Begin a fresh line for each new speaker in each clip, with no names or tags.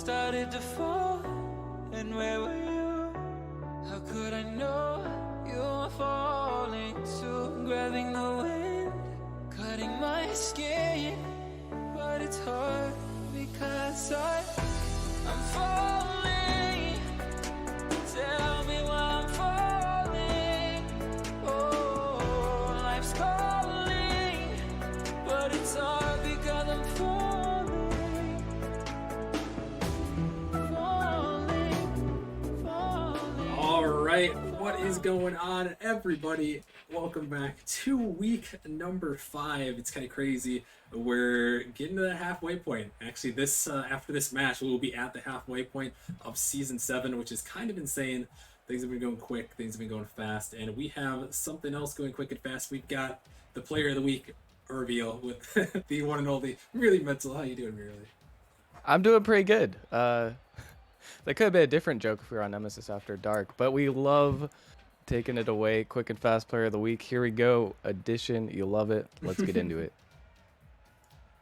started to fall, and where were you? How could I know you were falling too? Grabbing the wind, cutting my skin, but it's hard because I'm falling. Tell me why I'm falling. Oh, life's calling, but it's hard because I'm falling.
All right, what is going on, everybody? Welcome back to week number 5. It's kind of crazy. We're getting to the halfway point. Actually, this after this match, we will be at the halfway point of season 7, which is kind of insane. Things have been going quick. Things have been going fast, and we have something else going quick and fast. We've got the Player of the Week reveal with the one and only Merely Mental. How you doing, Merely?
I'm doing pretty good. That could have been a different joke if we were on Nemesis After Dark, but we love taking it away. Quick and fast player of the week. Here we go. Edition. You love it. Let's get into it.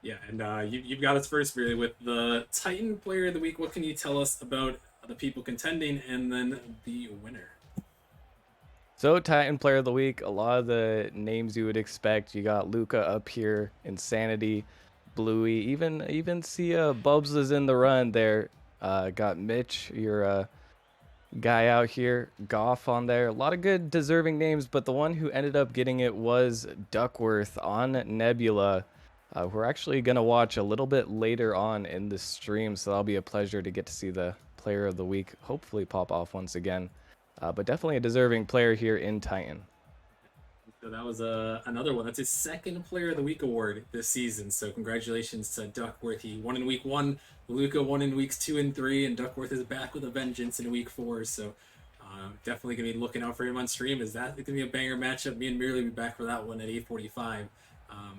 Yeah, and you've got us first, really, with the Titan Player of the Week. What can you tell us about the people contending and then the winner?
So, Titan player of the week. A lot of the names you would expect. You got Luca up here. Insanity. Bluey. Even see Bubs is in the run there. Got Mitch, your guy out here, Goff on there. A lot of good deserving names, but the one who ended up getting it was Duckworth on Nebula. We're actually going to watch a little bit later on in the stream, so that'll be a pleasure to get to see the player of the week hopefully pop off once again. But definitely a deserving player here in Titan.
So that was another one. That's his second Player of the Week award this season. So congratulations to Duckworth. He won in week 1. Luca won in weeks 2 and 3, and Duckworth is back with a vengeance in week 4. So definitely gonna be looking out for him on stream. Is that gonna be a banger matchup? Me and Merely will be back for that one at 8:45.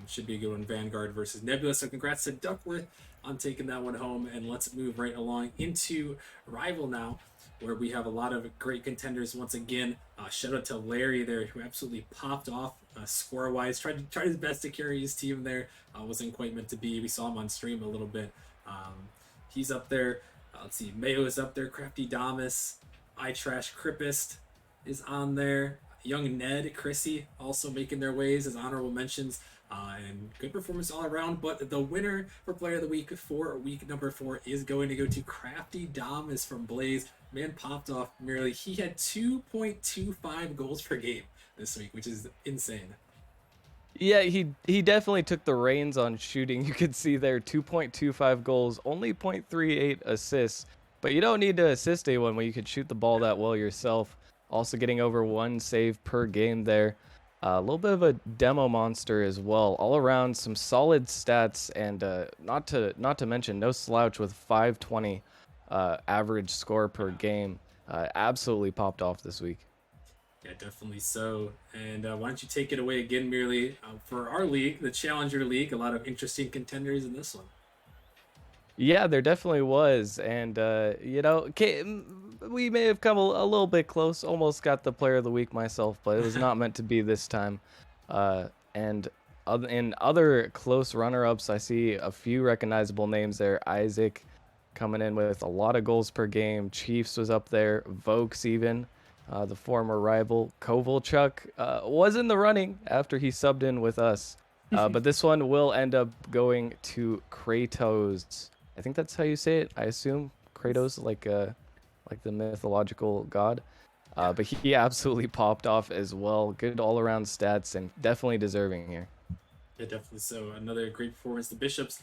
Should be a good one. Vanguard versus Nebula. So congrats to Duckworth on taking that one home. And let's move right along into Rival now, where we have a lot of great contenders once again. Shout out to Larry there, who absolutely popped off score-wise. Tried his best to carry his team there. Wasn't quite meant to be. We saw him on stream a little bit. He's up there. Let's see. Mayo is up there. Crafty Damas. iTrash Crippist is on there. Young Ned, Chrissy also making their ways as honorable mentions. And good performance all around. But the winner for Player of the Week for week number 4 is going to go to Crafty Damas from Blaze. Man popped off merely. He had 2.25 goals per game this week, which is insane.
Yeah, he definitely took the reins on shooting. You could see there 2.25 goals, only 0.38 assists. But you don't need to assist anyone when you could shoot the ball that well yourself. Also getting over 1 save per game there. A little bit of a demo monster as well. All around some solid stats, and not to mention no slouch with 520 average score per game. Absolutely popped off this week.
Yeah, definitely so. And why don't you take it away again, Merely, for our league, the Challenger League. A lot of interesting contenders in this one.
Yeah, there definitely was, and we may have come a little bit close. Almost got the player of the week myself, but it was not meant to be this time. And in other close runner-ups, I see a few recognizable names there. Isaac coming in with a lot of goals per game. Chiefs was up there. Vokes even, the former rival. Kovalchuk was in the running after he subbed in with us. But this one will end up going to Kratos. I think that's how you say it. I assume Kratos, like the mythological god. But he absolutely popped off as well. Good all-around stats and definitely deserving here.
Yeah, definitely so. Another great performance. The Bishops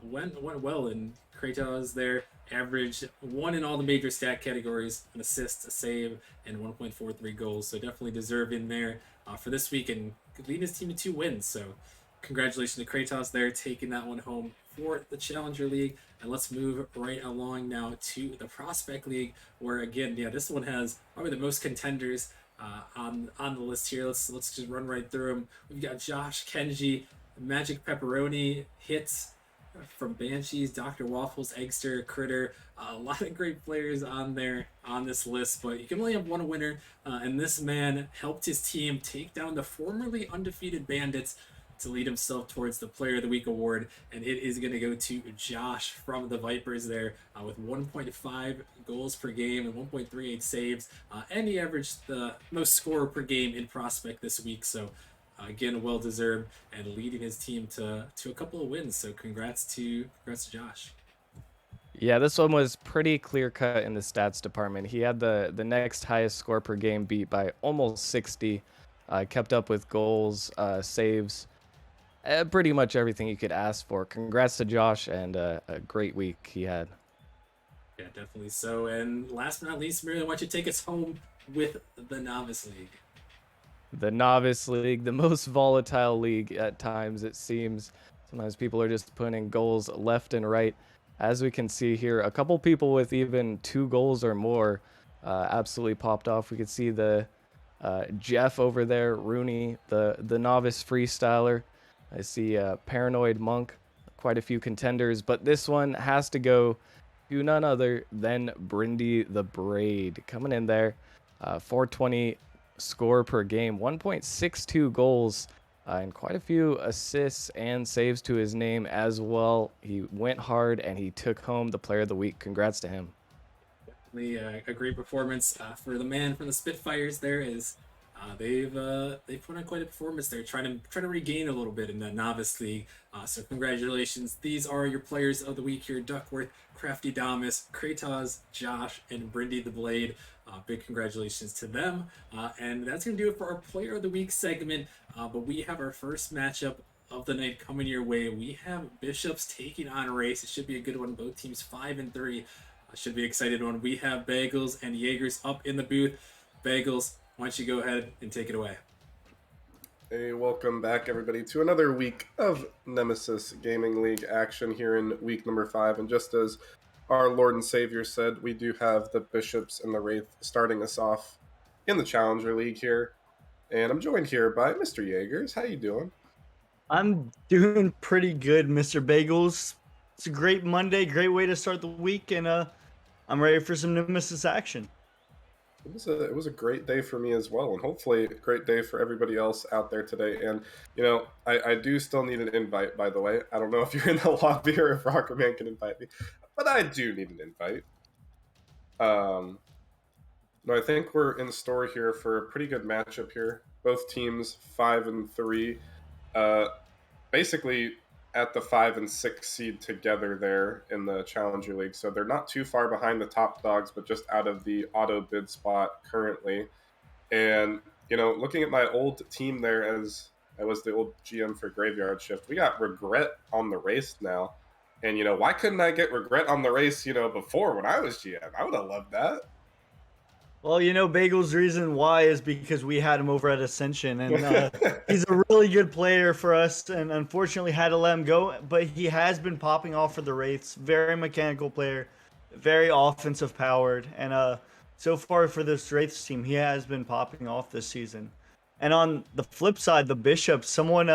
went well, and Kratos there averaged 1 in all the major stat categories: an assist, a save, and 1.43 goals. So definitely deserving there for this week, and leading his team to 2 wins. So congratulations to Kratos there, taking that one home for the Challenger League. And let's move right along now to the Prospect League, where again, yeah, this one has probably the most contenders on the list here. Let's just run right through them. We've got Josh, Kenji, Magic Pepperoni, Hits from Banshees, Dr. Waffles, Eggster, Critter. A lot of great players on there on this list, but you can only have one winner. And this man helped his team take down the formerly undefeated Bandits to lead himself towards the Player of the Week award, and it is going to go to Josh from the Vipers there with 1.5 goals per game and 1.38 saves, and he averaged the most scorer per game in Prospect this week. So again, well deserved and leading his team to a couple of wins. So congrats to Josh.
Yeah, this one was pretty clear cut in the stats department. He had the next highest score per game beat by almost 60. Kept up with goals, saves, pretty much everything you could ask for. Congrats to Josh, and a great week he had.
Yeah, definitely so. And last but not least, Miriam, why don't you take us home with the Novice League?
The Novice League, the most volatile league at times, it seems. Sometimes people are just putting goals left and right. As we can see here, a couple people with even 2 goals or more absolutely popped off. We could see the Jeff over there, Rooney, the novice freestyler. I see Paranoid Monk, quite a few contenders, but this one has to go to none other than Brindy the Braid, coming in there, 420 score per game, 1.62 goals, and quite a few assists and saves to his name as well. He went hard and he took home the Player of the Week. Congrats to him.
A great performance for the man from the Spitfires. There is they've put on quite a performance there, trying to regain a little bit in the Novice League. So congratulations! These are your players of the week here: Duckworth, Crafty Damas, Kratos, Josh, and Brindy the Blade. Big congratulations to them. And that's going to do it for our Player of the Week segment. But we have our first matchup of the night coming your way. We have Bishops taking on Race. It should be a good one. Both teams 5-3. Should be excited one. We have Bagels and Jaegers up in the booth. Bagels, why don't you go ahead and take it away?
Hey, welcome back, everybody, to another week of Nemesis Gaming League action here in week number 5. And just as our Lord and Savior said, we do have the Bishops and the Wraith starting us off in the Challenger League here. And I'm joined here by Mr. Jaegers. How you doing?
I'm doing pretty good, Mr. Bagels. It's a great Monday, great way to start the week, and I'm ready for some Nemesis action.
It was a great day for me as well, and hopefully a great day for everybody else out there today. And, I do still need an invite, by the way. I don't know if you're in the lobby or if Rockerman can invite me, but I do need an invite. No, I think we're in store here for a pretty good matchup here. Both teams 5-3. Basically at the 5 and 6 seed together there in the Challenger League. So they're not too far behind the top dogs, but just out of the auto bid spot currently. And, looking at my old team there, as I was the old GM for Graveyard Shift, we got Regret on the race now. And, why couldn't I get Regret on the race, before when I was GM? I would have loved that.
Well, Bagel's reason why is because we had him over at Ascension, and he's a really good player for us, and unfortunately had to let him go, but he has been popping off for the Wraiths. Very mechanical player, very offensive powered, and so far for this Wraiths team, he has been popping off this season. And on the flip side, the Bishops, someone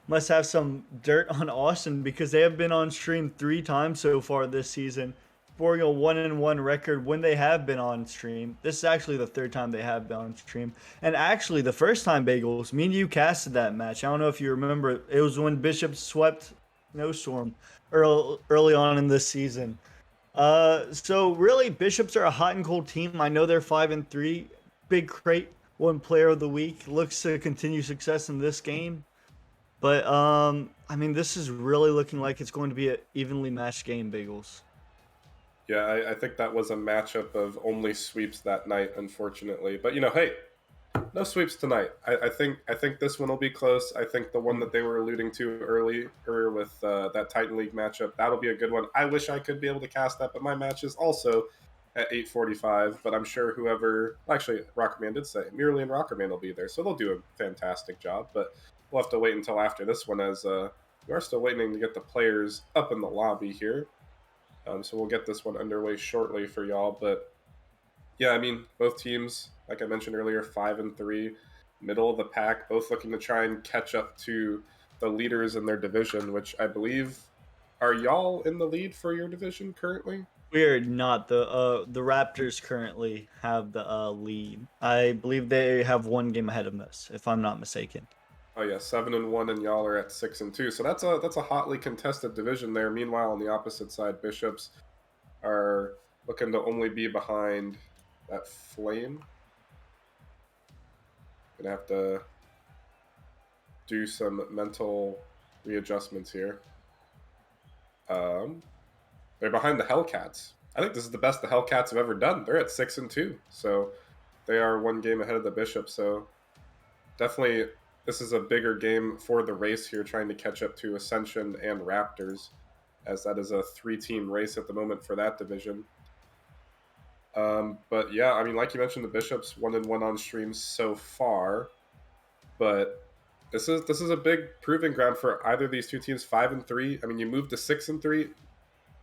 must have some dirt on Austin because they have been on stream 3 times so far this season, scoring a 1-1 record when they have been on stream. This is actually the 3rd time they have been on stream. And actually, the first time, Bagels, me and you casted that match. I don't know if you remember. It was when Bishop swept Snowstorm early on in this season. So really, Bishops are a hot and cold team. I know they're 5-3. Big Crate won Player of the Week. Looks to continue success in this game. But, this is really looking like it's going to be an evenly matched game, Bagels.
Yeah, I think that was a matchup of only sweeps that night, unfortunately. But hey, no sweeps tonight. I think this one will be close. I think the one that they were alluding to earlier with that Titan League matchup, that'll be a good one. I wish I could be able to cast that, but my match is also at 8:45. But I'm sure actually, Rockerman did say Merely and Rockerman will be there, so they'll do a fantastic job. But we'll have to wait until after this one, as we are still waiting to get the players up in the lobby here. So we'll get this one underway shortly for y'all. But yeah, both teams, like I mentioned earlier, 5-3, middle of the pack, both looking to try and catch up to the leaders in their division, which I believe, are y'all in the lead for your division currently?
We're not. The Raptors currently have the lead. I believe they have 1 game ahead of us, if I'm not mistaken.
Oh yeah, 7-1, and y'all are at 6-2. So that's a hotly contested division there. Meanwhile, on the opposite side, Bishops are looking to only be behind that Flame. Gonna have to do some mental readjustments here. They're behind the Hellcats. I think this is the best the Hellcats have ever done. They're at 6-2, so they are one game ahead of the Bishops. So definitely, this is a bigger game for the race here, trying to catch up to Ascension and Raptors, as that is a 3-team race at the moment for that division. But yeah, I mean, like you mentioned, the Bishops 1-1 on streams so far, but this is a big proving ground for either of these two teams. 5-3. I mean, you move to 6-3.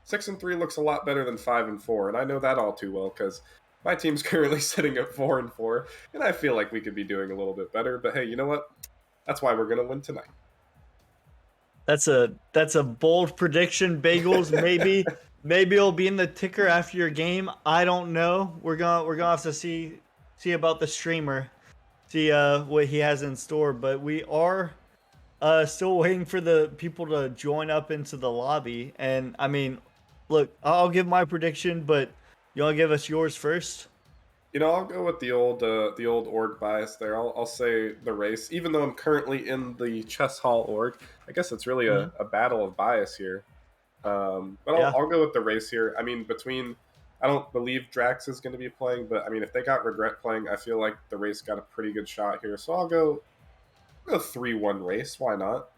6-3 looks a lot better than 5-4, and I know that all too well because my team's currently sitting at 4-4, and I feel like we could be doing a little bit better. But hey, you know what? That's why we're gonna win tonight.
That's a bold prediction, Bagels. Maybe it'll be in the ticker after your game. I don't know. We're gonna have to see about the streamer, see what he has in store. But we are still waiting for the people to join up into the lobby. And I mean, look, I'll give my prediction, but you want to give us yours first?
You know, I'll go with the old org bias there. I'll say the race, even though I'm currently in the chess hall org. I guess it's really a battle of bias here. But
Yeah.
I'll go with the race here. I mean, I don't believe Drax is going to be playing, but I mean, if they got Regret playing, I feel like the race got a pretty good shot here. So I'll go 3-1 race. Why not?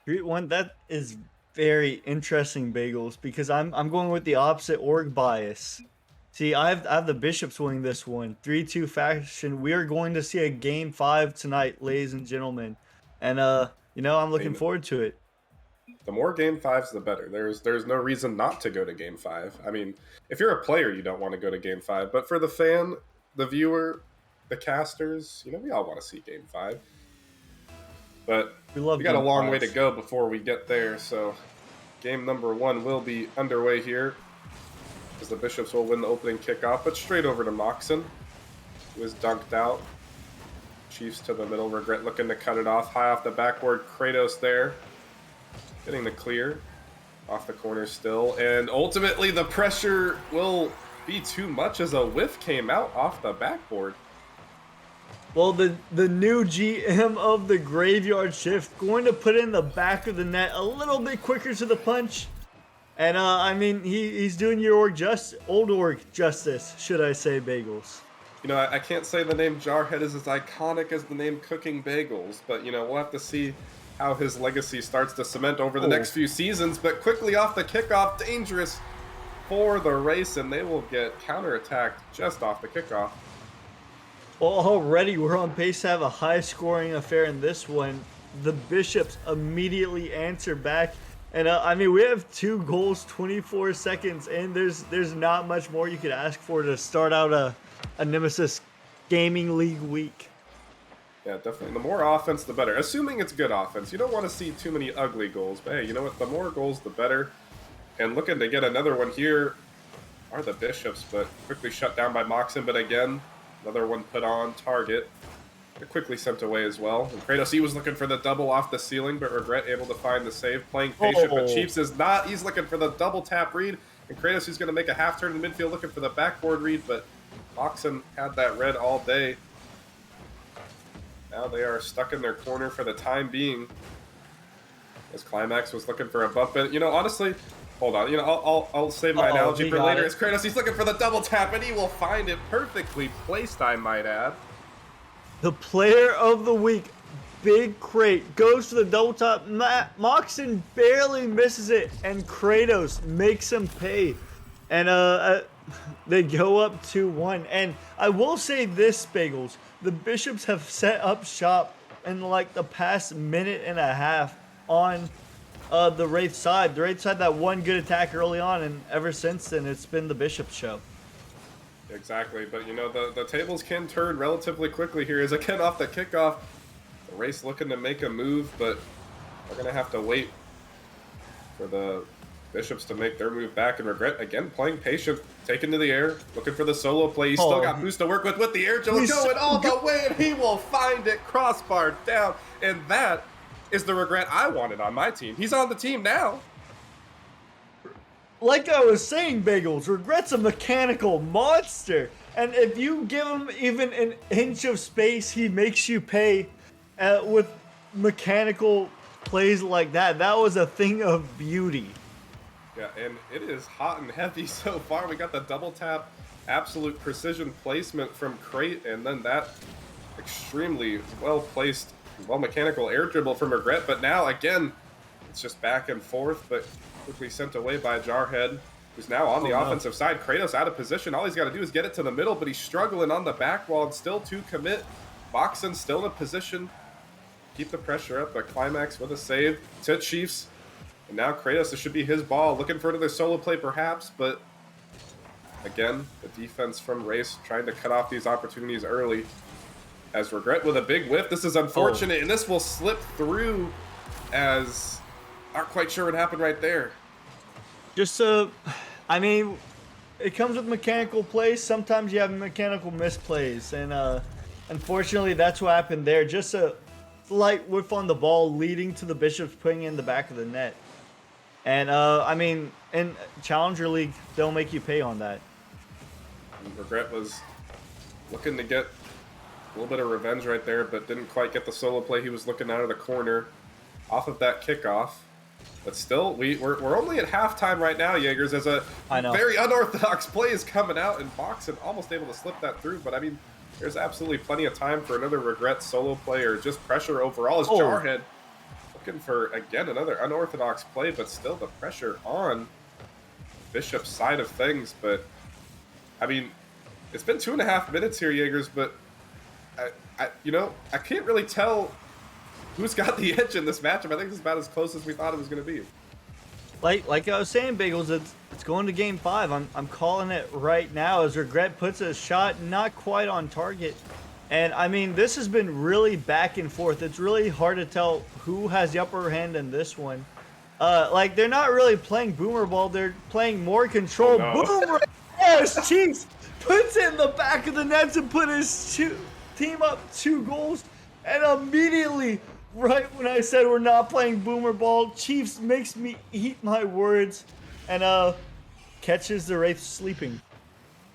3-1. That is very interesting, Bagels, because I'm going with the opposite org bias. See, I have the Bishops winning this one, 3-2 fashion. We are going to see a game 5 tonight, ladies and gentlemen, and I'm looking forward to it.
The more game 5s, the better. There's no reason not to go to game 5. I mean, if you're a player, you don't want to go to game 5, but for the fan, the viewer, the casters, we all want to see game 5. But we got a long way to go before we get there, so game number 1 will be underway here, as the Bishops will win the opening kickoff, but straight over to Moxon, who is dunked out. Chiefs to the middle, Regret looking to cut it off. High off the backboard, Kratos there, getting the clear. Off the corner still, and ultimately the pressure will be too much as a whiff came out off the backboard.
Well, the new GM of the Graveyard Shift going to put in the back of the net a little bit quicker to the punch. And, I mean, he's doing your old org justice, should I say, Bagels.
I can't say the name Jarhead is as iconic as the name Cooking Bagels, but, we'll have to see how his legacy starts to cement over the next few seasons. But quickly off the kickoff, dangerous for the race, and they will get counterattacked just off the kickoff.
Well, already we're on pace to have a high-scoring affair in this one. The Bishops immediately answer back. And, I mean, we have 2 goals, 24 seconds, and there's not much more you could ask for to start out a Nemesis Gaming League week.
Yeah, definitely. The more offense, the better. Assuming it's good offense. You don't want to see too many ugly goals. But hey, you know what? The more goals, the better. And looking to get another one here are the Bishops, but quickly shut down by Moxon. But again, another one put on target. They're quickly sent away as well. And Kratos, he was looking for the double off the ceiling, but Regret able to find the save. Playing patient, but Chiefs is not. He's looking for the double tap read. And Kratos, who's going to make a half turn in the midfield, looking for the backboard read, but Moxon had that red all day. Now they are stuck in their corner for the time being. As Climax was looking for a bump in. Honestly, hold on. I'll save my analogy for later. It's Kratos. He's looking for the double tap, and he will find it perfectly placed, I might add.
The player of the week, Big Crate, goes to the double top. Moxon barely misses it, and Kratos makes him pay. And they go up 2-1. And I will say this, Bagels. The Bishops have set up shop in like the past minute and a half on the Wraith side. The Wraith side that one good attack early on, and ever since then, it's been the Bishops show.
Exactly, but the tables can turn relatively quickly here as again off the kickoff. The race looking to make a move, but we're going to have to wait for the Bishops to make their move back, and Regret again playing patient, taking to the air, looking for the solo play. He's still got boost to work with the air dribble, going all the way, and he will find it, crossbar down, and that is the Regret I wanted on my team. He's on the team now.
Like I was saying, Bagels, Regret's a mechanical monster, and if you give him even an inch of space, he makes you pay with mechanical plays like that. That was a thing of beauty.
Yeah, and it is hot and heavy so far. We got the double tap, absolute precision placement from Crate, and then that extremely well-placed, well-mechanical air dribble from Regret. But now, again, it's just back and forth, but quickly sent away by Jarhead, who's now on the offensive side. Kratos out of position. All he's got to do is get it to the middle, but he's struggling on the back wall and still to commit. Boxen still in a position. Keep the pressure up, but Climax with a save to Chiefs. And now Kratos, this should be his ball. Looking for another solo play perhaps, but again, the defense from Race trying to cut off these opportunities early. As Regret with a big whiff. This is unfortunate, and this will slip through as not quite sure what happened right there.
I mean, it comes with mechanical plays. Sometimes you have mechanical misplays, and unfortunately, that's what happened there. Just a slight whiff on the ball, leading to the Bishops putting it in the back of the net. And I mean, in Challenger League, they'll make you pay on that.
And Regret was looking to get a little bit of revenge right there, but didn't quite get the solo play. He was looking out of the corner off of that kickoff. But still, we're only at halftime right now, Jaegers, as a very unorthodox play is coming out, and Boxen almost able to slip that through. But I mean, there's absolutely plenty of time for another Regret solo play or just pressure overall as Jarhead looking for, again, another unorthodox play, but still the pressure on Bishop's side of things. But, I mean, it's been 2.5 minutes here, Jaegers, but, I can't really tell who's got the edge in this matchup. I think it's about as close as we thought it was going to be.
Like I was saying, Bagels, it's going to game 5. I'm calling it right now as Regret puts a shot not quite on target. And I mean, this has been really back and forth. It's really hard to tell who has the upper hand in this one. Like, they're not really playing boomer ball. They're playing more control. Boomer! Yes, Chiefs puts it in the back of the net to put his team up 2 goals. And immediately, right when I said we're not playing boomer ball, Chiefs makes me eat my words and catches the Wraith sleeping.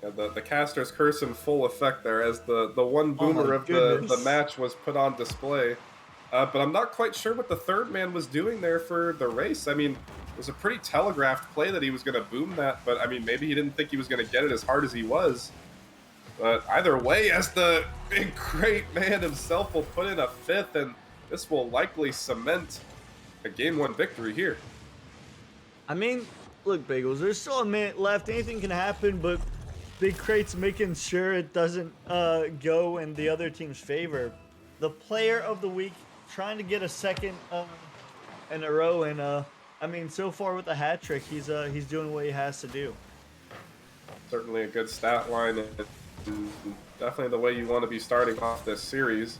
Yeah, the caster's curse in full effect there as the one boomer of the match was put on display. But I'm not quite sure what the third man was doing there for the race. I mean, it was a pretty telegraphed play that he was going to boom that, but I mean, maybe he didn't think he was going to get it as hard as he was. But either way, as the big great man himself will put in a 5th, and this will likely cement a Game 1 victory here.
I mean, look, Bagels, there's still a minute left. Anything can happen, but Big Crate's making sure it doesn't go in the other team's favor. The player of the week, trying to get a second in a row, and I mean, so far with the hat trick, he's doing what he has to do.
Certainly a good stat line, and definitely the way you want to be starting off this series.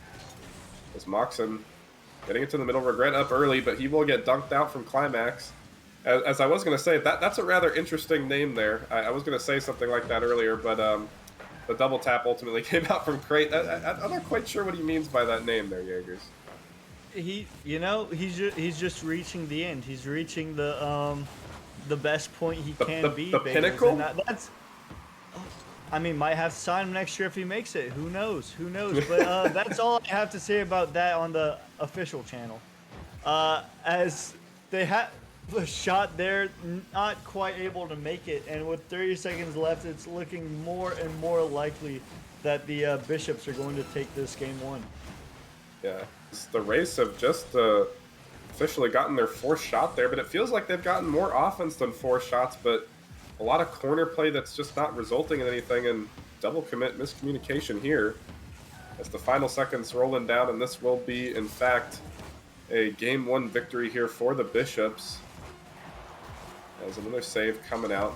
As Moxon getting into the middle, Regret up early, but he will get dunked out from Climax. As I was going to say, that's a rather interesting name there. I was going to say something like that earlier, but the double tap ultimately came out from Crate. I'm not quite sure what he means by that name there, Jaegers.
He's just reaching the end. He's reaching the best point he can be.
The pinnacle?
I mean, might have to sign him next year if he makes it. Who knows? Who knows? But that's all I have to say about that on the official channel. As they have a shot there, not quite able to make it, and with 30 seconds left, it's looking more and more likely that the Bishops are going to take this game 1.
Yeah, the Race have just officially gotten their 4th shot there, but it feels like they've gotten more offense than 4 shots, but a lot of corner play that's just not resulting in anything, and double commit miscommunication here as the final seconds rolling down, and this will be, in fact, a Game 1 victory here for the Bishops. There's another save coming out.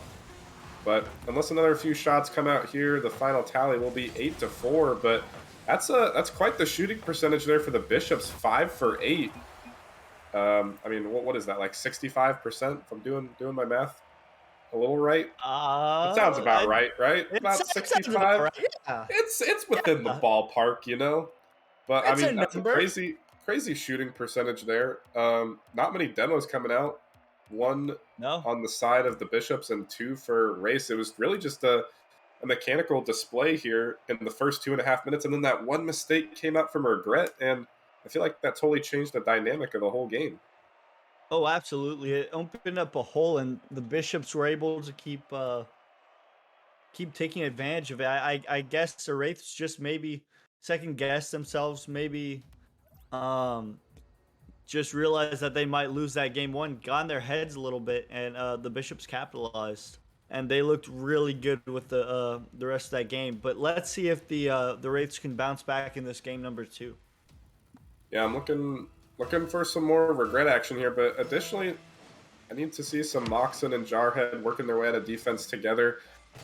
But unless another few shots come out here, the final tally will be 8-4. But that's quite the shooting percentage there for the Bishops, 5 for 8. I mean, what is that, like 65%? If I'm doing my math a little right, it sounds about right, right? About
It sounds about
65.
right. Yeah,
It's within the
yeah.
ballpark, you know. But I
It's a
mean, that's a
number.
crazy shooting percentage there. Not many demos coming out. One
No.
on the side of the Bishops and two for Race. It was really just a mechanical display here in the first 2.5 minutes, and then that one mistake came out from Regret, and I feel like that totally changed the dynamic of the whole game.
Oh, absolutely. It opened up a hole, and the Bishops were able to keep taking advantage of it. I guess the Wraiths just maybe second guess themselves, maybe um just realized that they might lose that game one, got in their heads a little bit, and the Bishops capitalized. And they looked really good with the rest of that game. But let's see if the Wraiths can bounce back in this game number two.
Yeah, I'm looking for some more Regret action here, but additionally, I need to see some Moxon and Jarhead working their way out of defense together.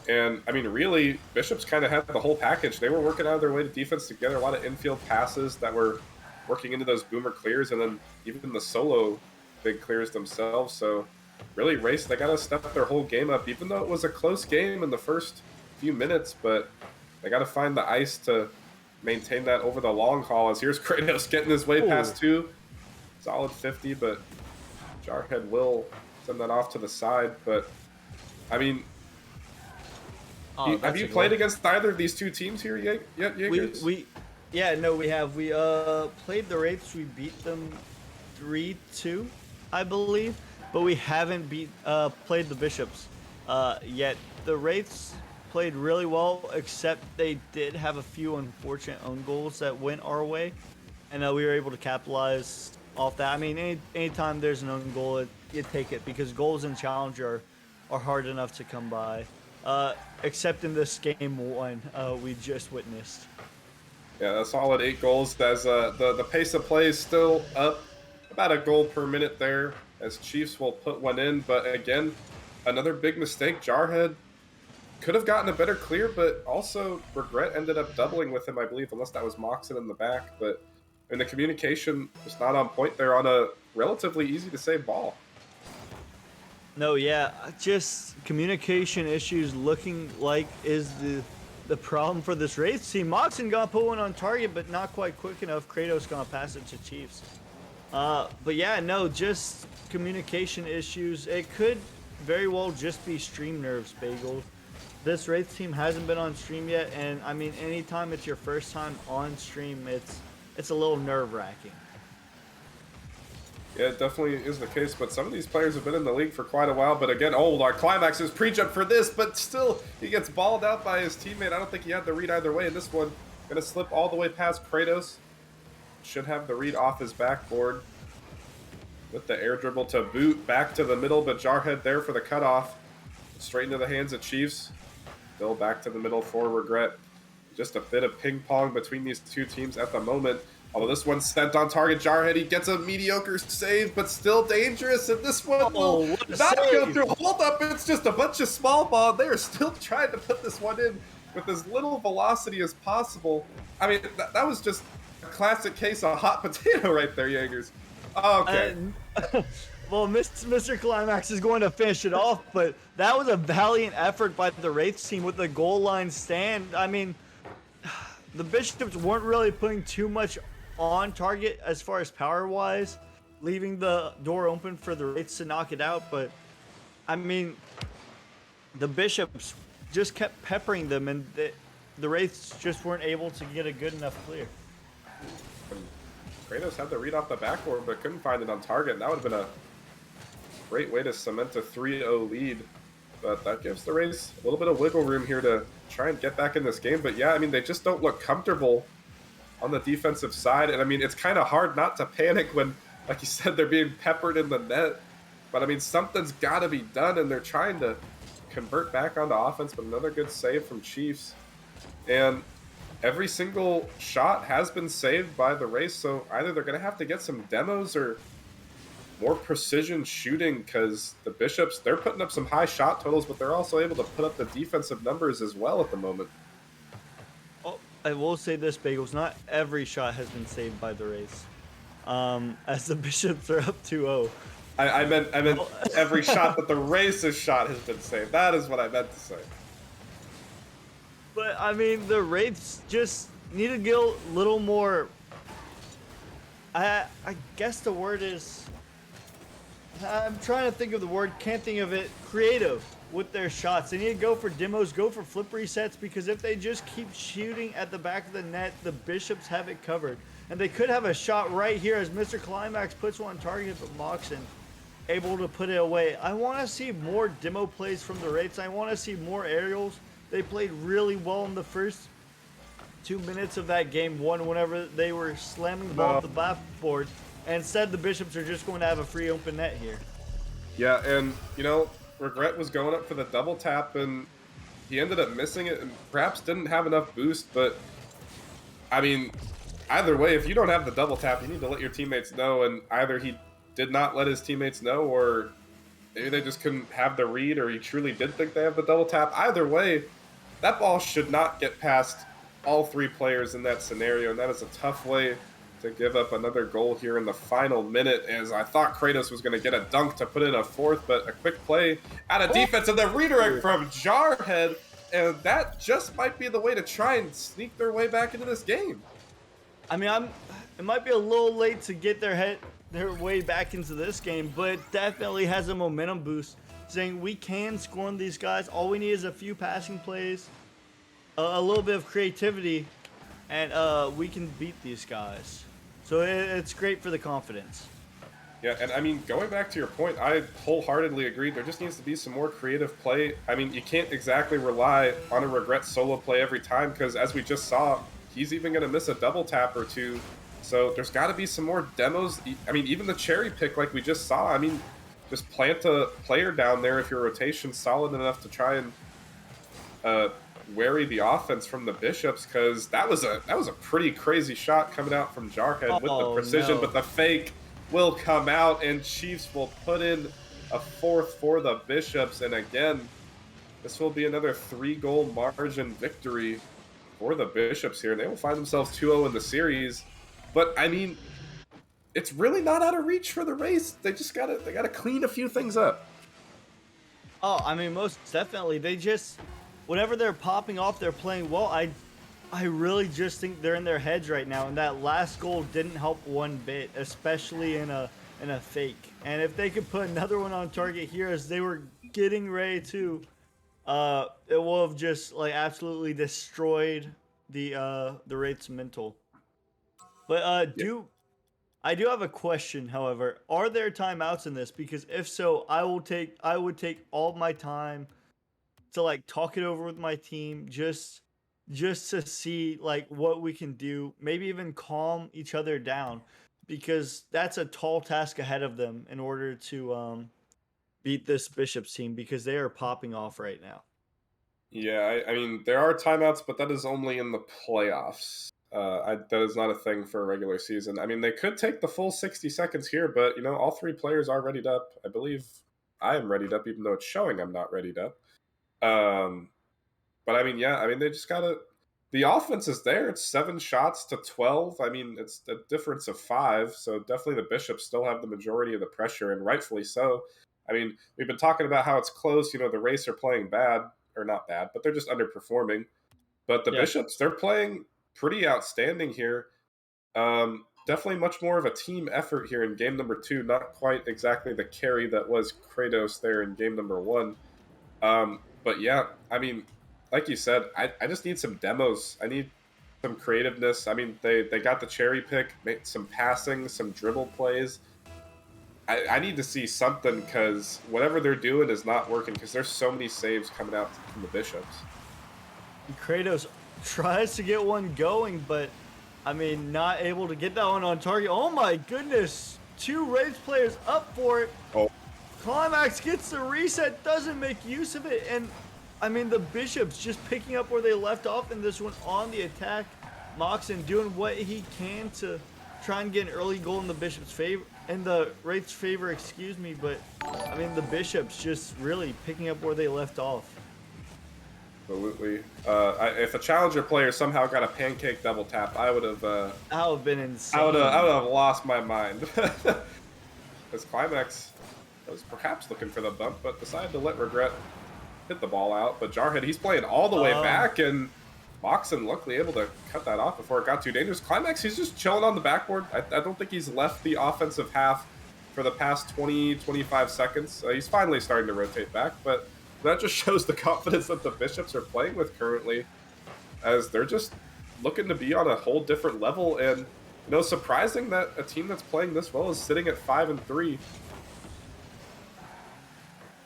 And I mean, really, Bishops kind of had the whole package. They were working out of their way to defense together. A lot of infield passes that were working into those boomer clears, and then even the solo big clears themselves. So really, Race, they got to step their whole game up, even though it was a close game in the first few minutes. But they got to find the ice to maintain that over the long haul. As here's Kratos getting his way past two. Solid 50, but Jarhead will send that off to the side. But I mean, have you played against either of these two teams here yet, Jaegers?
Yeah, no, we have. We played the Wraiths. We beat them 3-2, I believe, but we haven't played the Bishops yet. The Wraiths played really well, except they did have a few unfortunate own goals that went our way, and we were able to capitalize off that. I mean, anytime there's an own goal, you take it, because goals in Challenger are hard enough to come by. Except in this game one we just witnessed.
Yeah, a solid 8 goals as the pace of play is still up about a goal per minute there, as Chiefs will put one in. But again, another big mistake. Jarhead could have gotten a better clear, but also Regret ended up doubling with him, I believe, unless that was Moxon in the back. But and the communication was not on point there on a relatively easy to save ball.
No, yeah, just communication issues looking like is the problem for this Wraiths team. Moxon gonna put one on target, but not quite quick enough. Kratos gonna pass it to Chiefs. But yeah, no, just communication issues. It could very well just be stream nerves, Bagel. This Wraiths team hasn't been on stream yet, and I mean, anytime it's your first time on stream, it's a little nerve-wracking.
Yeah, it definitely is the case, but some of these players have been in the league for quite a while. But again, our Climax is pre-jump for this, but still, he gets balled out by his teammate. I don't think he had the read either way in this one. Gonna slip all the way past Kratos. Should have the read off his backboard. With the air dribble to boot back to the middle, but Jarhead there for the cutoff. Straight into the hands of Chiefs. Still back to the middle for Regret. Just a bit of ping pong between these two teams at the moment. Although this one's sent on target, Jarhead, he gets a mediocre save, but still dangerous. And this one will not go through. Hold up, it's just a bunch of small ball. They are still trying to put this one in with as little velocity as possible. I mean, that was just a classic case of hot potato right there, Jaegers. Okay.
Well, Mr. Climax is going to finish it off, but that was a valiant effort by the Wraiths team with the goal line stand. I mean, the Bishops weren't really putting too much on target as far as power-wise, leaving the door open for the Wraiths to knock it out. But, I mean, the Bishops just kept peppering them, and the Wraiths just weren't able to get a good enough clear.
Kratos had the read off the backboard, but couldn't find it on target. And that would have been a great way to cement a 3-0 lead. But that gives the Rays a little bit of wiggle room here to try and get back in this game. But yeah, I mean, they just don't look comfortable on the defensive side. And I mean, it's kind of hard not to panic when, like you said, they're being peppered in the net. But I mean, something's got to be done, and they're trying to convert back onto offense. But another good save from Chiefs. And every single shot has been saved by the Rays. So either they're going to have to get some demos or more precision shooting, because the Bishops, they're putting up some high shot totals, but they're also able to put up the defensive numbers as well at the moment.
Oh, I will say this, Bagels, not every shot has been saved by the Rays. as the Bishops are up 2-0.
I meant every shot that the Race has shot has been saved. That is what I meant to say.
But I mean, the Wraiths just need to get a little more. I guess the word is. I'm trying to think of the word, can't think of it. Creative with their shots. They need to go for demos, go for flip resets, because if they just keep shooting at the back of the net, the Bishops have it covered. And they could have a shot right here as Mr. Climax puts one on target, but Moxon able to put it away. I want to see more demo plays from the Wraiths. I want to see more aerials. They played really well in the first 2 minutes of that game one whenever they were slamming the ball off the backboard. And instead, the Bishops are just going to have a free open net here.
Yeah, and, you know, Regret was going up for the double tap, and he ended up missing it and perhaps didn't have enough boost. But, I mean, either way, if you don't have the double tap, you need to let your teammates know. And either he did not let his teammates know, or maybe they just couldn't have the read, or he truly did think they have the double tap. Either way, that ball should not get past all three players in that scenario, and that is a tough way to give up another goal here in the final minute, as I thought Kratos was going to get a dunk to put in a fourth, but a quick play out of defense and the redirect from Jarhead, and that just might be the way to try and sneak their way back into this game.
I mean, it might be a little late to get their way back into this game, but definitely has a momentum boost, saying we can score on these guys. All we need is a few passing plays, a little bit of creativity, and we can beat these guys. So it's great for the confidence.
Yeah, and I mean, going back to your point, I wholeheartedly agree. There just needs to be some more creative play. I mean, you can't exactly rely on a Regret solo play every time, because as we just saw, he's even going to miss a double tap or two. So there's got to be some more demos. I mean, even the cherry pick like we just saw. I mean, just plant a player down there if your rotation's solid enough to try and wary the offense from the Bishops, because that was a pretty crazy shot coming out from Jarhead with the precision, but the fake will come out, and Chiefs will put in a fourth for the Bishops. And again, this will be another 3-goal margin victory for the Bishops here. They will find themselves 2-0 in the series. But I mean, it's really not out of reach for the Race. They just gotta clean a few things up.
Oh, I mean, most definitely. They just, whenever they're popping off, they're playing well. I really just think they're in their heads right now, and that last goal didn't help one bit, especially in a fake. And if they could put another one on target here as they were getting ready to, it will have just like absolutely destroyed the Wraith's mental. But I do have a question, however. Are there timeouts in this? Because if so, I would take all my time to like talk it over with my team, just to see like what we can do, maybe even calm each other down, because that's a tall task ahead of them in order to beat this Bishops team, because they are popping off right now.
Yeah, I mean, there are timeouts, but that is only in the playoffs. That is not a thing for a regular season. I mean, they could take the full 60 seconds here, but, you know, all three players are readied up. I believe I am readied up, even though it's showing I'm not readied up. But, I mean, yeah, I mean, they just got to... The offense is there. It's 7 shots to 12. I mean, it's a difference of 5, so definitely the Bishops still have the majority of the pressure, and rightfully so. I mean, we've been talking about how it's close. You know, the Race are playing bad, or not bad, but they're just underperforming. But the Bishops, they're playing pretty outstanding here. Definitely much more of a team effort here in game number 2. Not quite exactly the carry that was Kratos there in game number 1. But yeah, I mean, like you said, I just need some demos. I need some creativeness. I mean, they got the cherry pick, made some passing, some dribble plays. I need to see something, because whatever they're doing is not working, because there's so many saves coming out from the Bishops.
Kratos tries to get one going, but I mean, not able to get that one on target. Oh my goodness, 2 Wraith players up for it.
Oh.
Climax gets the reset, doesn't make use of it, and I mean, the Bishops just picking up where they left off in this one on the attack. Moxon doing what he can to try and get an early goal in the Bishops' favor, in the Wraith's favor, excuse me, but I mean, the Bishops just really picking up where they left off.
Absolutely. If a challenger player somehow got a pancake double tap, I would have.
That would have been insane.
I would have lost my mind. Because Climax was perhaps looking for the bump, but decided to let Regret hit the ball out. But Jarhead, he's playing all the way back, and Moxon luckily able to cut that off before it got too dangerous. Climax, he's just chilling on the backboard. I don't think he's left the offensive half for the past 20, 25 seconds. He's finally starting to rotate back, but that just shows the confidence that the Bishops are playing with currently, as they're just looking to be on a whole different level. And surprising that a team that's playing this well is sitting at 5-3.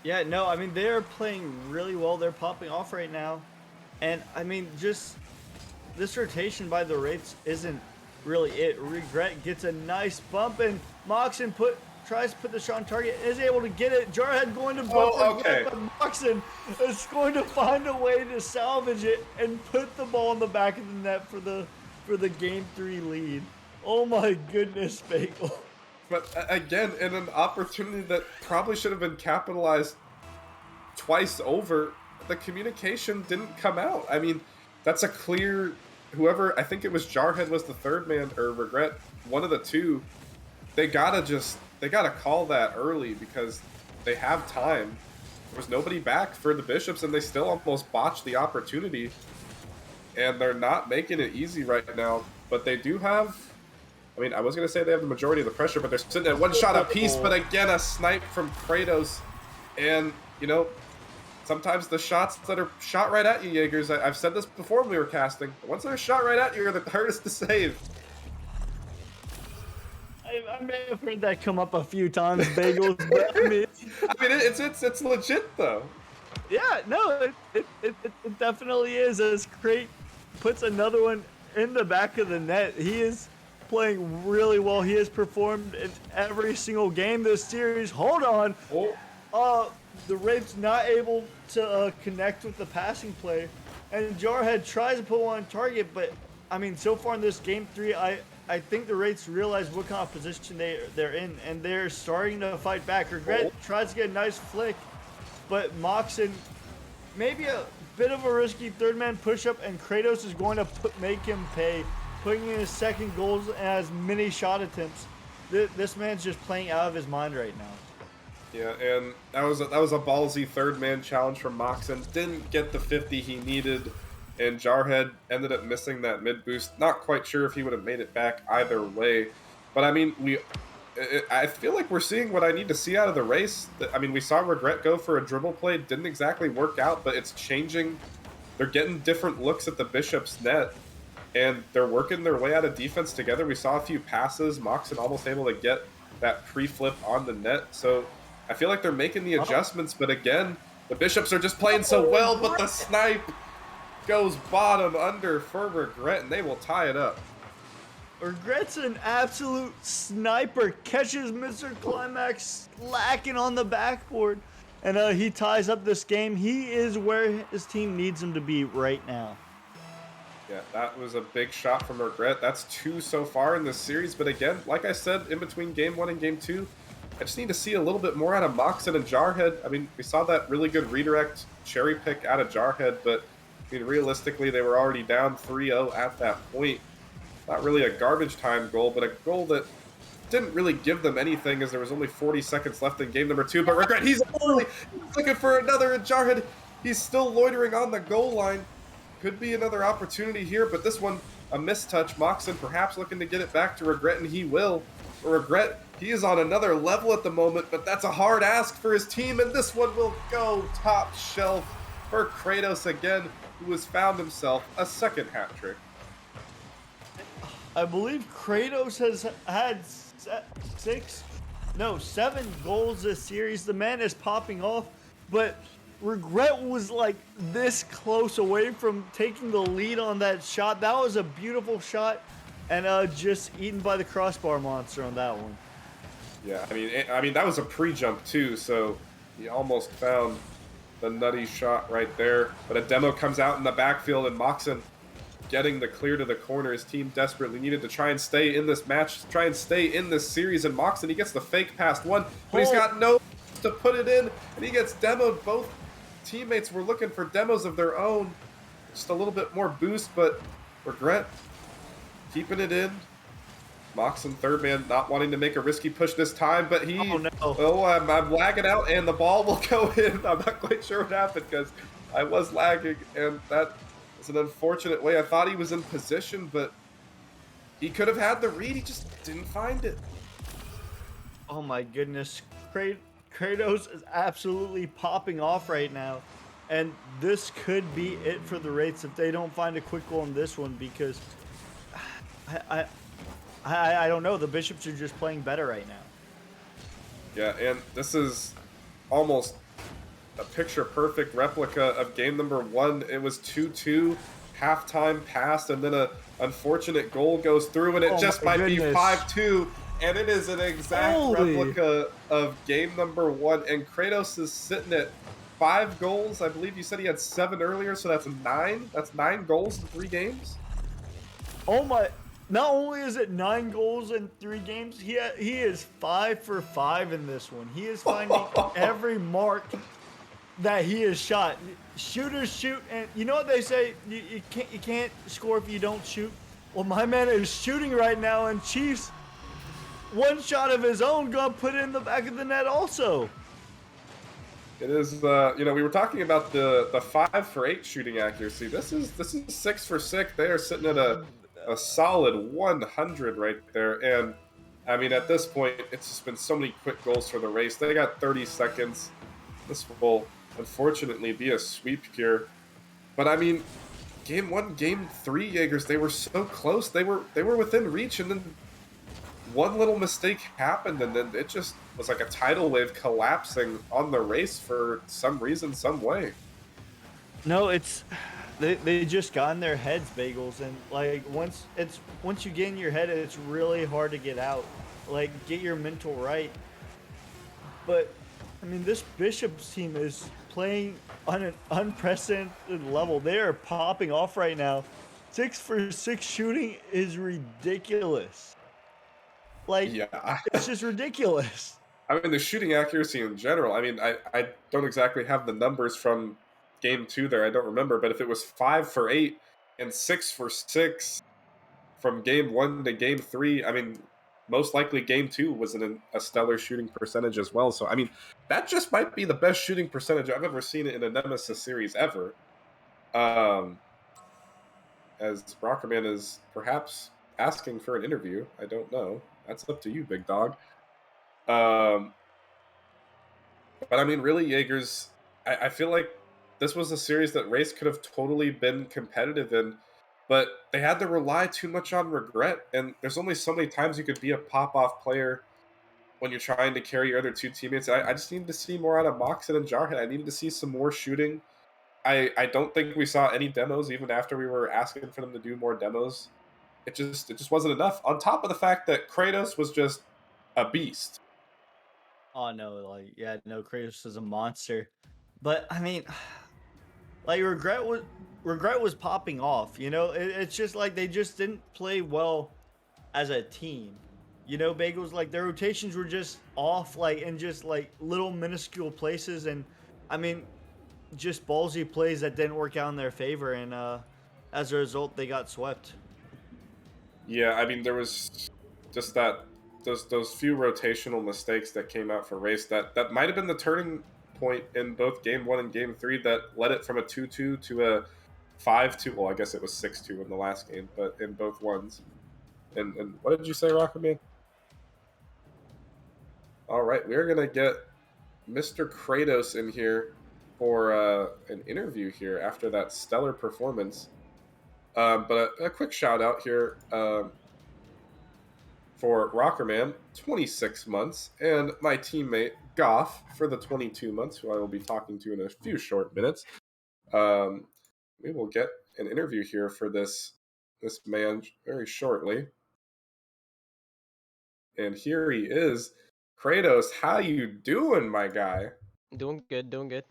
Yeah, no, I mean, they're playing really well. They're popping off right now. And, I mean, just this rotation by the Wraiths isn't really it. Regret gets a nice bump, and Moxon tries to put the shot on target, is able to get it. Jarhead going to bump Regret, but Moxon is going to find a way to salvage it and put the ball in the back of the net for the Game 3 lead. Oh my goodness, Bagel.
But again, in an opportunity that probably should have been capitalized twice over, the communication didn't come out. I mean, that's a clear, whoever, I think it was Jarhead was the third man, or Regret, one of the two. They gotta call that early because they have time. There was nobody back for the Bishops, and they still almost botched the opportunity. And they're not making it easy right now, but they do have, I mean, I was going to say they have the majority of the pressure, but they're sitting at one shot apiece. But again, a snipe from Kratos. And, sometimes the shots that are shot right at you, Jaegers, I've said this before when we were casting, the ones that are shot right at you are the hardest to save.
I may have heard that come up a few times, Bagels, but I mean,
it's legit, though.
Yeah, no, it definitely is. As Crate puts another one in the back of the net, he is playing really well. He has performed in every single game this series. Hold on. The Wraiths not able to connect with the passing play, and Jarhead tries to put one on target, but I mean, so far in this Game 3, I think the Wraiths realize what kind of position they're in, and they're starting to fight back. Regret tries to get a nice flick, but Moxon, maybe a bit of a risky third man push-up, and Kratos is going to make him pay, putting in his second goals and has many shot attempts. This man's just playing out of his mind right now.
Yeah, and that was a ballsy third man challenge from Moxon. Didn't get the 50 he needed, and Jarhead ended up missing that mid boost. Not quite sure if he would have made it back either way, but I mean, I feel like we're seeing what I need to see out of the race. I mean, we saw Regret go for a dribble play. Didn't exactly work out, but it's changing. They're getting different looks at the Bishop's net, and they're working their way out of defense together. We saw a few passes. Moxon almost able to get that pre-flip on the net. So I feel like they're making the adjustments, but again, the Bishops are just playing so well, but the snipe goes bottom under for Regret, and they will tie it up.
Regret's an absolute sniper, catches Mr. Climax slacking on the backboard, and he ties up this game. He is where his team needs him to be right now.
Yeah, that was a big shot from Regret. That's 2 so far in this series, but again, like I said, in between Game 1 and Game 2, I just need to see a little bit more out of Moxon and Jarhead. I mean, we saw that really good redirect cherry pick out of Jarhead, but I mean, realistically, they were already down 3-0 at that point. Not really a garbage time goal, but a goal that didn't really give them anything, as there was only 40 seconds left in game number 2. But Regret, he's looking for another, and Jarhead, he's still loitering on the goal line. Could be another opportunity here, but this one, a mistouch. Moxon perhaps looking to get it back to Regret, and he will. But Regret, he is on another level at the moment, but that's a hard ask for his team, and this one will go top shelf for Kratos again, who has found himself a second hat trick.
I believe Kratos has had 7 goals this series. The man is popping off, but Regret was like this close away from taking the lead on that shot. That was a beautiful shot, and just eaten by the crossbar monster on that one.
Yeah, I mean that was a pre-jump too, so he almost found the nutty shot right there. But a demo comes out in the backfield, and Moxon getting the clear to the corner. His team desperately needed to try and stay in this match, try and stay in this series, and Moxon, he gets the fake past one, but he's got no to put it in, and he gets demoed both teammates were looking for demos of their own. Just a little bit more boost, but Regret keeping it in. Mox and third man not wanting to make a risky push this time, but he...
Oh, no.
Oh, I'm lagging out, and the ball will go in. I'm not quite sure what happened because I was lagging, and that is an unfortunate way. I thought he was in position, but he could have had the read. He just didn't find it.
Oh my goodness. Kratos is absolutely popping off right now. And this could be it for the Wraiths if they don't find a quick goal in this one, because I don't know. The Bishops are just playing better right now.
Yeah, and this is almost a picture-perfect replica of game number 1. It was 2-2, halftime passed, and then a unfortunate goal goes through, and it just might be 5-2, and it is an exact replica of game number 1, and Kratos is sitting at 5 goals. I believe you said he had 7 earlier, so that's 9. That's 9 goals in 3 games.
Oh my! Not only is it 9 goals in 3 games, he is 5 for 5 in this one. He is finding every mark that he has shot. Shooters shoot, and you know what they say? You can't score if you don't shoot. Well, my man is shooting right now, and Chiefs, one shot of his own gonna put it in the back of the net also.
It is, you know, we were talking about the 5 for 8 shooting accuracy. This is 6 for 6. They are sitting at a solid 100 right there. And I mean, at this point, it's just been so many quick goals for the race. They got 30 seconds. This will unfortunately be a sweep here. But I mean, game 1, game 3, Jaegers, they were so close. They were within reach, and then one little mistake happened, and then it just was like a tidal wave collapsing on the race for some reason, some way.
No, it's they just got in their heads, Bagels, and like once you get in your head, it's really hard to get out. Like, get your mental right. But I mean, this Bishops team is playing on an unprecedented level. They are popping off right now. 6 for 6 shooting is ridiculous. Like,
yeah,
it's just ridiculous.
I mean, the shooting accuracy in general, I mean, I don't exactly have the numbers from game 2 there. I don't remember. But if it was 5 for 8 and 6 for 6 from game 1 to game 3, I mean, most likely game 2 was a stellar shooting percentage as well. So, I mean, that just might be the best shooting percentage I've ever seen in a Nemesis series ever. As Brockerman is perhaps asking for an interview. I don't know. That's up to you, big dog. But I mean, really, Jaegers, I feel like this was a series that Race could have totally been competitive in, but they had to rely too much on regret. And there's only so many times you could be a pop-off player when you're trying to carry your other 2 teammates. I just needed to see more out of Moxon and Jarhead. I needed to see some more shooting. I don't think we saw any demos even after we were asking for them to do more demos. It just wasn't enough. On top of the fact that Kratos was just a beast.
Oh no, like, yeah, no, Kratos is a monster. But I mean, like, regret was popping off. You know, it's just like they just didn't play well as a team. You know, Bagels, like, their rotations were just off, like, in just like little minuscule places, and I mean, just ballsy plays that didn't work out in their favor, and as a result, they got swept.
Yeah, I mean, there was just those few rotational mistakes that came out for Race that might have been the turning point in both game 1 and game 3 that led it from a 2-2 to a 5-2. Well, I guess it was 6-2 in the last game, but in both ones. And what did you say, Rockerman? All right, we're gonna get Mr. Kratos in here for an interview here after that stellar performance. But a quick shout out here for Rockerman, 26 months, and my teammate Goff for the 22 months, who I will be talking to in a few short minutes. We will get an interview here for this man very shortly. And here he is. Kratos, how you doing, my guy?
Doing good, doing good.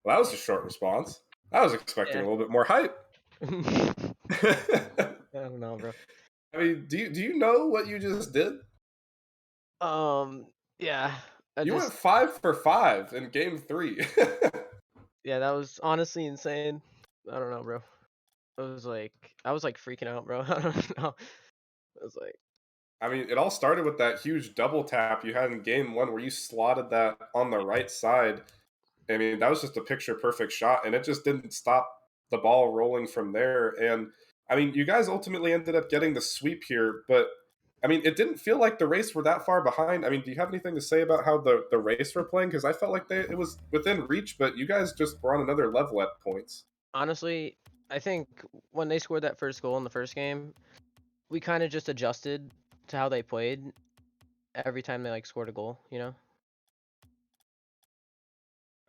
Well, that was a short response. I was expecting a little bit more hype.
I don't know, bro.
I mean, do you know what you just did?
Yeah.
I
You went
just
5 for 5 in game 3.
yeah, that was honestly insane. I don't know, bro. I was like freaking out, bro. I don't know. I was like,
I mean, it all started with that huge double tap you had in game 1 where you slotted that on the right side. I mean, that was just a picture perfect shot, and it just didn't stop the ball rolling from there. And I mean, you guys ultimately ended up getting the sweep here, but I mean, it didn't feel like the race were that far behind. I mean, do you have anything to say about how the race were playing? Because I felt like it was within reach, but you guys just were on another level at points.
honestly, I think when they scored that first goal in the first game, we kind of just adjusted to how they played every time they like scored a goal, you know?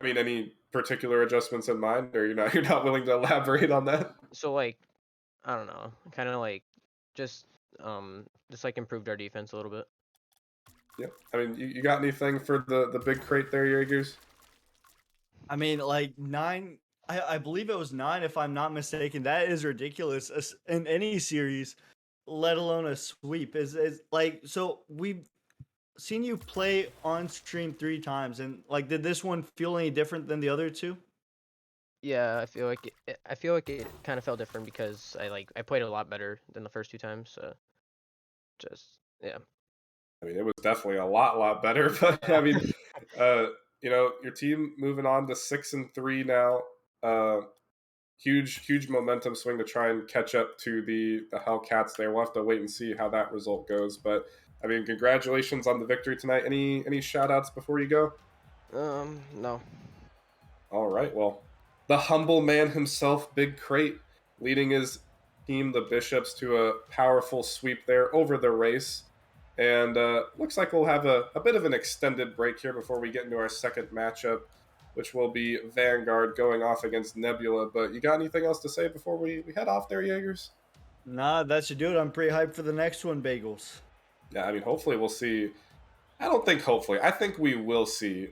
I mean, any particular adjustments in mind, or you're not willing to elaborate on that?
So like, I don't know, kind of like just just like improved our defense a little bit.
Yeah. I mean, you got anything for the big crate there, Jaegers?
I mean, like 9. I believe it was 9, if I'm not mistaken. That is ridiculous in any series, let alone a sweep. Is like, so we've seen you play on stream 3 times, and like, did this one feel any different than the other two?
Yeah, I feel like it kind of felt different because I played a lot better than the first 2 times. So just yeah.
I mean, it was definitely a lot better. But I mean, uh, your team moving on to 6-3 now. Uh, huge momentum swing to try and catch up to the Hellcats. There, we'll have to wait and see how that result goes. But I mean, congratulations on the victory tonight. Any shout outs before you go?
No.
All right. Well, the humble man himself, Big Crate, leading his team, the Bishops, to a powerful sweep there over the race. And looks like we'll have a bit of an extended break here before we get into our second matchup, which will be Vanguard going off against Nebula. But you got anything else to say before we head off there, Jaegers?
Nah, that should do it. I'm pretty hyped for the next one, Bagels.
Yeah, I mean, hopefully we'll see. I don't think hopefully. I think we will see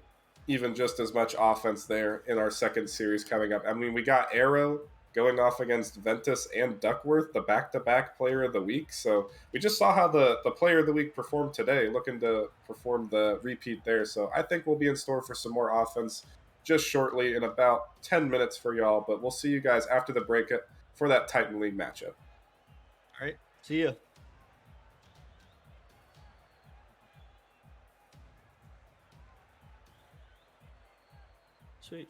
even just as much offense there in our second series coming up. I mean, we got Arrow going off against Ventus and Duckworth, the back-to-back player of the week. So we just saw how the player of the week performed today, looking to perform the repeat there. So I think we'll be in store for some more offense just shortly in about 10 minutes for y'all. But we'll see you guys after the break for that Titan League matchup.
All right, see ya. Sweet.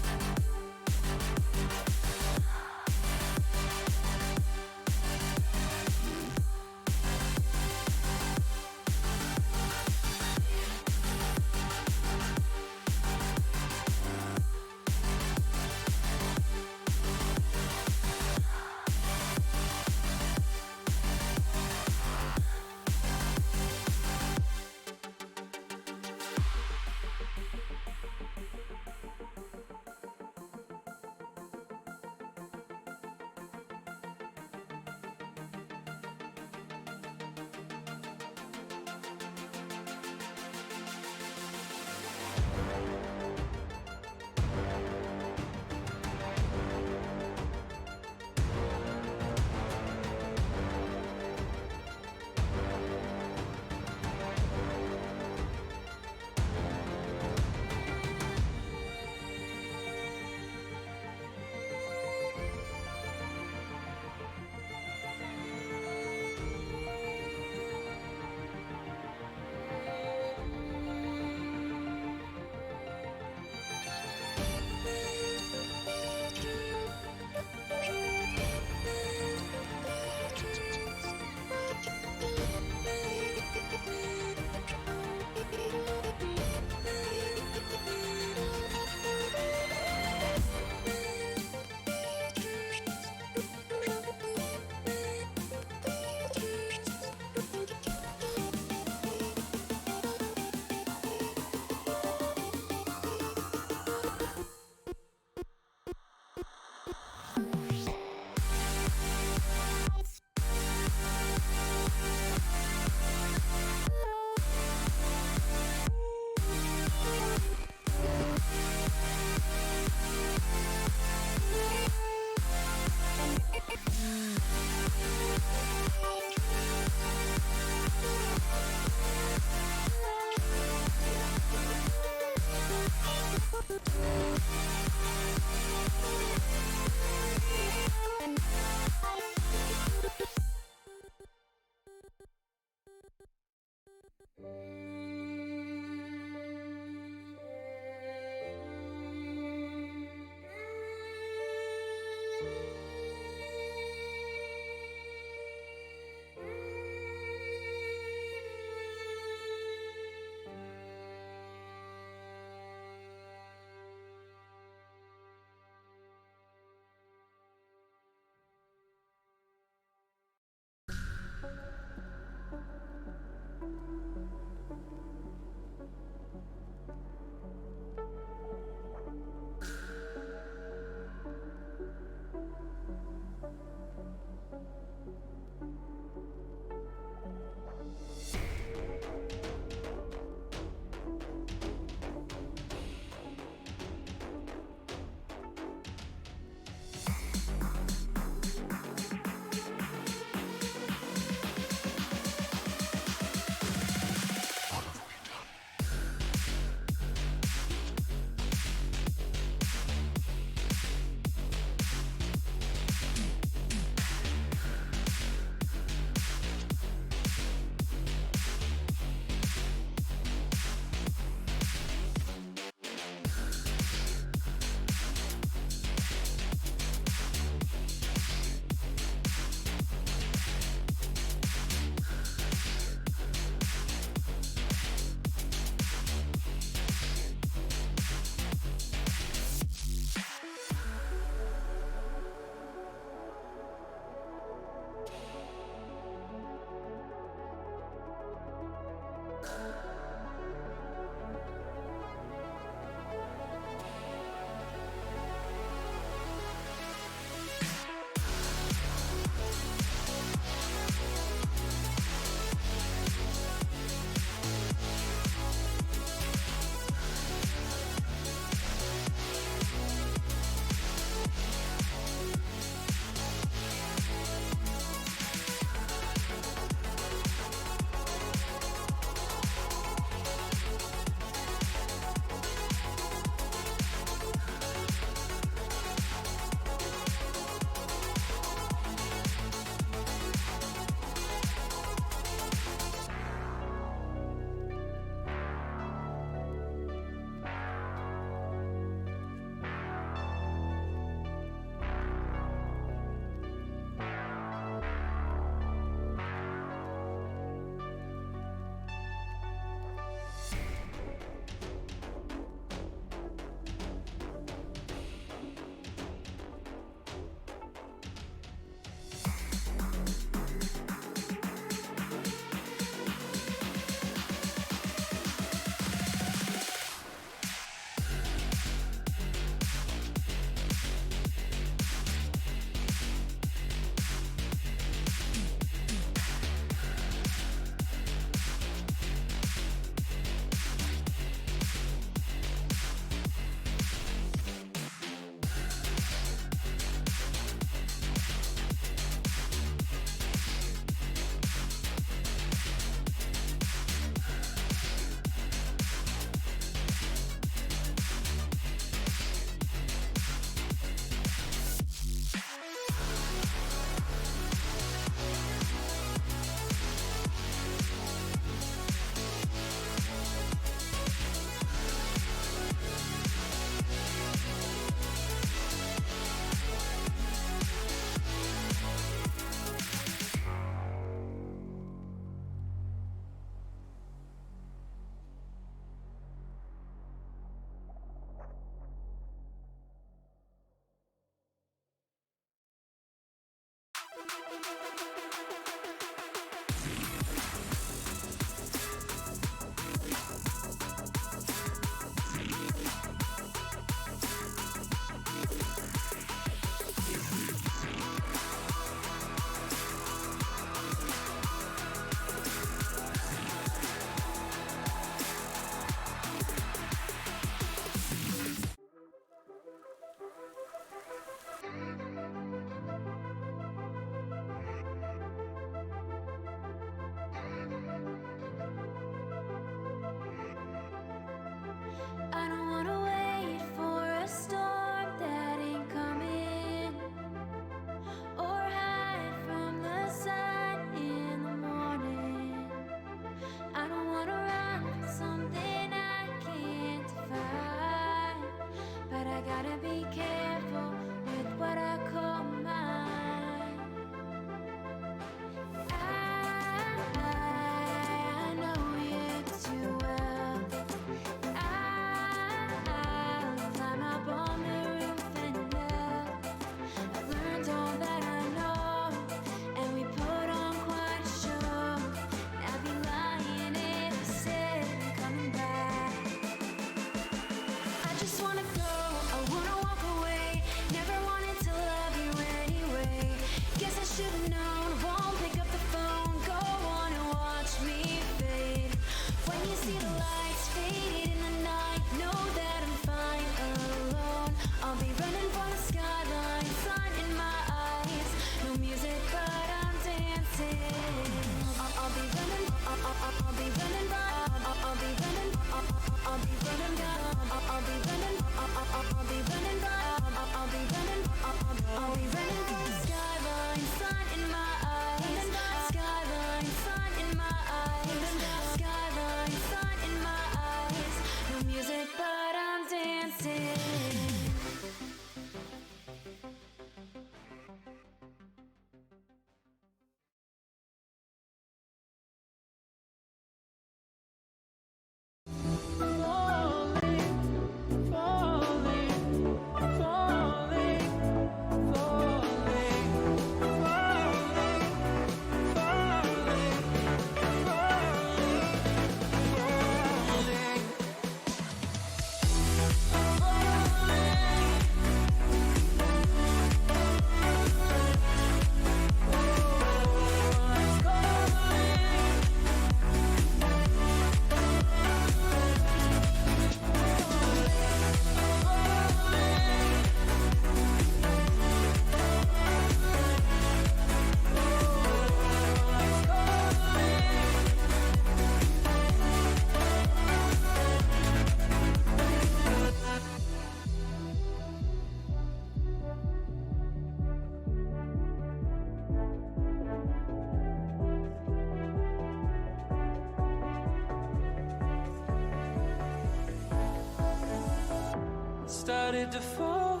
Started to fall,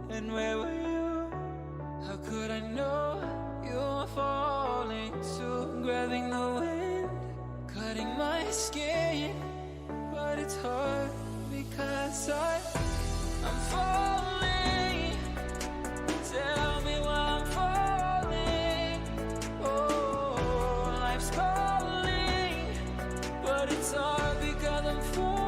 and where were you? How could I know you were falling too? Grabbing the wind, cutting my skin, but it's hard because I'm falling. Tell me why I'm falling. Oh, life's calling, but it's hard because I'm falling.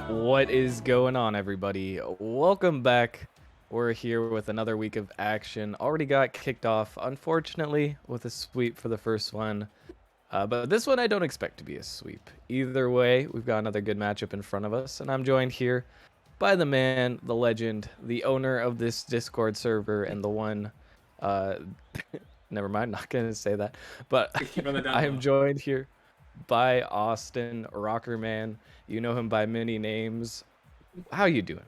What is going on, everybody? Welcome back. We're here with another week of action. Already got kicked off, unfortunately, with a sweep for the first one. But this one I don't expect to be a sweep. Either way, we've got another good matchup in front of us, and I'm joined here by the man, the legend, the owner of this Discord server, and the one... never mind, not going to say that. But
Keep on the down
I am
low.
joined here by Austin, Rockerman. You know him by many names. How you doing?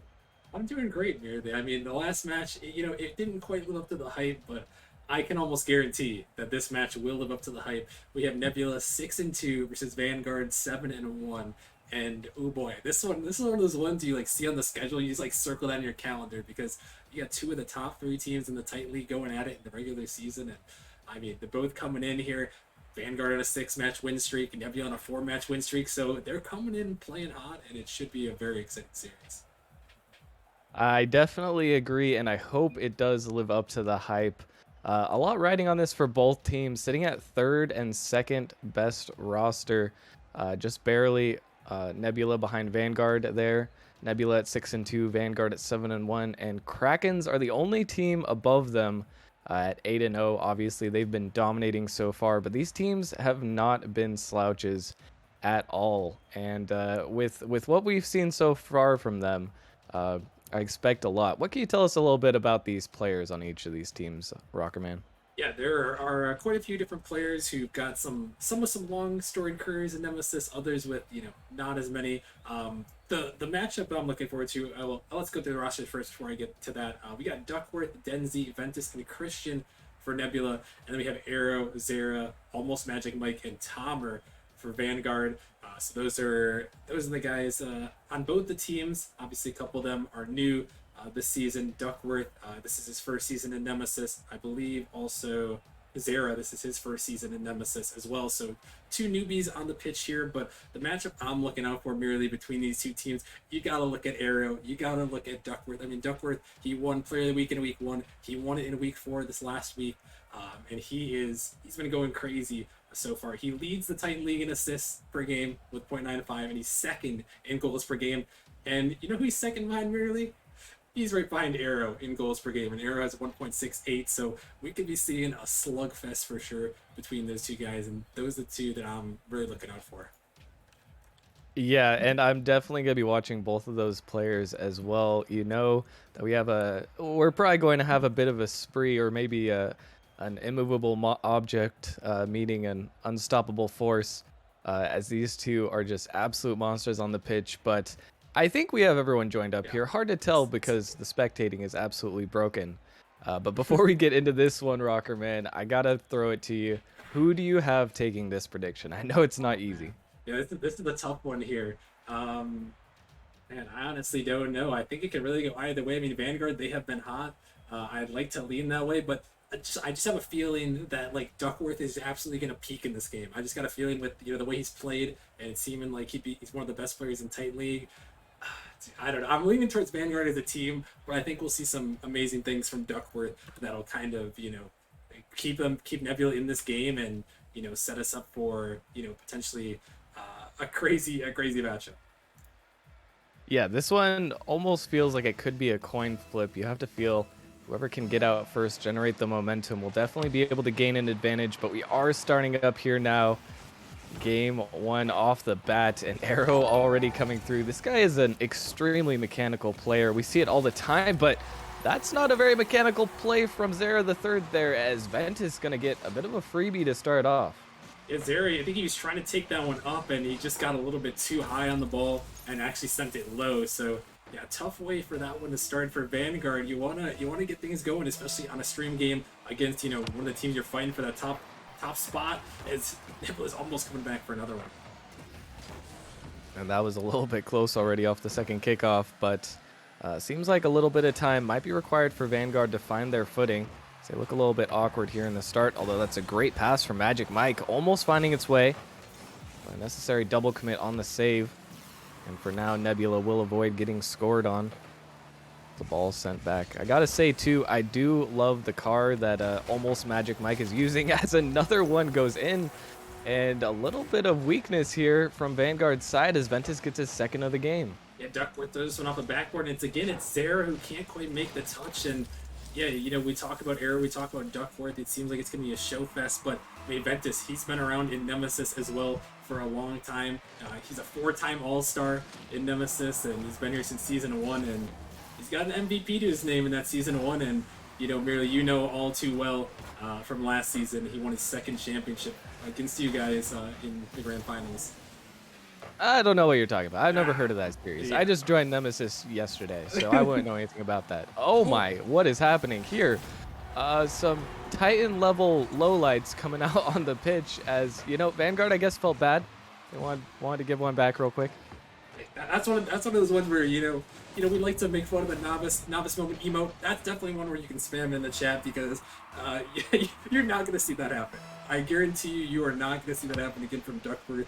I'm doing great, weirdly. I mean, the last match, it didn't quite live up to the hype, but I can almost guarantee that this match will live up to the hype. We have Nebula 6-2 versus Vanguard 7-1. And oh boy, this is one of those ones you like see on the schedule. You just like circle that in your calendar because you got two of the top three teams in the tight league going at it in the regular season. And I mean, they're both coming in here. Vanguard on a 6-match win streak, and Nebula on a 4-match win streak. So they're coming in playing hot, and it should be a very exciting series.
I definitely agree, and I hope it does live up to the hype. A lot riding on this for both teams, sitting at third and second best roster, just barely. Nebula behind Vanguard there. Nebula at 6-2, Vanguard at 7-1, and Krakens are the only team above them at 8-0. Obviously, they've been dominating so far, but these teams have not been slouches at all. And with what we've seen so far from them, I expect a lot. What can you tell us a little bit about these players on each of these teams, Rockerman?
Yeah, there are quite a few different players who've got some with some long storied careers in Nemesis, others with not as many. The matchup I'm looking forward to. Let's go through the roster first before I get to that. We got Duckworth, Denzi, Ventus, and Christian for Nebula, and then we have Arrow, Zera, Almost Magic Mike, and Tomer for Vanguard. So those are the guys on both the teams. Obviously, a couple of them are new this season. Duckworth, this is his first season in Nemesis. I believe also Zera, this is his first season in Nemesis as well. So two newbies on the pitch here, but the matchup I'm looking out for merely between these two teams, you got to look at Arrow. You got to look at Duckworth. I mean, Duckworth, he won Player of the Week in week 1. He won it in week 4 this last week. And he's been going crazy so far. He leads the Titan League in assists per game with 0.95, and he's second in goals per game. And you know who he's second behind merely? He's right behind Arrow in goals per game, and Arrow has 1.68, so we could be seeing a slugfest for sure between those two guys, and those are the two that I'm really looking out for.
Yeah, and I'm definitely going to be watching both of those players as well. You know that we're probably going to have a bit of a spree, or maybe an immovable object meeting an unstoppable force, as these two are just absolute monsters on the pitch. But I think we have everyone joined up here. Hard to tell because the spectating is absolutely broken. But before we get into this one, Rocker Man, I gotta throw it to you. Who do you have taking this prediction? I know it's not easy.
Yeah, this is the tough one here. Man, I honestly don't know. I think it could really go either way. I mean, Vanguard, they have been hot. I'd like to lean that way, but I just have a feeling that like Duckworth is absolutely going to peak in this game. I just got a feeling with the way he's played and it's seeming like he's one of the best players in Titan League. I don't know. I'm leaning towards Vanguard as a team, but I think we'll see some amazing things from Duckworth that'll kind of keep Nebula in this game and set us up for potentially a crazy matchup.
Yeah, this one almost feels like it could be a coin flip. You have to feel whoever can get out first, generate the momentum, will definitely be able to gain an advantage. But we are starting up here now. Game 1 off the bat, and Arrow already coming through. This guy is an extremely mechanical player. We see it all the time, but that's not a very mechanical play from Zera the Third there, as Ventus going to get a bit of a freebie to start off.
Yeah, Zeri, I think he was trying to take that one up, and he just got a little bit too high on the ball and actually sent it low. So yeah, tough way for that one to start for Vanguard. You wanna get things going, especially on a stream game against one of the teams you're fighting for that top spot. As Nebula is almost coming back for another one.
And that was a little bit close already off the second kickoff, but seems like a little bit of time might be required for Vanguard to find their footing. So they look a little bit awkward here in the start, although that's a great pass from Magic Mike, almost finding its way. A necessary double commit on the save. And for now, Nebula will avoid getting scored on. The ball sent back. I gotta say, too, I do love the car that almost Magic Mike is using as another one goes in. And a little bit of weakness here from Vanguard's side as Ventus gets his second of the game.
Yeah, Duckworth throws this one off the backboard, and it's Zera who can't quite make the touch. And yeah, we talk about Arrow, we talk about Duckworth. It seems like it's going to be a show fest, but I mean, Ventus, he's been around in Nemesis as well for a long time. He's a 4-time All-Star in Nemesis, and he's been here since Season 1, and he's got an MVP to his name in that Season 1, and Merely, all too well from last season, he won his second championship against you guys in the Grand Finals.
I don't know what you're talking about. I've never heard of that series.
Yeah.
I just joined Nemesis yesterday, so I wouldn't know anything about that. Oh my, what is happening here? Some Titan level lowlights coming out on the pitch as, Vanguard, I guess, felt bad. They wanted to give one back real quick.
That's one of those ones where we like to make fun of the novice moment emote. That's definitely one where you can spam in the chat because you're not going to see that happen. I guarantee you are not going to see that happen again from Duckworth.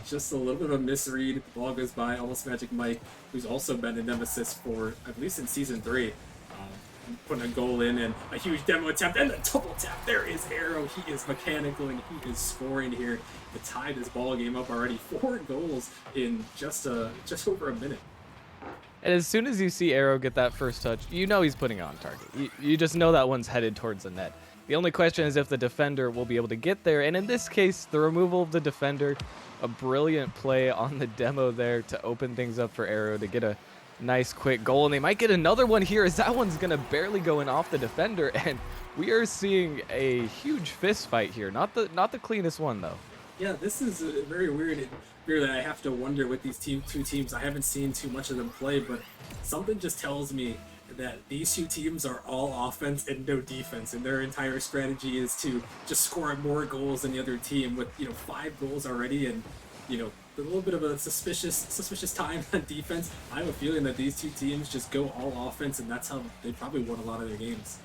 Just a little bit of a misread. The ball goes by. Almost Magic Mike, who's also been in Nemesis for, I believe, since Season 3. Putting a goal in and a huge demo attempt and the double tap. There is Arrow. He is mechanical and he is scoring here to tie this ball game up already. 4 goals in just over a minute.
And as soon as you see Arrow get that first touch, he's putting it on target. You just know that one's headed towards the net. The only question is if the defender will be able to get there. And in this case, the removal of the defender, a brilliant play on the demo there to open things up for Arrow to get a nice quick goal. And they might get another one here as that one's going to barely go in off the defender. And we are seeing a huge fist fight here. Not the cleanest one, though.
Yeah, this is very weird. Really, I have to wonder with these two teams. I haven't seen too much of them play, but something just tells me that these two teams are all offense and no defense, and their entire strategy is to just score more goals than the other team with 5 goals already, and a little bit of a suspicious time on defense. I have a feeling that these two teams just go all offense, and that's how they probably won a lot of their games.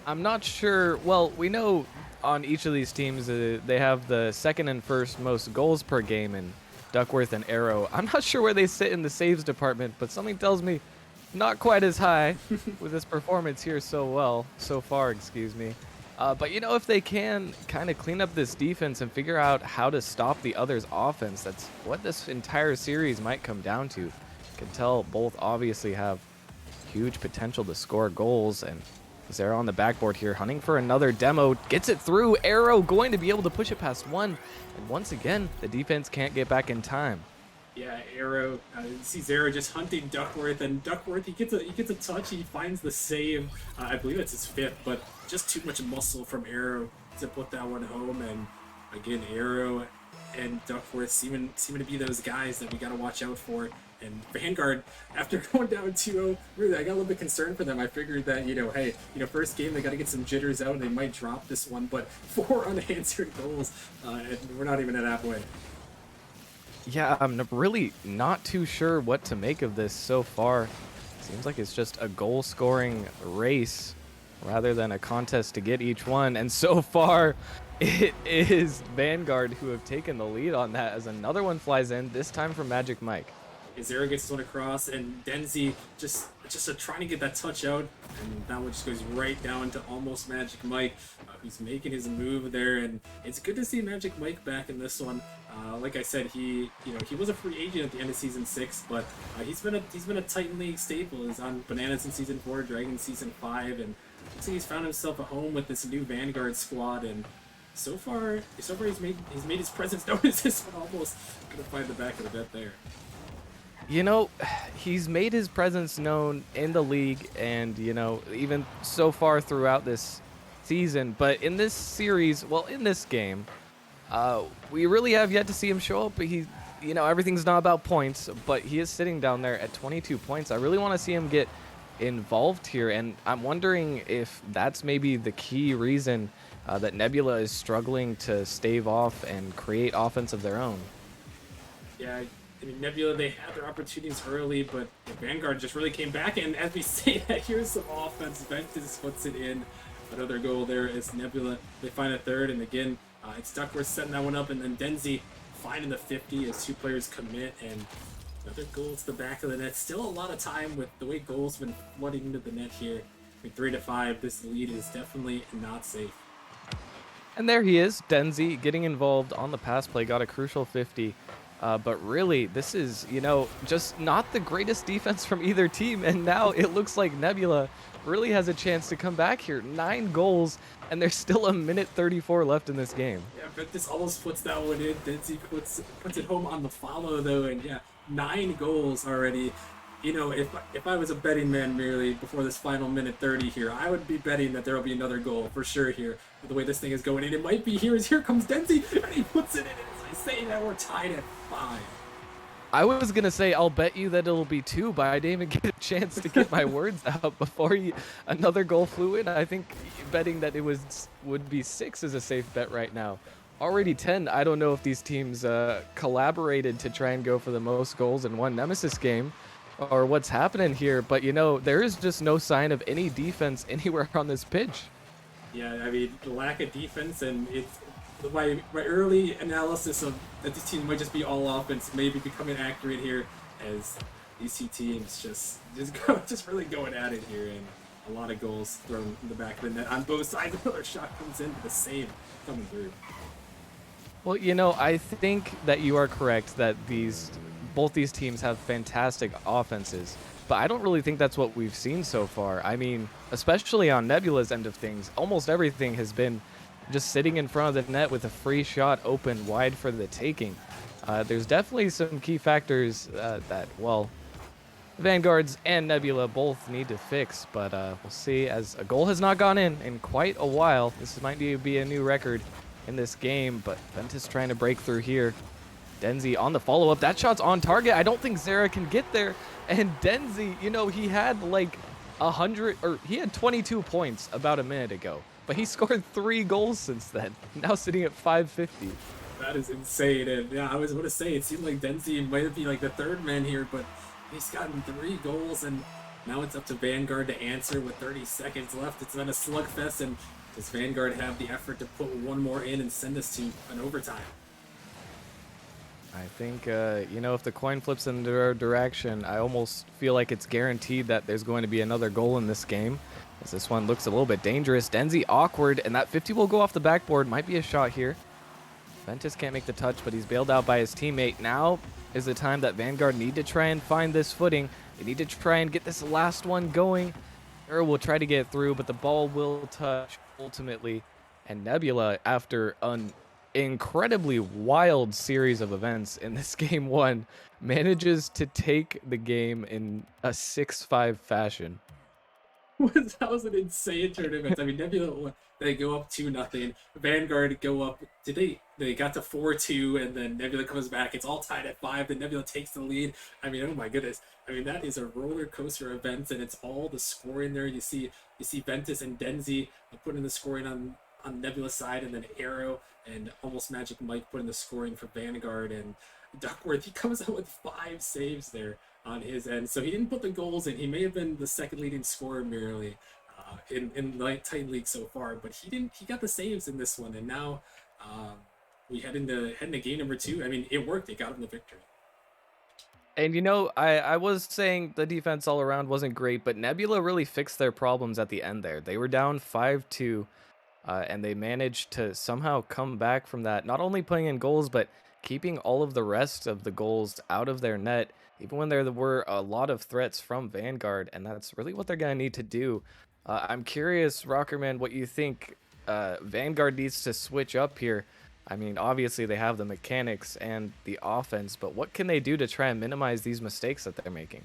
I'm not sure. Well, we know on each of these teams they have the second and first most goals per game in Duckworth and Arrow. I'm not sure where they sit in the saves department, but something tells me not quite as high with this performance here so far, excuse me. But if they can kind of clean up this defense and figure out how to stop the other's offense, that's what this entire series might come down to. You can tell both obviously have huge potential to score goals, and Zera on the backboard here, hunting for another demo, gets it through. Arrow going to be able to push it past one, and once again, the defense can't get back in time.
Yeah, Arrow. You see Zara just hunting Duckworth, and Duckworth he gets a touch. He finds the save. I believe it's his 5th, but just too much muscle from Arrow to put that one home. And again, Arrow and Duckworth seeming to be those guys that we got to watch out for. And Vanguard, after going down 2-0, really I got a little bit concerned for them. I figured that hey, first game they got to get some jitters out. They might drop this one, but 4 unanswered goals, and we're not even at halfway.
Yeah, I'm really not too sure what to make of this so far. Seems like it's just a goal-scoring race rather than a contest to get each one. And so far, it is Vanguard who have taken the lead on that as another one flies in, this time from Magic Mike.
Zera gets one across, and Denzi just trying to get that touch out, and that one just goes right down to almost Magic Mike, who's making his move there. And it's good to see Magic Mike back in this one. Like I said, he was a free agent at the end of season 6, but he's been a Titan League staple. He's on Bananas in season 4, Dragon season 5, and looks like he's found himself a home with this new Vanguard squad. And so far he's made his presence known as this one. Almost gonna find the back of the net there.
He's made his presence known in the league and, even so far throughout this season. But in this series, in this game, we really have yet to see him show up. But everything's not about points, but he is sitting down there at 22 points. I really want to see him get involved here. And I'm wondering if that's maybe the key reason that Nebula is struggling to stave off and create offense of their own.
Yeah, I mean, Nebula, they had their opportunities early, but Vanguard just really came back. And as we say that, here's some offense. Ventus puts it in. Another goal there is Nebula. They find a third, and again, it's Duckworth setting that one up, and then Denzi finding the 50 as 2 players commit, and another goal to the back of the net. Still a lot of time with the way goals have been flooding into the net here. I mean, 3-5, this lead is definitely not safe.
And there he is, Denzi, getting involved on the pass play, got a crucial 50. But really, this is, just not the greatest defense from either team. And now it looks like Nebula really has a chance to come back here. 9 goals, and there's still a minute 34 left in this game.
Yeah, Ventus almost puts that one in. Denzi puts it home on the follow, though. And yeah, 9 goals already. If I was a betting man merely before this final minute 30 here, I would be betting that there will be another goal for sure here. With the way this thing is going, and it might be here. As here comes Denzi, and he puts it in. As I say that, we're tied at 5.
I was going to say I'll bet you that it'll be 2, but I didn't even get a chance to get my words out before another goal flew in. I think betting that it would be 6 is a safe bet right now. Already 10. I don't know if these teams collaborated to try and go for the most goals in one Nemesis game, or what's happening here, but there is just no sign of any defense anywhere on this pitch.
Yeah, I mean, the lack of defense, and it's my early analysis of that this team might just be all offense maybe becoming accurate here, as these 2 teams just really going at it here, and a lot of goals thrown in the back of the net on both sides. Another shot comes in, the save coming through.
Well, I think that you are correct that both these teams have fantastic offenses, but I don't really think that's what we've seen so far. I mean, especially on Nebula's end of things, almost everything has been just sitting in front of the net with a free shot open wide for the taking. There's definitely some key factors that, Vanguards and Nebula both need to fix, but we'll see, as a goal has not gone in quite a while. This might be a new record in this game, but Ventus trying to break through here. Denzi on the follow-up. That shot's on target. I don't think Zera can get there. And Denzi, he had like 100, or he had 22 points about a minute ago, but he scored 3 goals since then. Now sitting at 550.
That is insane. And yeah, I was going to say, it seemed like Denzi might be like the 3rd man here, but he's gotten 3 goals, and now it's up to Vanguard to answer with 30 seconds left. It's been a slugfest, and does Vanguard have the effort to put one more in and send us to an overtime?
I think, if the coin flips in their direction, I almost feel like it's guaranteed that there's going to be another goal in this game, as this one looks a little bit dangerous. Denzi awkward, and that 50 will go off the backboard. Might be a shot here. Ventus can't make the touch, but he's bailed out by his teammate. Now is the time that Vanguard need to try and find this footing. They need to try and get this last one going. Earl will try to get through, but the ball will touch ultimately. And Nebula, after an incredibly wild series of events in this game one, manages to take the game in a 6-5 fashion.
That was an insane tournament. I mean, Nebula, they go up 2-0. Vanguard go up. They got to 4-2, and then Nebula comes back. It's all tied at 5. Then Nebula takes the lead. I mean, oh my goodness. I mean, that is a roller coaster event, and it's all the scoring there. You see Ventus and Denzi putting the scoring on Nebula's side, and then Arrow and Almost Magic Mike putting the scoring for Vanguard, and Duckworth, he comes out with 5 saves there on his end. So he didn't put the goals in. He may have been the second leading scorer merely in the tight league so far, but he got the saves in this one, and now we head into game number 2. I mean, it worked. It got him the victory.
And you know, I was saying the defense all around wasn't great, but Nebula really fixed their problems at the end there. They were down 5-2, and they managed to somehow come back from that, not only putting in goals, but keeping all of the rest of the goals out of their net, even when there were a lot of threats from Vanguard, and that's really what they're going to need to do. I'm curious, Rockerman, what you think Vanguard needs to switch up here. I mean, obviously they have the mechanics and the offense, but what can they do to try and minimize these mistakes that they're making?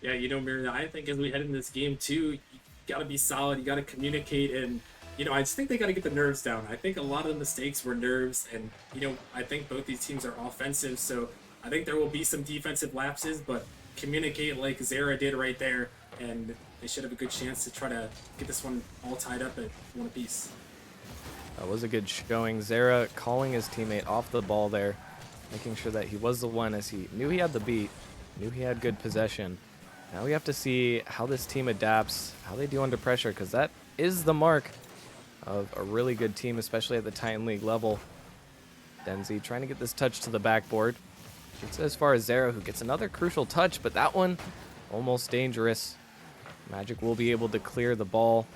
Yeah, you know, Mirna, I think as we head into this game too, you got to be solid. You got to communicate, and you know, I just think they got to get the nerves down. I think a lot of the mistakes were nerves, and you know, I think both these teams are offensive, so I think there will be some defensive lapses, but communicate like Zera did right there, and they should have a good chance to try to get this one all tied up at 1 apiece.
That was a good showing. Zera calling his teammate off the ball there, making sure that he was the one, as he knew he had the beat, knew he had good possession. Now we have to see how this team adapts, how they do under pressure, because that is the mark of a really good team, especially at the Titan League level. Denzi trying to get this touch to the backboard. Gets it as far as Zera, who gets another crucial touch, but that one almost dangerous. Magic will be able to clear the ball.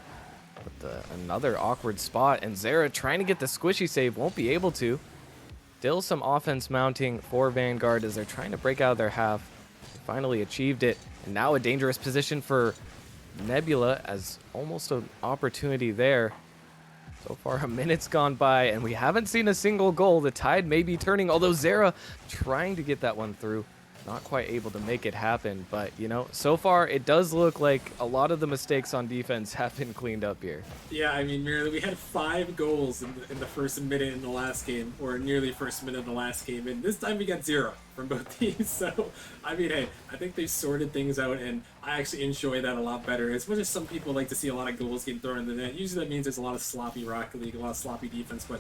But another awkward spot, and Zera trying to get the squishy save, won't be able to. Still some offense mounting for Vanguard as they're trying to break out of their half. They finally achieved it, and now a dangerous position for Nebula, as almost an opportunity there. So far, a minute's gone by, and we haven't seen a single goal. The tide may be turning, although Zera trying to get that one through. Not quite able to make it happen, but, you know, so far it does look like a lot of the mistakes on defense have been cleaned up here.
Yeah, I mean, merely we had 5 goals in the first minute in the last game, or nearly first minute of the last game, and this time we got 0 from both teams. So, I mean, hey, I think they've sorted things out, and I actually enjoy that a lot better. As much as some people like to see a lot of goals getting thrown in the net, usually that means there's a lot of sloppy Rocket League, a lot of sloppy defense, but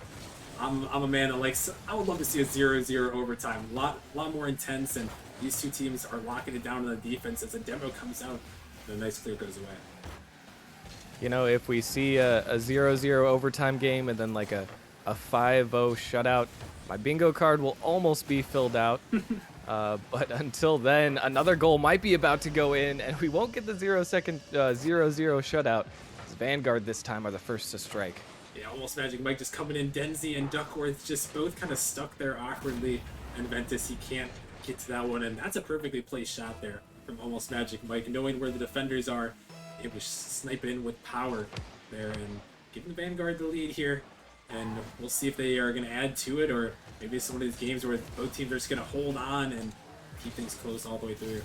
I'm a man that likes, I would love to see a 0-0 overtime, a lot more intense, and these two teams are locking it down on the defense. As the demo comes out, the nice clear goes away.
You know, if we see a 0-0 overtime game and then like a 5-0 shutout, my bingo card will almost be filled out. But until then, another goal might be about to go in, and we won't get the 0-0 shutout, as Vanguard this time are the first to strike.
Yeah, Almost Magic Mike just coming in. Denzi and Duckworth just both kind of stuck there awkwardly, and Ventus, he can't get to that one, and that's a perfectly placed shot there from Almost Magic Mike. Knowing where the defenders are, it was sniping in with power there and giving the Vanguard the lead here. And we'll see if they are going to add to it, or maybe it's one of these games where both teams are just going to hold on and keep things close all the way through.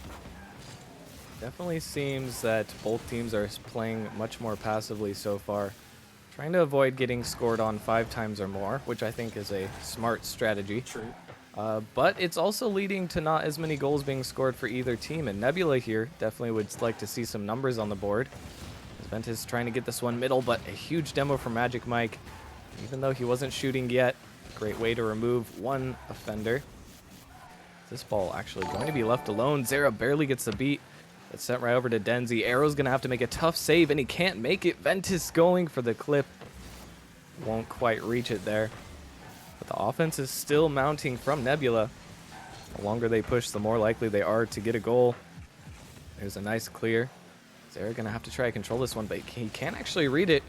Definitely seems that both teams are playing much more passively so far, trying to avoid getting scored on 5 times or more, which I think is a smart strategy.
True.
But it's also leading to not as many goals being scored for either team, and Nebula here definitely would like to see some numbers on the board. Ventus trying to get this one middle, but a huge demo for Magic Mike. Even though he wasn't shooting yet, great way to remove one offender. This ball actually going to be left alone. Zera barely gets the beat. It's sent right over to Denzi. Arrow's going to have to make a tough save, and he can't make it. Ventus going for the clip. Won't quite reach it there. But the offense is still mounting from Nebula. The longer they push, the more likely they are to get a goal. There's a nice clear. Zera going to have to try to control this one, but he can't actually read it.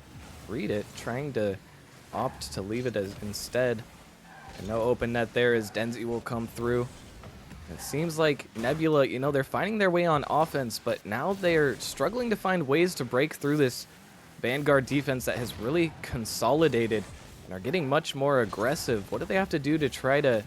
Trying to opt to leave it as instead. And no open net there as Denzi will come through. It seems like Nebula, you know, they're finding their way on offense, but now they're struggling to find ways to break through this Vanguard defense that has really consolidated and are getting much more aggressive. What do they have to do to try to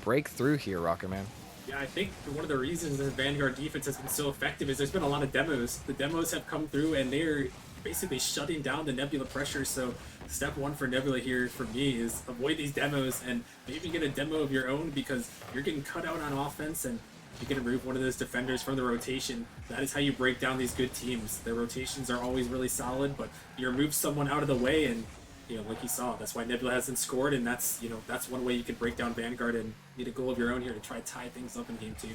break through here, Rockerman?
Yeah, I think one of the reasons the Vanguard defense has been so effective is there's been a lot of demos. The demos have come through and they're basically shutting down the Nebula pressure. So step one for Nebula here for me is avoid these demos and maybe get a demo of your own, because you're getting cut out on offense and you can remove one of those defenders from the rotation. That is how you break down these good teams. Their rotations are always really solid, but you remove someone out of the way and, you know, like you saw, that's why Nebula hasn't scored, and that's, you know, that's one way you can break down Vanguard and need a goal of your own here to try to tie things up in game 2.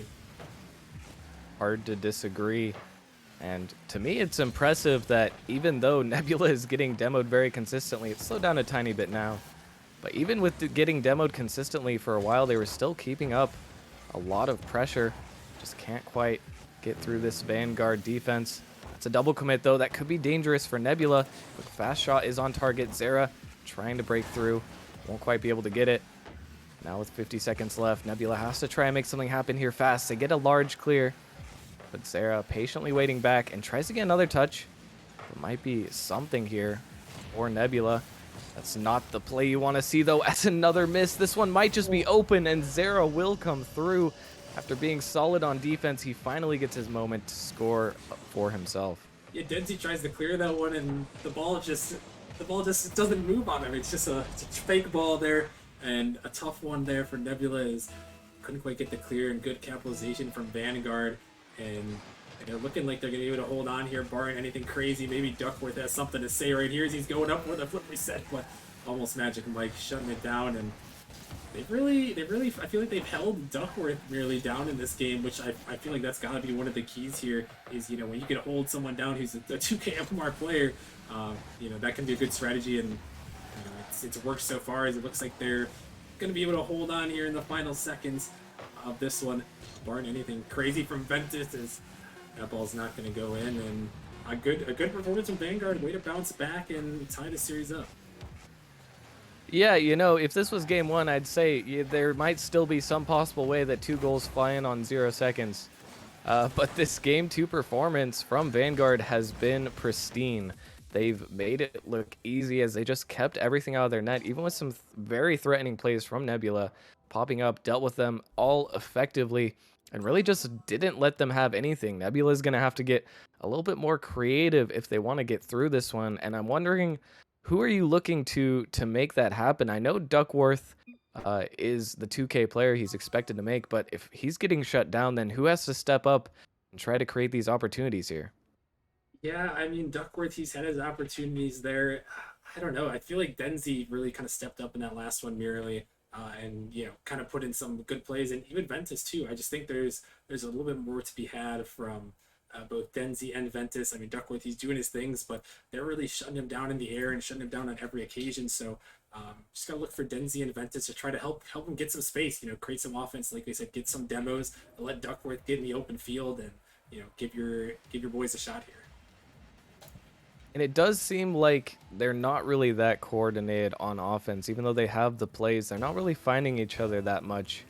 Hard to disagree. And to me, it's impressive that even though Nebula is getting demoed very consistently, it's slowed down a tiny bit now. But even with getting demoed consistently for a while, they were still keeping up a lot of pressure. Just can't quite get through this Vanguard defense. It's a double commit, though. That could be dangerous for Nebula. Quick fast shot is on target. Zera trying to break through. Won't quite be able to get it. Now with 50 seconds left, Nebula has to try and make something happen here fast. They get a large clear. But Zera patiently waiting back and tries to get another touch. There might be something here for Nebula. That's not the play you want to see, though. That's another miss. This one might just be open, and Zera will come through. After being solid on defense, he finally gets his moment to score for himself.
Yeah, Denzi tries to clear that one, and the ball just doesn't move on him. It's a fake ball there, and a tough one there for Nebula is couldn't quite get the clear, and good capitalization from Vanguard. And they're looking like they're going to be able to hold on here, barring anything crazy. Maybe Duckworth has something to say right here as he's going up with a flip reset, but almost Magic Mike shutting it down. And they really, I feel like they've held Duckworth nearly down in this game, which I feel like that's got to be one of the keys here. Is, you know, when you can hold someone down who's a 2K FMR player, you know, that can be a good strategy, and you know, it's worked so far. As it looks like they're going to be able to hold on here in the final seconds of this one, barring anything crazy from Ventus. Is that ball's not going to go in, and a good performance from Vanguard. Way to bounce back and tie the series up.
Yeah, you know, if this was game 1, I'd say there might still be some possible way that 2 goals fly in on 0 seconds. But this game 2 performance from Vanguard has been pristine. They've made it look easy as they just kept everything out of their net, even with some very threatening plays from Nebula popping up, dealt with them all effectively, and really just didn't let them have anything. Nebula's going to have to get a little bit more creative if they want to get through this one, and I'm wondering, who are you looking to make that happen? I know Duckworth is the 2K player he's expected to make, but if he's getting shut down, then who has to step up and try to create these opportunities here?
Yeah, I mean, Duckworth, he's had his opportunities there. I don't know. I feel like Denzi really kind of stepped up in that last one merely, and, you know, kind of put in some good plays, and even Ventus too. I just think there's a little bit more to be had from both Denzi and Ventus. I mean, Duckworth, he's doing his things, but they're really shutting him down in the air and shutting him down on every occasion. So just gotta look for Denzi and Ventus to try to help him get some space. You know, create some offense, like we said, get some demos, let Duckworth get in the open field, and, you know, give your boys a shot here.
And it does seem like they're not really that coordinated on offense. Even though they have the plays, they're not really finding each other that much.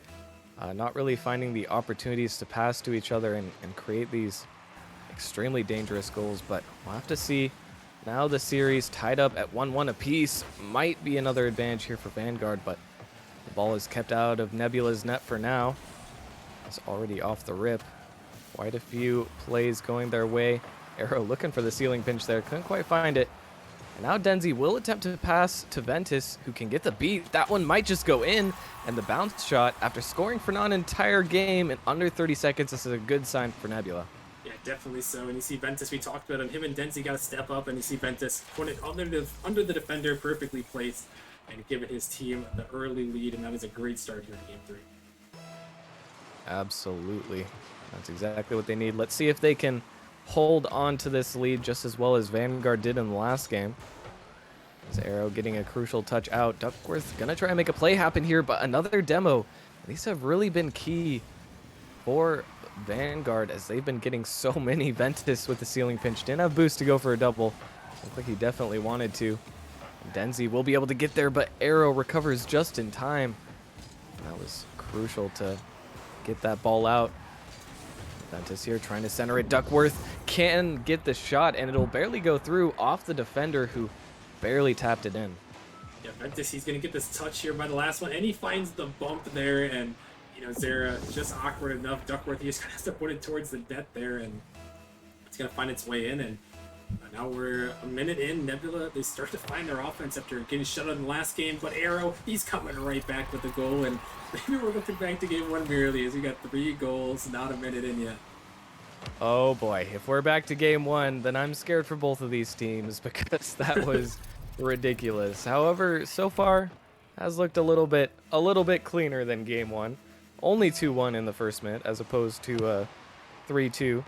Not really finding the opportunities to pass to each other and create these extremely dangerous goals. But we'll have to see. Now the series tied up at 1-1 apiece. Might be another advantage here for Vanguard, but the ball is kept out of Nebula's net for now. It's already off the rip. Quite a few plays going their way. Arrow looking for the ceiling pinch there, couldn't quite find it. And now Denzi will attempt to pass to Ventus, who can get the beat. That one might just go in, and the bounce shot, after scoring for not an entire game in under 30 seconds, this is a good sign for Nebula.
Yeah, definitely so. And you see Ventus, we talked about him and Denzi got to step up, and you see Ventus put it under the defender, perfectly placed, and giving his team the early lead, and that is a great start here in game 3.
Absolutely. That's exactly what they need. Let's see if they can hold on to this lead just as well as Vanguard did in the last game. As Arrow getting a crucial touch out. Duckworth gonna try and make a play happen here, but another demo. These have really been key for Vanguard as they've been getting so many. Ventus with the ceiling pinch. Didn't have boost to go for a double. Looked like he definitely wanted to. Denzi will be able to get there, but Arrow recovers just in time. That was crucial to get that ball out. Ventus here trying to center it. Duckworth can get the shot, and it'll barely go through off the defender who barely tapped it in.
Yeah, Ventus, he's going to get this touch here by the last one, and he finds the bump there, and, Zara just awkward enough. Duckworth, he just has to put it towards the net there, and it's going to find its way in, and now we're a minute in. Nebula, they start to find their offense after getting shut out in the last game, but Arrow, he's coming right back with the goal, and maybe we're looking back to game 1 merely as we got 3 goals, not a minute in yet.
Oh boy, if we're back to game 1, then I'm scared for both of these teams because that was ridiculous. However, so far has looked a little bit cleaner than game 1. Only 2-1 in the first minute as opposed to 3-2.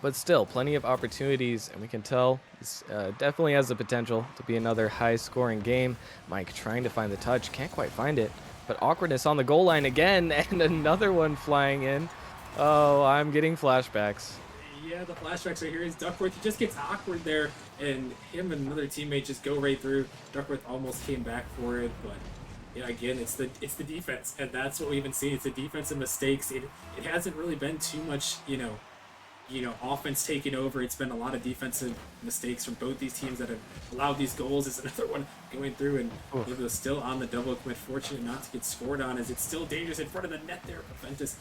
But still, plenty of opportunities, and we can tell this definitely has the potential to be another high-scoring game. Mike trying to find the touch, can't quite find it, but awkwardness on the goal line again, and another one flying in. Oh, I'm getting flashbacks.
Yeah, the flashbacks right here is Duckworth. He just gets awkward there, and him and another teammate just go right through. Duckworth almost came back for it, but yeah, again, it's the defense, and that's what we've been seeing. It's the defensive mistakes. It hasn't really been too much, offense taking over. It's been a lot of defensive mistakes from both these teams that have allowed these goals. Is another one going through, and it was still on the double commit. Fortunate not to get scored on, as it's still dangerous in front of the net there. Ventus,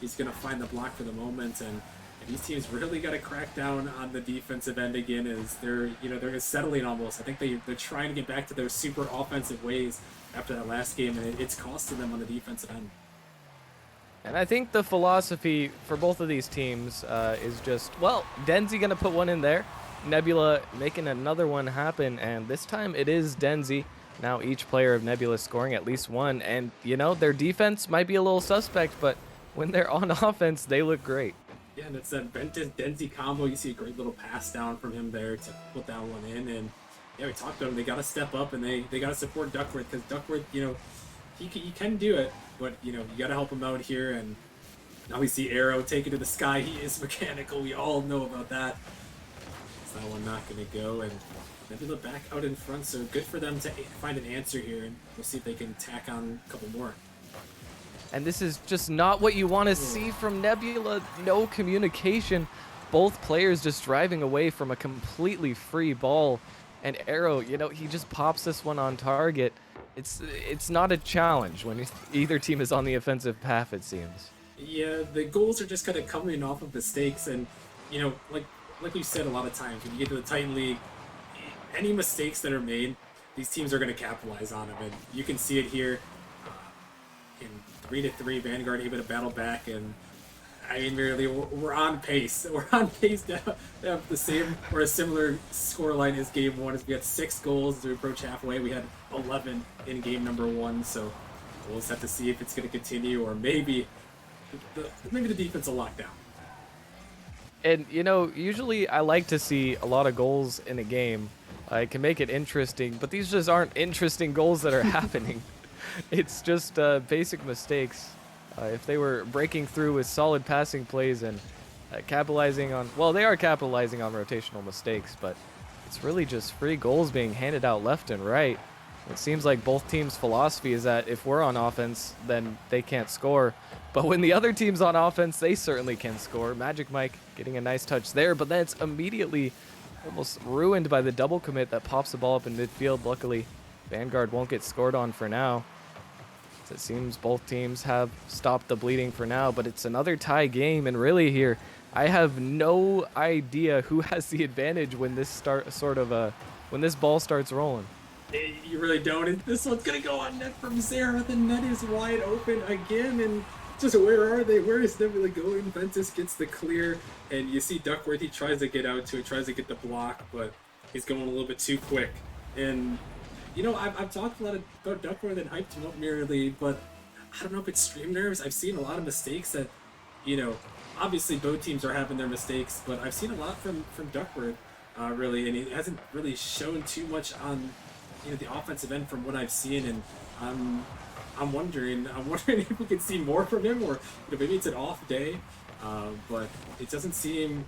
he's going to find the block for the moment, and these teams really got to crack down on the defensive end again. As they're settling almost. I think they're trying to get back to their super offensive ways after that last game, and it's costing them on the defensive end.
And I think the philosophy for both of these teams is just, well, Denzi going to put one in there. Nebula making another one happen, and this time it is Denzi. Now each player of Nebula scoring at least one, and, their defense might be a little suspect, but when they're on offense, they look great.
Yeah, and it's that Ventus-Denzi combo. You see a great little pass down from him there to put that one in, and yeah, we talked about them. They got to step up, and they got to support Duckworth, because Duckworth, he can do it, but you got to help him out here. And now we see Arrow take it to the sky. He is mechanical. We all know about that. Is that one not going to go? And Nebula back out in front, so good for them to find an answer here, and we'll see if they can tack on a couple more.
And this is just not what you want to see from Nebula. No communication. Both players just driving away from a completely free ball. And Arrow, he just pops this one on target. It's not a challenge when either team is on the offensive path, it seems.
Yeah, the goals are just kind of coming off of mistakes, and like we said a lot of times, when you get to the Titan League, any mistakes that are made, these teams are going to capitalize on them, and you can see it here. In 3-3, Vanguard able to battle back, and I mean, really, we're on pace. We're on pace to have the same or a similar scoreline as game 1. As we had 6 goals as we approach halfway. We had 11 in game number 1, so we'll just have to see if it's going to continue, or maybe the defense will lock down.
And usually I like to see a lot of goals in a game. It can make it interesting, but these just aren't interesting goals that are happening. It's just basic mistakes. If they were breaking through with solid passing plays and capitalizing on, well, they are capitalizing on rotational mistakes, but it's really just free goals being handed out left and right. It seems like both teams' philosophy is that if we're on offense, then they can't score. But when the other team's on offense, they certainly can score. Magic Mike getting a nice touch there, but then it's immediately almost ruined by the double commit that pops the ball up in midfield. Luckily, Vanguard won't get scored on for now. It seems both teams have stopped the bleeding for now, but it's another tie game, and really here, I have no idea who has the advantage when this when this ball starts rolling.
You really don't, and this one's gonna go on net from Zara. The net is wide open again, and just where are they? Where is Nebula going? Ventus gets the clear, and you see Duckworth, he tries to get out to it, tries to get the block, but he's going a little bit too quick. And I've talked a lot about Duckworth and hyped him up merely, but I don't know if it's stream nerves. I've seen a lot of mistakes that, obviously both teams are having their mistakes, but I've seen a lot from Duckworth, really, and he hasn't really shown too much on, the offensive end from what I've seen, and I'm wondering if we can see more from him, or maybe it's an off day. But it doesn't seem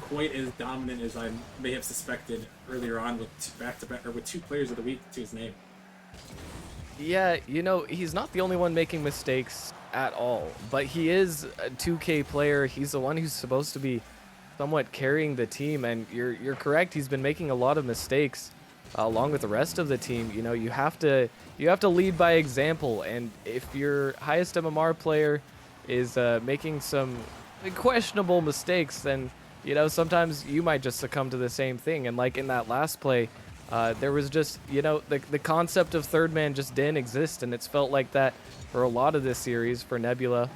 quite as dominant as I may have suspected earlier on with back-to-back, or with 2 players of the week to his name.
Yeah, he's not the only one making mistakes at all, but he is a 2K player. He's the one who's supposed to be somewhat carrying the team, and you're correct. He's been making a lot of mistakes. along with the rest of the team. You know, you have to lead by example, and if your highest MMR player is making some questionable mistakes, then you know sometimes you might just succumb to the same thing. And like in that last play, there was just, you know, the concept of third man just didn't exist, and it's felt like that for a lot of this series for Nebula.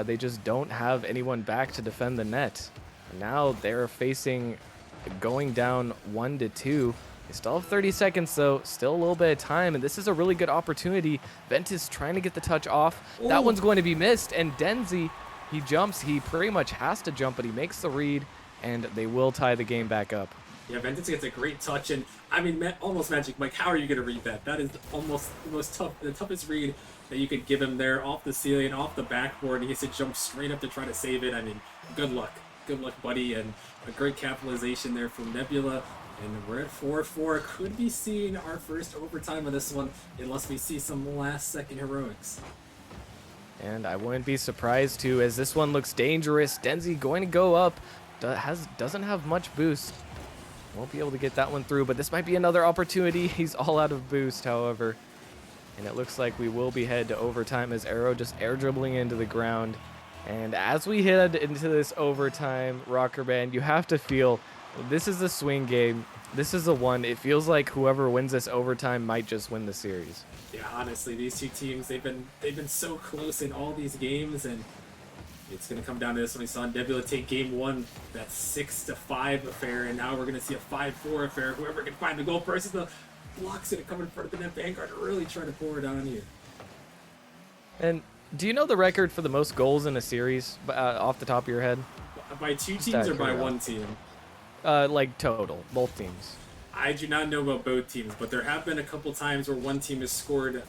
They just don't have anyone back to defend the net. Now they're facing going down 1-2. They still have 30 seconds though, still a little bit of time, and this is a really good opportunity. Ventus trying to get the touch off. That one's going to be missed, and Denzi, he jumps. He pretty much has to jump, but he makes the read, and they will tie the game back up.
Yeah, Ventus gets a great touch, and I mean, almost magic. Mike, how are you going to read that? That is almost the toughest read that you could give him there, off the ceiling, off the backboard. He has to jump straight up to try to save it. I mean, good luck, buddy, and a great capitalization there from Nebula. And we're at 4-4. Could be seeing our first overtime of this one, unless we see some last-second heroics.
And I wouldn't be surprised too, as this one looks dangerous. Denzi going to go up, doesn't have much boost. Won't be able to get that one through, but this might be another opportunity. He's all out of boost, however. And it looks like we will be headed to overtime as Arrow just air dribbling into the ground. And as we head into this overtime, Rocker Band, you have to feel this is a swing game. This is a one. It feels like whoever wins this overtime might just win the series.
Yeah, honestly, these two teams, they've been so close in all these games, and it's going to come down to this one. We saw Nebula take game one, that 6-5 affair, and now we're going to see a 5-4 affair. Whoever can find the goal person, the block's going to come in front of the net. Vanguard really trying to pour it on here.
And do you know the record for the most goals in a series off the top of your head?
By two teams or by one team?
Like total, both teams.
I do not know about both teams, but there have been a couple times where one team has scored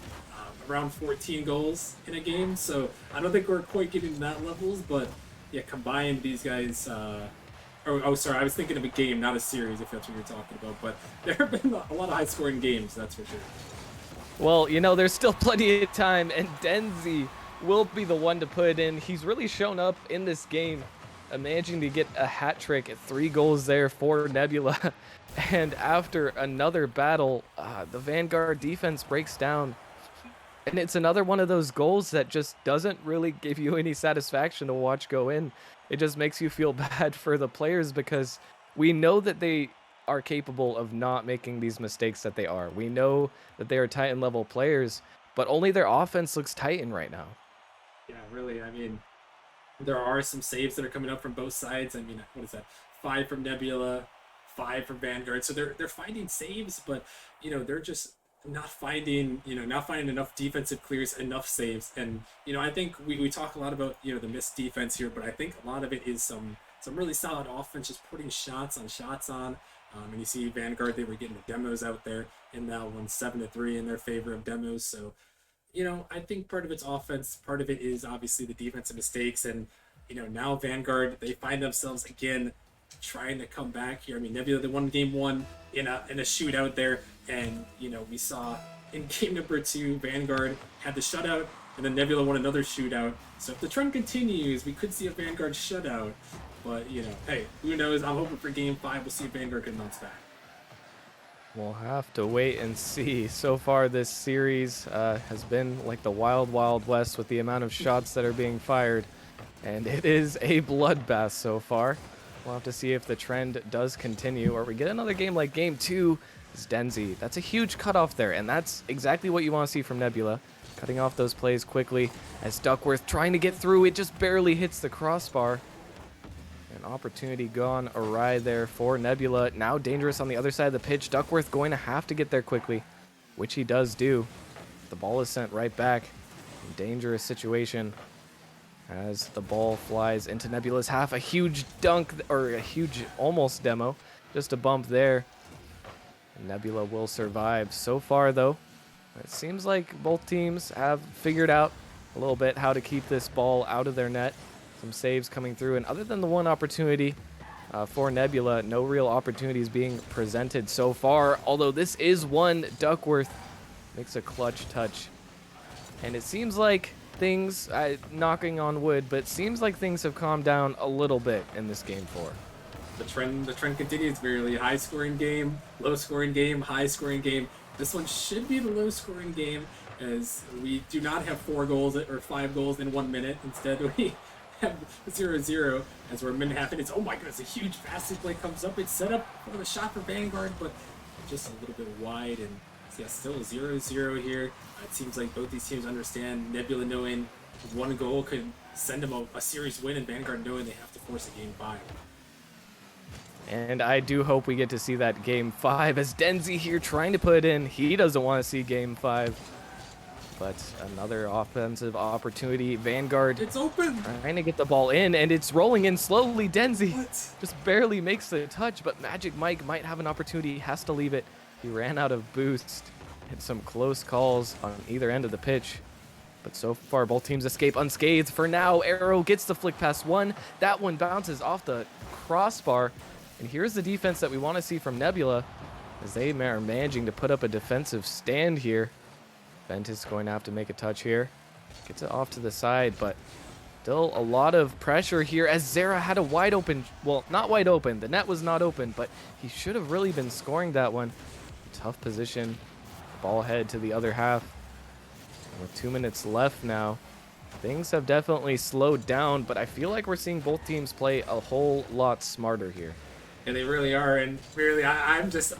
around 14 goals in a game, so I don't think we're quite getting to that levels, but yeah, combined these guys, oh sorry, I was thinking of a game, not a series, if that's what you're talking about, but there have been a lot of high-scoring games, that's for sure.
Well, you know, there's still plenty of time, and Denzi will be the one to put it in. He's really shown up in this game, managing to get a hat trick at 3 goals there for Nebula. And after another battle, the Vanguard defense breaks down. And it's another one of those goals that just doesn't really give you any satisfaction to watch go in. It just makes you feel bad for the players because we know that they are capable of not making these mistakes that they are. We know that they are Titan level players, but only their offense looks Titan right now.
Yeah, really, I mean, there are some saves that are coming up from both sides. I mean, what is that? 5 from Nebula, 5 from Vanguard. So they're finding saves, but you know, they're just not finding enough defensive clears, enough saves. And you know, I think we talk a lot about, you know, the missed defense here, but I think a lot of it is some really solid offense, just putting shots on. And you see Vanguard, they were getting the demos out there in that one, 7-3 in their favor of demos. So you know, I think part of it's offense, part of it is obviously the defensive mistakes, and you know, now Vanguard, they find themselves again trying to come back here. I mean, Nebula, they won game 1 in a shootout there, and you know, we saw in game number 2, Vanguard had the shutout, and then Nebula won another shootout. So if the trend continues, we could see a Vanguard shutout. But you know, hey, who knows? I'm hoping for game 5, we'll see if Vanguard can bounce back.
We'll have to wait and see. So far, this series has been like the wild, wild west with the amount of shots that are being fired. And it is a bloodbath so far. We'll have to see if the trend does continue or we get another game like game 2. It's Denzi. That's a huge cutoff there, and that's exactly what you want to see from Nebula. Cutting off those plays quickly as Duckworth trying to get through. It just barely hits the crossbar. An opportunity gone awry there for Nebula. Now dangerous on the other side of the pitch. Duckworth going to have to get there quickly, which he does do. The ball is sent right back. Dangerous situation as the ball flies into Nebula's half. A huge dunk, or a huge almost demo. Just a bump there. Nebula will survive. So far, though, it seems like both teams have figured out a little bit how to keep this ball out of their net. Some saves coming through, and other than the one opportunity for Nebula, no real opportunities being presented so far, although this is one. Duckworth makes a clutch touch, and it seems like things, knocking on wood, but it seems like things have calmed down a little bit in this game 4.
the trend continues, merely high scoring game, low scoring game, high scoring game. This one should be the low scoring game, as we do not have 4 goals or 5 goals in 1 minute. Instead, we have 0-0 as we're a minute and a half in. It's, oh my goodness, a huge passing play comes up. It's set up for the shot for Vanguard, but just a little bit wide. And yeah, still 0-0 here. It seems like both these teams understand Nebula knowing 1 goal could send them a series win, and Vanguard knowing they have to force a game 5.
And I do hope we get to see that game 5 as Denzi here trying to put it in. He doesn't want to see game 5. But another offensive opportunity. Vanguard
It's open!
trying to get the ball in, and it's rolling in slowly. Denzi
What?
just barely makes the touch, but Magic Mike might have an opportunity. He has to leave it. He ran out of boost. And some close calls on either end of the pitch. But so far, both teams escape unscathed. For now, Arrow gets the flick past 1. That one bounces off the crossbar. And here's the defense that we want to see from Nebula, as they are managing to put up a defensive stand here. Ventus going to have to make a touch here. Gets it off to the side, but still a lot of pressure here as Zera had a wide open, well, not wide open. The net was not open, but he should have really been scoring that one. Tough position. Ball head to the other half. And with 2 minutes left now, things have definitely slowed down, but I feel like we're seeing both teams play a whole lot smarter here.
And they really are, and really, I'm just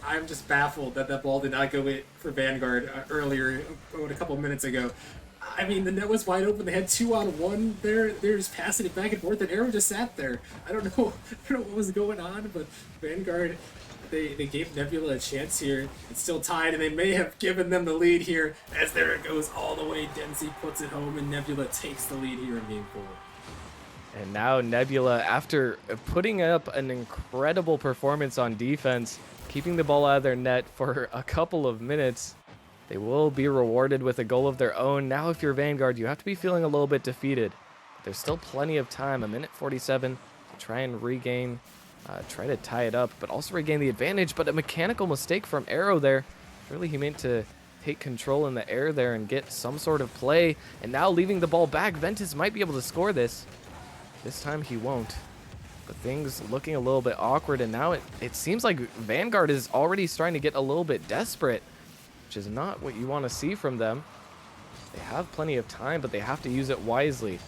baffled that that ball did not go in for Vanguard earlier, a couple of minutes ago. I mean, the net was wide open. They had 2-on-1 there. They're just passing it back and forth, and Arrow just sat there. I don't know what was going on, but Vanguard, they gave Nebula a chance here. It's still tied, and they may have given them the lead here. As there it goes all the way. Dempsey puts it home, and Nebula takes the lead here in Game 4.
And now Nebula, after putting up an incredible performance on defense, keeping the ball out of their net for a couple of minutes, they will be rewarded with a goal of their own. Now, if you're Vanguard, you have to be feeling a little bit defeated. But there's still plenty of time, 1:47, to try and regain, try to tie it up, but also regain the advantage. But a mechanical mistake from Arrow there. Surely he meant to take control in the air there and get some sort of play. And now leaving the ball back, Ventus might be able to score this. This time he won't. But things looking a little bit awkward, and now it seems like Vanguard is already starting to get a little bit desperate, which is not what you want to see from them. They have plenty of time, but they have to use it wisely.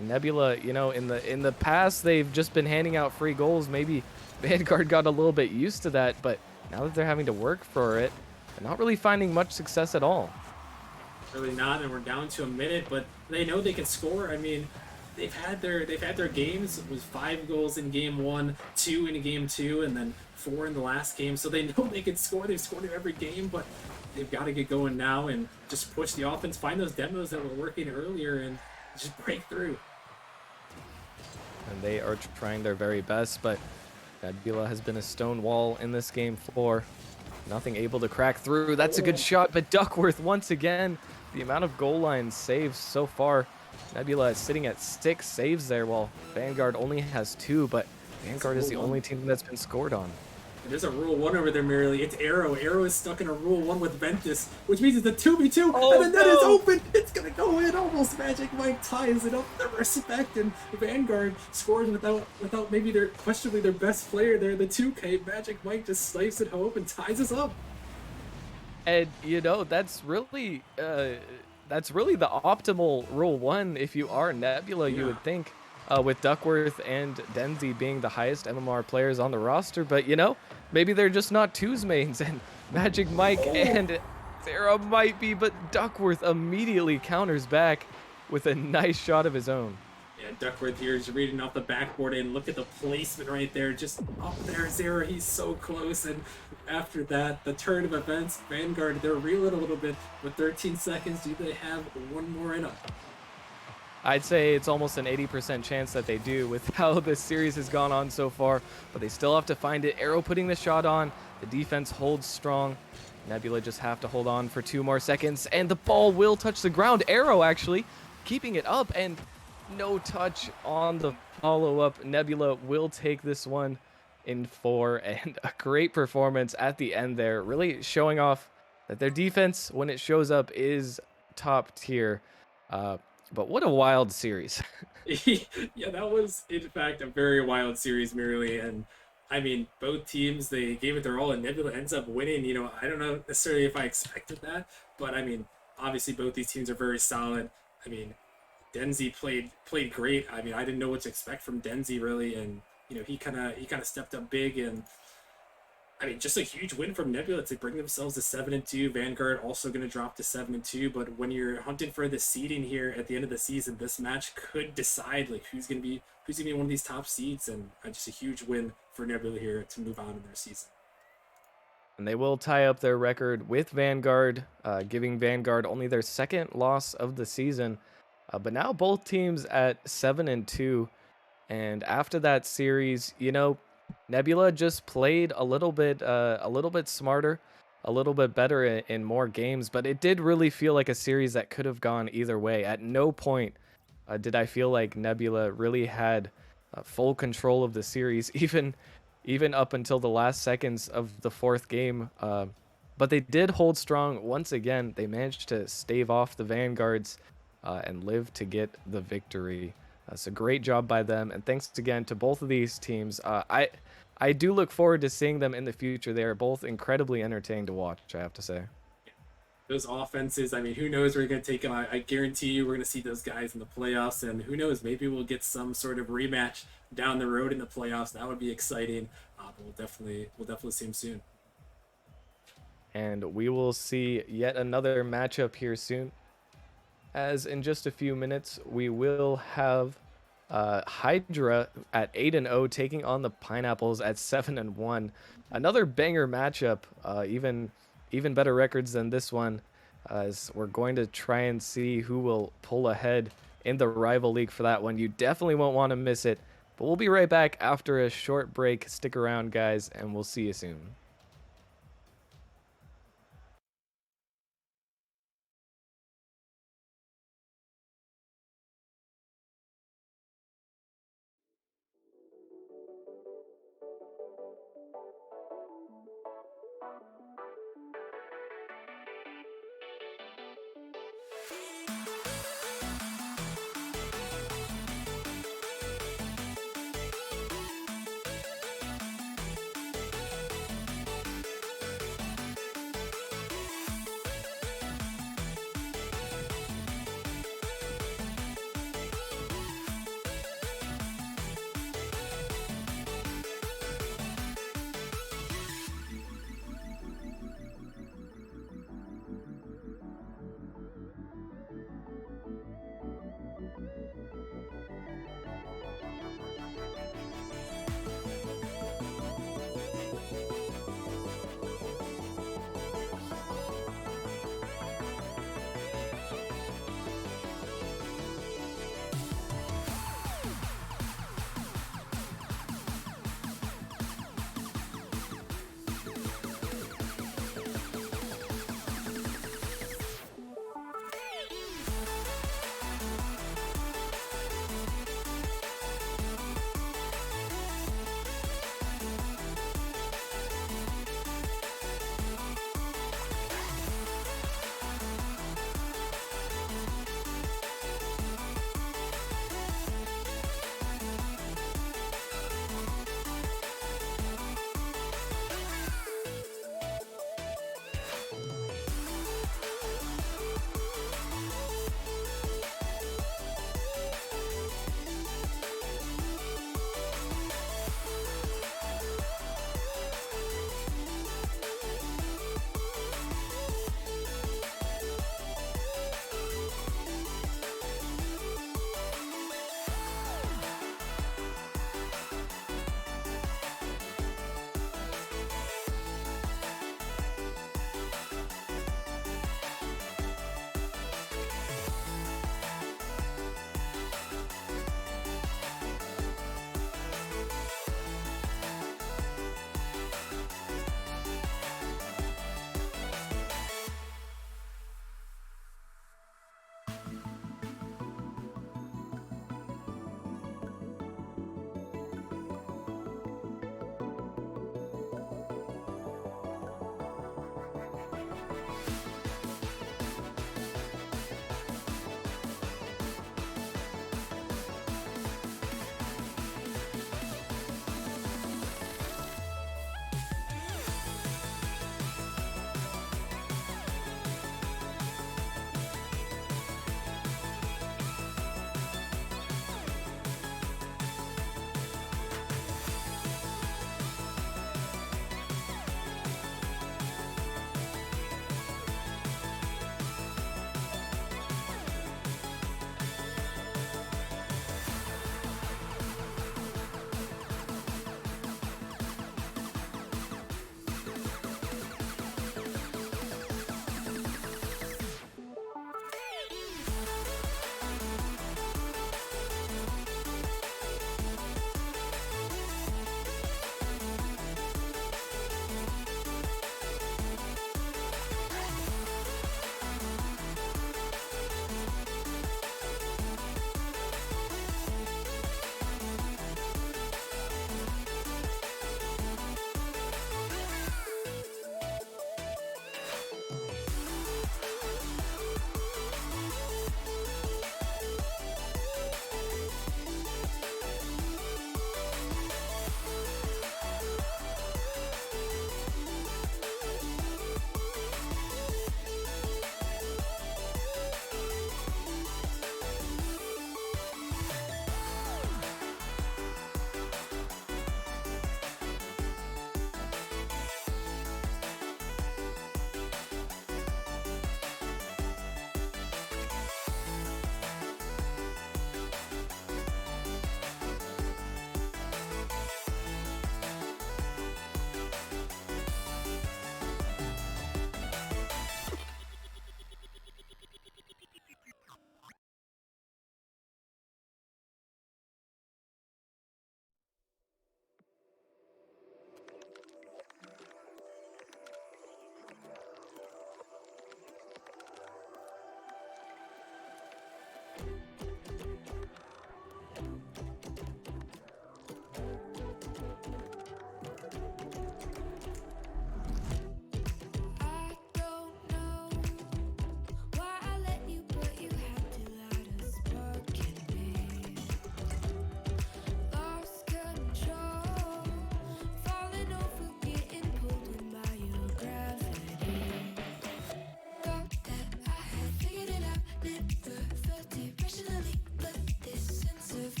Nebula, you know, in the past, they've just been handing out free goals. Maybe Vanguard got a little bit used to that, but now that they're having to work for it, they're not really finding much success at all.
Really not, and we're down to a minute, but they know they can score. I mean, they've had their games. It was 5 goals in game 1, 2 in game 2, and then 4 in the last game. So they know they can score. They've scored in every game, but they've got to get going now and just push the offense, find those demos that were working earlier, and just break through.
And they are trying their very best, but Nebula has been a stone wall in this game 4. Nothing able to crack through. That's a good shot, but Duckworth once again, the amount of goal line saves so far. Nebula is sitting at 6 saves there, while Vanguard only has 2, but Vanguard is the only team that's been scored on.
And there's a Rule 1 over there, merely. It's Arrow. Arrow is stuck in a Rule 1 with Ventus, which means it's a 2v2, and the net is open! It's gonna go in! Almost Magic Mike ties it up. The respect, and Vanguard scores without maybe questionably their best player there, the 2K. Magic Mike just slices it home and ties us up.
And, you know, that's really the optimal Rule 1 if you are Nebula, you would think, with Duckworth and Denzi being the highest MMR players on the roster. But, you know, maybe they're just not twos mains, and Magic Mike and Sarah might be, but Duckworth immediately counters back with a nice shot of his own.
Yeah, Duckworth here is reading off the backboard, and look at the placement right there, just up there, Zara, he's so close. And after that, the turn of events, Vanguard, they're reeling a little bit. With 13 seconds, do they have one more in them?
I'd say it's almost an 80% chance that they do with how this series has gone on so far, but they still have to find it. Arrow putting the shot on, the defense holds strong. Nebula just have to hold on for 2 more seconds, and the ball will touch the ground. Arrow actually keeping it up, and no touch on the follow-up. Nebula will take this one in 4, and a great performance at the end there, really showing off that their defense, when it shows up, is top tier. But what a wild series.
Yeah, that was, in fact, a very wild series, merely. And I mean, both teams, they gave it their all, and Nebula ends up winning. I don't know necessarily if I expected that, but I mean, obviously both these teams are very solid. I mean, Denzi played great. I mean, I didn't know what to expect from Denzi really, and he kind of stepped up big, and I mean, just a huge win from Nebula to bring themselves to 7-2. Vanguard also going to drop to 7-2. But when you're hunting for the seeding here at the end of the season, this match could decide like who's gonna be one of these top seeds, and just a huge win for Nebula here to move on in their season.
And they will tie up their record with Vanguard, giving Vanguard only their second loss of the season. But now both teams at 7-2. And after that series, Nebula just played a little bit smarter, a little bit better in more games. But it did really feel like a series that could have gone either way. At no point did I feel like Nebula really had full control of the series, even up until the last seconds of the fourth game. But they did hold strong once again. They managed to stave off the Vanguards and live to get the victory. So great job by them, and thanks again to both of these teams. I do look forward to seeing them in the future. They are both incredibly entertaining to watch, I have to say.
Those offenses, I mean, who knows where you're going to take them? I guarantee you we're going to see those guys in the playoffs, and who knows, maybe we'll get some sort of rematch down the road in the playoffs. That would be exciting. But we'll definitely see them soon.
And we will see yet another matchup here soon, as in just a few minutes we will have Hydra at 8-0 taking on the Pineapples at 7-1. Another banger matchup, even better records than this one, as we're going to try and see who will pull ahead in the rival league for that one. You definitely won't want to miss it. But we'll be right back after a short break. Stick around, guys, and we'll see you soon.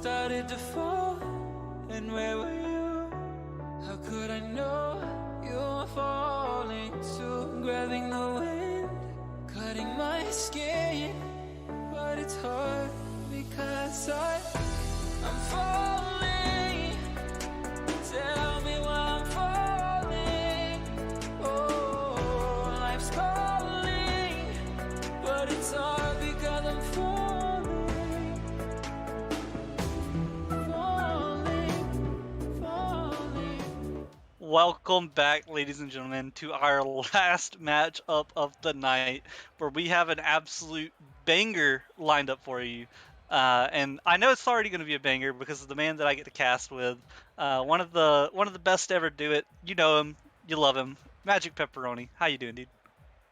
started to fall. And where were you? How could I know you were falling too? Grabbing the wind, cutting my skin. But it's hard because I'm falling. Tell me why I'm falling. Oh, life's calling, but it's hard because I'm falling. Falling.
Welcome back, ladies and gentlemen, to our last matchup of the night, where we have an absolute banger lined up for you. And I know it's already going to be a banger because of the man that I get to cast with. One of the best to ever do it. You know him, you love him, Magic Pepperoni. How you doing, dude?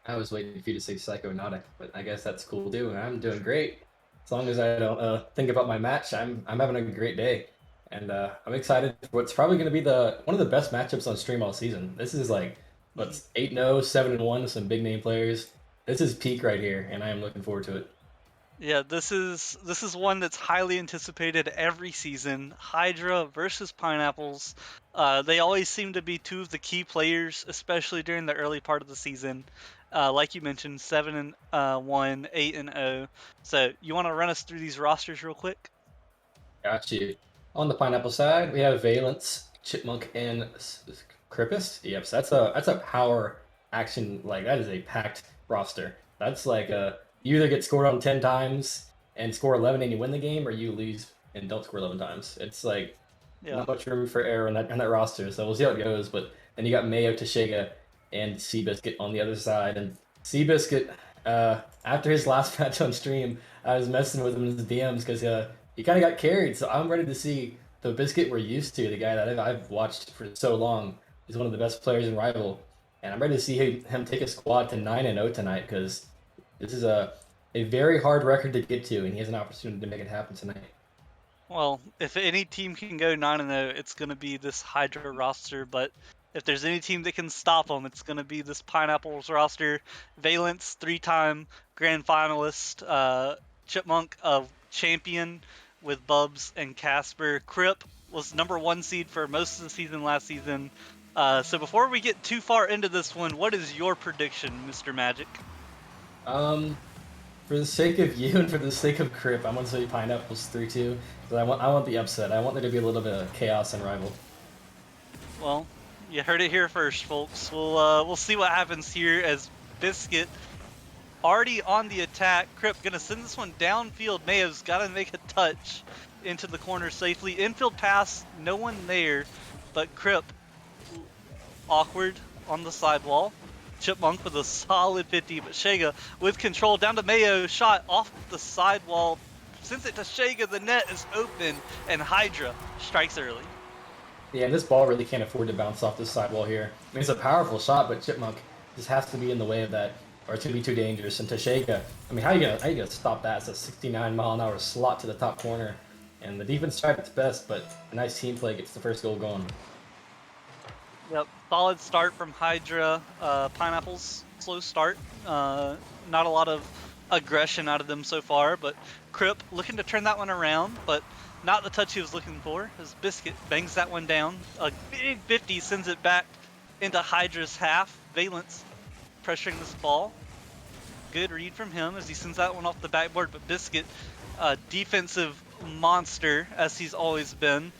I was waiting for you to say psychonautic, but I guess that's cool too. And I'm doing great. As long as I don't think about my match, I'm having a great day, and I'm excited for what's probably going to be one of the best matchups on stream all season. This is like what's 8-0, 7-1, some big name players. This is peak right here, and I am looking forward to it.
Yeah, this is one that's highly anticipated every season. Hydra versus Pineapples. They always seem to be two of the key players, especially during the early part of the season. Like you mentioned, 7-1, 8-0. So you want to run us through these rosters real quick?
Got you. On the pineapple side, we have Valence, Chipmunk, and Crippist. Yep, so that's a power action. Like that is a packed roster. That's like you either get scored on 10 times and score 11 and you win the game, or you lose and don't score 11 times. It's like
Yeah.
not much room for error on that roster. So we'll see how it goes. But then you got Mayo, Tashega, and Seabiscuit on the other side. And Seabiscuit, after his last match on stream, I was messing with him in his DMs because he kind of got carried. So I'm ready to see the Biscuit we're used to, the guy that I've watched for so long. He's one of the best players in Rival. And I'm ready to see him take a squad to 9-0 tonight because this is a very hard record to get to, and he has an opportunity to make it happen tonight.
Well, if any team can go 9-0, it's going to be this Hydra roster, but if there's any team that can stop them, it's going to be this Pineapples roster. Valence, 3-time grand finalist. Chipmunk, a champion with Bubs and Casper. Crip was #1 seed for most of the season last season. So before we get too far into this one, what is your prediction, Mr. Magic?
For the sake of you and for the sake of Crip, I'm gonna say Pineapples 3-2 because I want the upset. I want there to be a little bit of chaos in Rival.
Well, you heard it here first, folks. We'll see what happens here as Biscuit already on the attack. Crip gonna send this one downfield. Mayo's gotta make a touch into the corner safely. Infield pass, no one there, but Crip awkward on the sidewall. Chipmunk with a solid 50, but Shega with control down to Mayo, shot off the sidewall, sends it to Shega, the net is open, and Hydra strikes early.
Yeah, this ball really can't afford to bounce off this sidewall here. I mean, it's a powerful shot, but Chipmunk just has to be in the way of that, or it's gonna be too dangerous. And Tashega, I mean, how you gonna stop that? It's a 69-mile-an-hour slot to the top corner, and the defense tried its best, but a nice team play gets the first goal going.
Yep, solid start from Hydra. Pineapples, slow start. Not a lot of aggression out of them so far, but Crip looking to turn that one around, but not the touch he was looking for, as Biscuit bangs that one down. A big 50 sends it back into Hydra's half. Valence pressuring this ball. Good read from him as he sends that one off the backboard, but Biscuit, a defensive monster, as he's always been,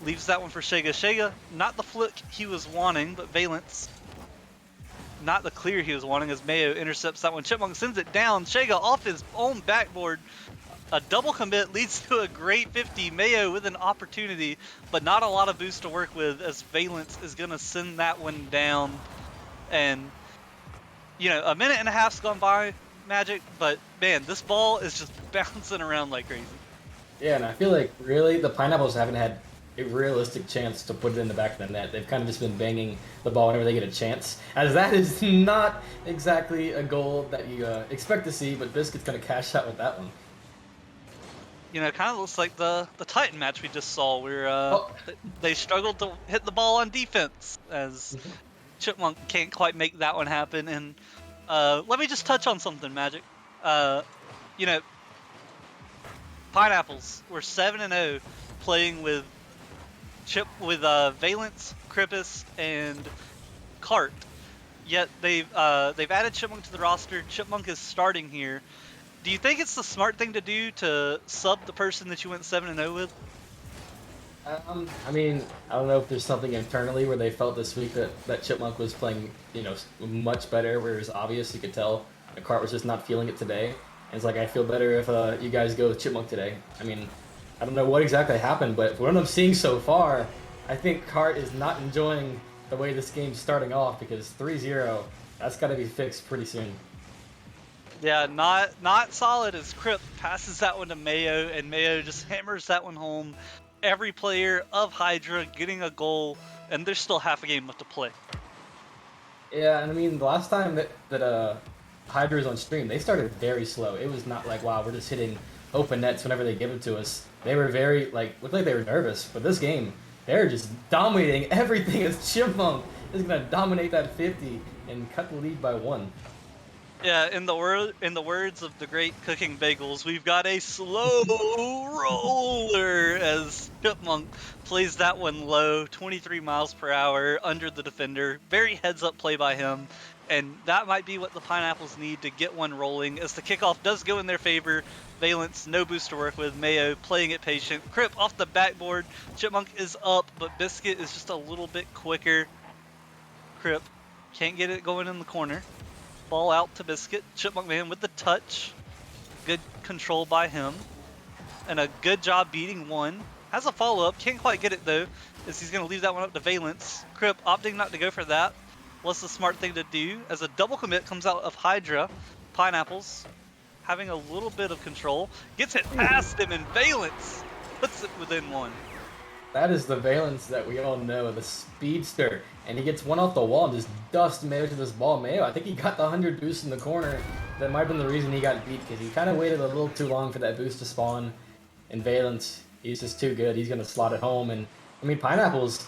leaves that one for Shega. Shega, not the flick he was wanting, but Valence, not the clear he was wanting, as Mayo intercepts that one. Chipmunk sends it down. Shega off his own backboard. A double commit leads to a great 50. Mayo with an opportunity, but not a lot of boost to work with, as Valence is going to send that one down. And, you know, a minute and a half's gone by, Magic, but man, this ball is just bouncing around like crazy.
Yeah, and I feel like really the Pineapples haven't had a realistic chance to put it in the back of the net. They've kind of just been banging the ball whenever they get a chance, as that is not exactly a goal that you expect to see, but Biscuit's going to cash out with that one.
You know, it kind of looks like the Titan match we just saw, where they struggled to hit the ball on defense, as Chipmunk can't quite make that one happen. And let me just touch on something, Magic. You know, Pineapples were 7-0 playing with Valence, Crippus, and Cart. Yet they've added Chipmunk to the roster. Chipmunk is starting here. Do you think it's the smart thing to do to sub the person that you went 7-0 with?
I mean, I don't know if there's something internally where they felt this week that Chipmunk was playing, much better, where it was obvious, you could tell the Cart was just not feeling it today. And it's like, I feel better if you guys go with Chipmunk today. I mean, I don't know what exactly happened, but from what I'm seeing so far, I think Cart is not enjoying the way this game's starting off, because 3-0, that's got to be fixed pretty soon.
Yeah, not solid as Crip passes that one to Mayo, and Mayo just hammers that one home. Every player of Hydra getting a goal, and there's still half a game left to play.
Yeah, and I mean, the last time that Hydra was on stream, they started very slow. It was not like, wow, we're just hitting open nets whenever they give it to us. They were very, looked like they were nervous. But this game, they're just dominating everything as Chipmunk is going to dominate that 50 and cut the lead by 1.
Yeah, in the words of the great Cooking Bagels, we've got a slow roller as Chipmunk plays that one low, 23 miles per hour under the defender. Very heads-up play by him, and that might be what the Pineapples need to get one rolling, as the kickoff does go in their favor. Valence, no boost to work with. Mayo playing it patient. Crip off the backboard. Chipmunk is up, but Biscuit is just a little bit quicker. Crip can't get it going in the corner. Ball out to Biscuit. Chipmunk Man with the touch. Good control by him. And a good job beating one. Has a follow-up. Can't quite get it, though, as he's going to leave that one up to Valence. Crip opting not to go for that. What's the smart thing to do? As a double commit comes out of Hydra. Pineapples having a little bit of control. Gets it past him, and Valence puts it within 1.
That is the Valence that we all know, the speedster. And he gets one off the wall and just dusts Mayo to this ball. Mayo, I think he got the 100 boost in the corner. That might have been the reason he got beat, because he kind of waited a little too long for that boost to spawn. And Valence, he's just too good. He's going to slot it home. And, I mean, Pineapples,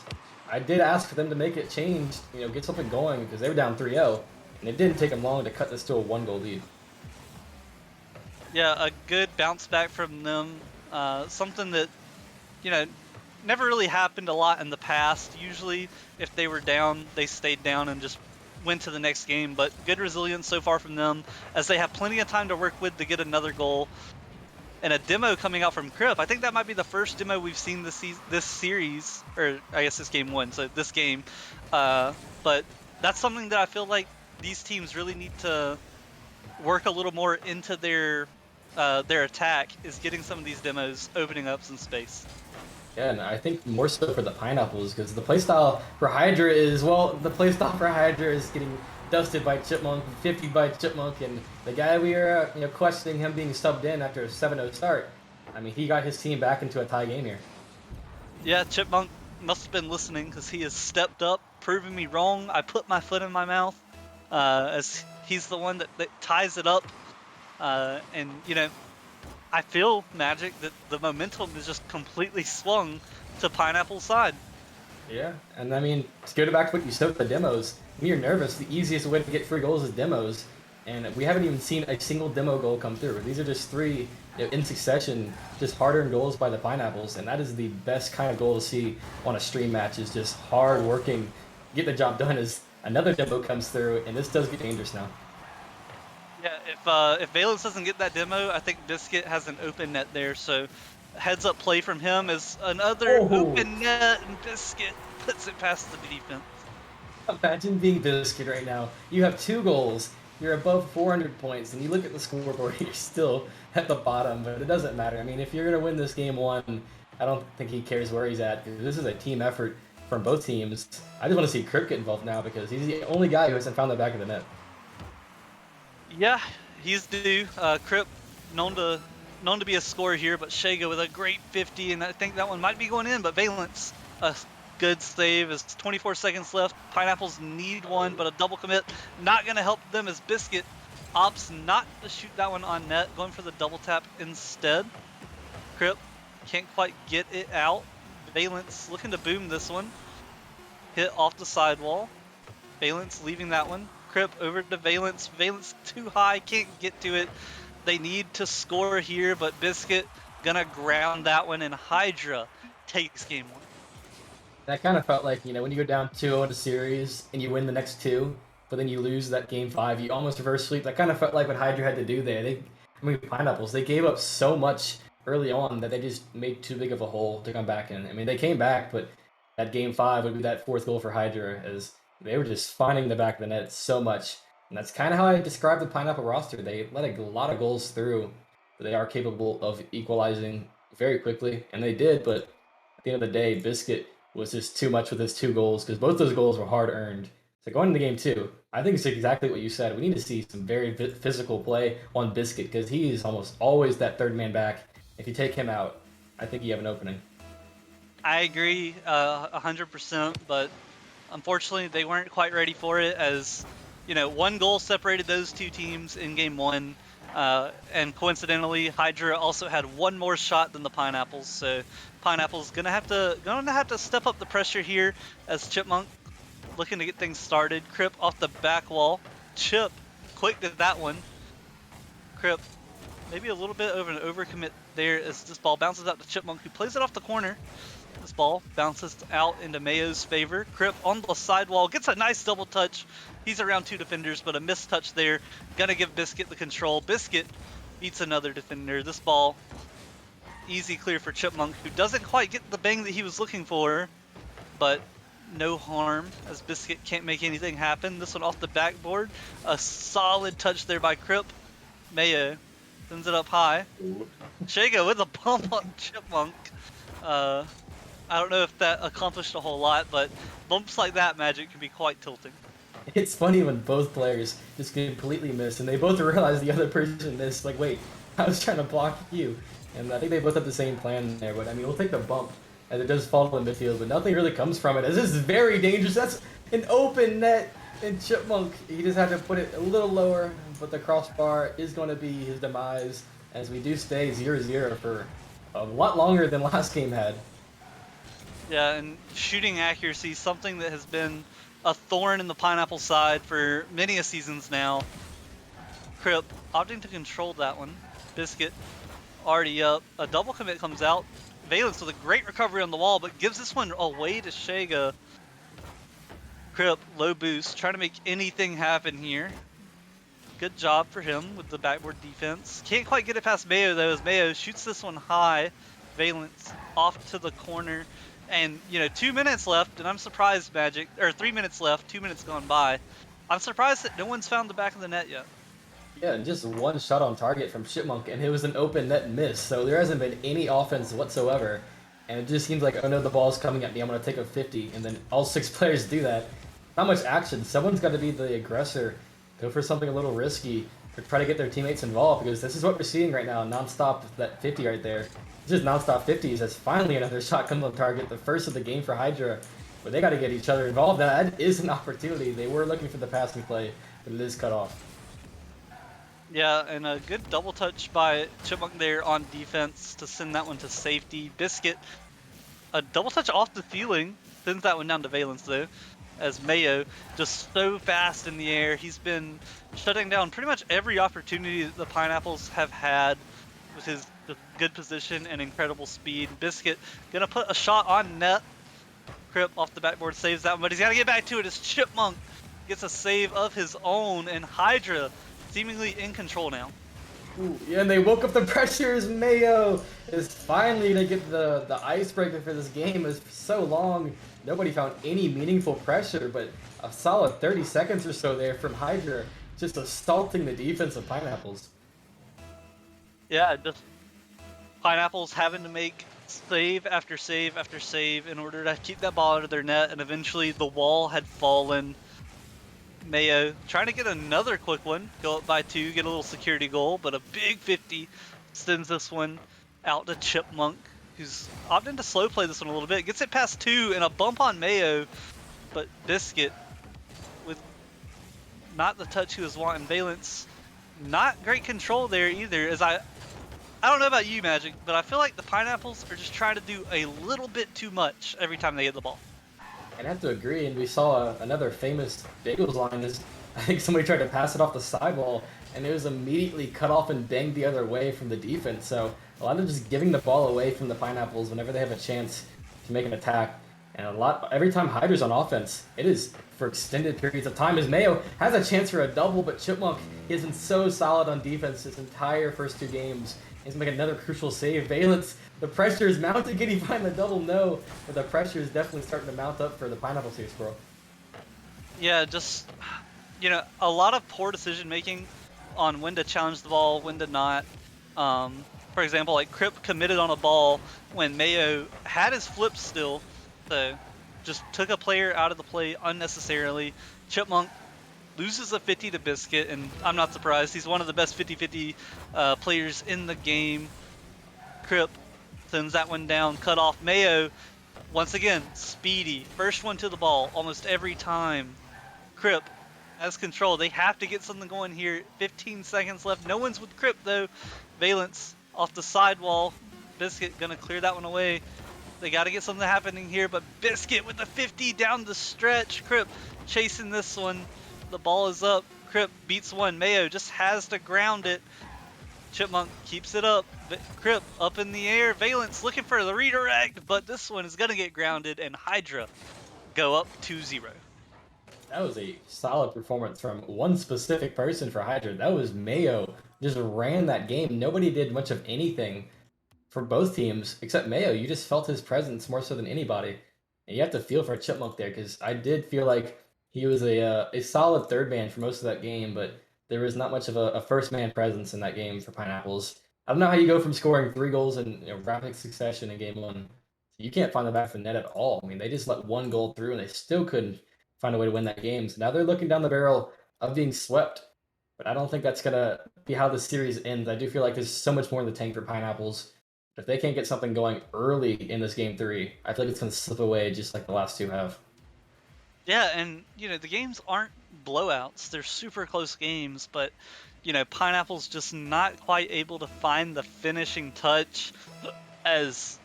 I did ask for them to make it change, get something going, because they were down 3-0. And it didn't take them long to cut this to a 1-goal lead.
Yeah, a good bounce back from them. Something that, never really happened a lot in the past. Usually, if they were down, they stayed down and just went to the next game. But good resilience so far from them, as they have plenty of time to work with to get another goal. And a demo coming out from Crip. I think that might be the first demo we've seen this series, or I guess this game 1, so this game. But that's something that I feel like these teams really need to work a little more into their attack, is getting some of these demos, opening up some space.
Yeah, and I think more so for the Pineapples, because the playstyle for Hydra is, getting dusted by Chipmunk, 50 by Chipmunk, and the guy we are questioning him being subbed in after a 7-0 start, I mean, he got his team back into a tie game here.
Yeah, Chipmunk must have been listening, because he has stepped up, proving me wrong. I put my foot in my mouth, as he's the one that ties it up, and, I feel, Magic, that the momentum is just completely swung to Pineapple's side.
Yeah, and I mean, to go back to what you said with the demos, when you're nervous, the easiest way to get free goals is demos, and we haven't even seen a single demo goal come through. These are just 3 in succession, just hard-earned goals by the Pineapples, and that is the best kind of goal to see on a stream match, is just hard-working, get the job done, as another demo comes through, and this does get dangerous now.
Yeah, if Valence doesn't get that demo, I think Biscuit has an open net there, so heads-up play from him is another open net, and Biscuit puts it past the defense.
Imagine being Biscuit right now. You have 2 goals, you're above 400 points, and you look at the scoreboard, you're still at the bottom, but it doesn't matter. I mean, if you're going to win this game 1, I don't think he cares where he's at, because this is a team effort from both teams. I just want to see Crip get involved now, because he's the only guy who hasn't found the back of the net.
Yeah, he's due. Crip, known to be a scorer here, but Shaga with a great 50, and I think that one might be going in, but Valence, a good save. As 24 seconds left. Pineapples need one, but a double commit not going to help them, as Biscuit opts not to shoot that one on net, going for the double tap instead. Crip can't quite get it out. Valence looking to boom this one. Hit off the sidewall. Valence leaving that one. Crip over to Valence. Valence too high, can't get to it. They need to score here, but Biscuit gonna ground that one, and Hydra takes game 1.
That kind of felt like, when you go down 2-0 in a series and you win the next two, but then you lose that game 5, you almost reverse sweep. That kind of felt like what Hydra had to do there. Pineapples, they gave up so much early on that they just made too big of a hole to come back in. I mean, they came back, but that game 5 would be that 4th goal for Hydra, as they were just finding the back of the net so much. And that's kind of how I describe the Pineapple roster. They let a lot of goals through, but they are capable of equalizing very quickly, and they did, but at the end of the day, Biscuit was just too much with his 2 goals, because both those goals were hard earned. So going into game 2, I think it's exactly what you said. We need to see some very physical play on Biscuit, because he's almost always that third man back. If you take him out, I think you have an opening.
I agree 100%, but unfortunately they weren't quite ready for it, as 1 goal separated those 2 teams in game 1. And coincidentally, Hydra also had 1 more shot than the Pineapples, so Pineapples gonna have to step up the pressure here, as Chipmunk looking to get things started. Crip off the back wall. Chip quick to that one. Crip maybe a little bit of an overcommit there, as this ball bounces out to Chipmunk, who plays it off the corner. This ball bounces out into Mayo's favor. Crip on the sidewall gets a nice double touch. He's around 2 defenders, but a missed touch there. Gonna give Biscuit the control. Biscuit beats another defender. This ball, easy clear for Chipmunk, who doesn't quite get the bang that he was looking for, but no harm, as Biscuit can't make anything happen. This one off the backboard. A solid touch there by Crip. Mayo sends it up high. Shago with a bump on Chipmunk. I don't know if that accomplished a whole lot, but bumps like that, Magic, can be quite tilting.
It's funny when both players just completely miss, and they both realize the other person missed. Like, wait, I was trying to block you. And I think they both have the same plan there, but I mean, we'll take the bump, as it does fall to the midfield, but nothing really comes from it, as this is very dangerous. That's an open net, and Chipmunk, he just had to put it a little lower, but the crossbar is going to be his demise, as we do stay 0-0 for a lot longer than last game had.
Yeah, and shooting accuracy, something that has been a thorn in the Pineapple side for many a seasons now. Crip opting to control that one. Biscuit already up. A double commit comes out. Valence with a great recovery on the wall, but gives this one away to Shaga. Crip, low boost, trying to make anything happen here. Good job for him with the backboard defense. Can't quite get it past Mayo though, as Mayo shoots this one high. Valence off to the corner. And, 2 minutes left, and I'm surprised, Magic, or 3 minutes left, 2 minutes gone by. I'm surprised that no one's found the back of the net yet.
Yeah, and just 1 shot on target from Chipmunk, and it was an open net miss, so there hasn't been any offense whatsoever. And it just seems like, oh no, the ball's coming at me, I'm going to take a 50, and then all 6 players do that. Not much action. Someone's got to be the aggressor, go for something a little risky, or try to get their teammates involved, because this is what we're seeing right now, non-stop, that 50 right there. Just non-stop 50s, as finally another shot comes on target, the first of the game for Hydra, but they got to get each other involved. That is an opportunity. They were looking for the passing play, but it is cut off.
Yeah, and a good double touch by Chipmunk there on defense to send that one to safety. Biscuit, a double touch off the ceiling, sends that one down to Valence though, as Mayo just so fast in the air. He's been shutting down pretty much every opportunity that the Pineapples have had with his good position and incredible speed. Biscuit gonna put a shot on net. Crip off the backboard saves that one, but he's gotta get back to it as Chipmunk gets a save of his own, and Hydra seemingly in control now.
Ooh, yeah, and they woke up the pressures. Mayo is finally to get the icebreaker for this game. Is so long, nobody found any meaningful pressure, but a solid 30 seconds or so there from Hydra, just assaulting the defense of Pineapples.
Yeah, just Pineapples having to make save after save after save in order to keep that ball out of their net, and eventually the wall had fallen. Mayo trying to get another quick one, go up by 2, get a little security goal, but a big 50 sends this one out to Chipmunk, who's opting to slow play this one a little bit. Gets it past 2 and a bump on Mayo, but Biscuit with not the touch he was wanting. Valence, not great control there either, as I don't know about you, Magic, but I feel like the Pineapples are just trying to do a little bit too much every time they get the ball.
I'd have to agree, and we saw another famous Bagels line. I think somebody tried to pass it off the sidewall, and it was immediately cut off and banged the other way from the defense. So a lot of just giving the ball away from the Pineapples whenever they have a chance to make an attack. And every time Hydra's on offense, it is for extended periods of time. As Mayo has a chance for a double, but Chipmunk has been so solid on defense this entire first 2 games. He's making another crucial save. Valence, the pressure is mounting. Can he find the double? No, but the pressure is definitely starting to mount up for the Pineapples here, Squirrel.
Yeah, just, a lot of poor decision making on when to challenge the ball, when to not. For example, like Crip committed on a ball when Mayo had his flips still, so just took a player out of the play unnecessarily. Chipmunk loses a 50 to Biscuit, and I'm not surprised. He's one of the best 50-50 players in the game. Crip sends that one down, cut off. Mayo, once again, speedy. First one to the ball almost every time. Crip has control. They have to get something going here. 15 seconds left. No one's with Crip, though. Valence off the sidewall. Biscuit gonna clear that one away. They got to get something happening here, but Biscuit with the 50 down the stretch. Crip chasing this one. The ball is up. Crip beats one. Mayo just has to ground it. Chipmunk keeps it up. Crip up in the air. Valence looking for the redirect, but this one is going to get grounded, and Hydra go up 2-0.
That was a solid performance from one specific person for Hydra. That was Mayo. Just ran that game. Nobody did much of anything for both teams except Mayo. You just felt his presence more so than anybody. And you have to feel for Chipmunk there, because I did feel like he was a solid third man for most of that game, but there was not much of a first man presence in that game for Pineapples. I don't know how you go from scoring 3 goals in rapid succession in game 1. You can't find the back of the net at all. I mean, they just let 1 goal through and they still couldn't find a way to win that game. So now they're looking down the barrel of being swept. But I don't think that's going to be how the series ends. I do feel like there's so much more in the tank for Pineapples. If they can't get something going early in this game 3, I feel like it's going to slip away just like the last 2 have.
Yeah, and the games aren't blowouts. They're super close games, but Pineapple's just not quite able to find the finishing touch. As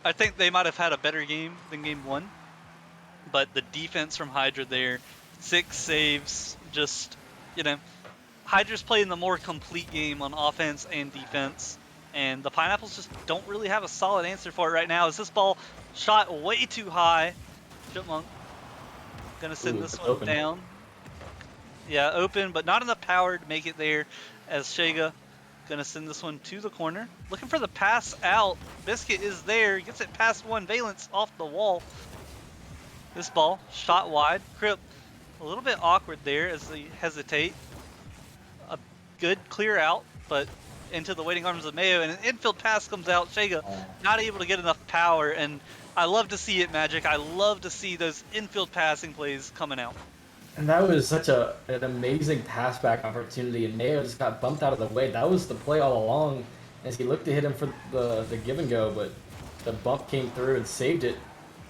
I think they might have had a better game than game 1, but the defense from Hydra there, 6 saves, just Hydra's playing the more complete game on offense and defense, and the Pineapples just don't really have a solid answer for it right now. Is this ball shot way too high? Chipmunk gonna send this one
open.
down. Yeah, open, but not enough power to make it there, as Shega gonna send this one to the corner. Looking for the pass out. Biscuit is there, gets it past one. Valence off the wall. This ball shot wide. Crip a little bit awkward there as they hesitate. A good clear out, but into the waiting arms of Mayo, and an infield pass comes out. Shega not able to get enough power, and I love to see it, Magic. I love to see those infield passing plays coming out.
And that was such an amazing pass back opportunity, and Mayo just got bumped out of the way. That was the play all along as he looked to hit him for the give and go, but the bump came through and saved it.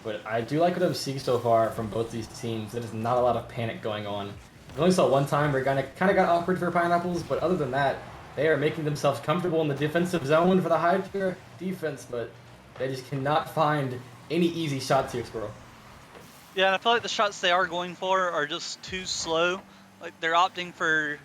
But I do like what I'm seeing so far from both these teams. There's not a lot of panic going on. I only saw one time where it kind of got awkward for Pineapples, but other than that, they are making themselves comfortable in the defensive zone for the Hydra defense, but they just cannot find any easy shots here, Squirrel.
Yeah, and I feel like the shots they are going for are just too slow. Like they're opting for,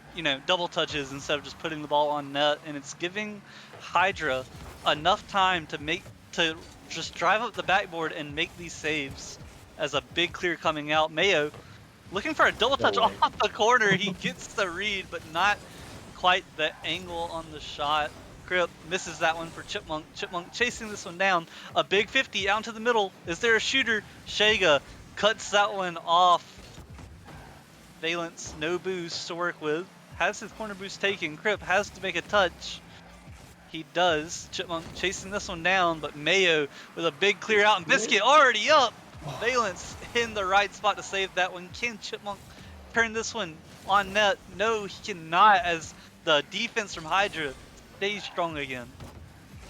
double touches instead of just putting the ball on net, and it's giving Hydra enough time to just drive up the backboard and make these saves. As a big clear coming out, Mayo looking for a double touch off the corner. He gets the read, but not quite the angle on the shot. Crip misses that one for Chipmunk. Chipmunk chasing this one down. A big 50 out to the middle. Is there a shooter? Shega cuts that one off. Valence, no boost to work with. Has his corner boost taken. Crip has to make a touch. He does. Chipmunk chasing this one down, but Mayo with a big clear out, and Biscuit already up. Valence in the right spot to save that one. Can Chipmunk turn this one on net? No, he cannot, as the defense from Hydra stays strong again.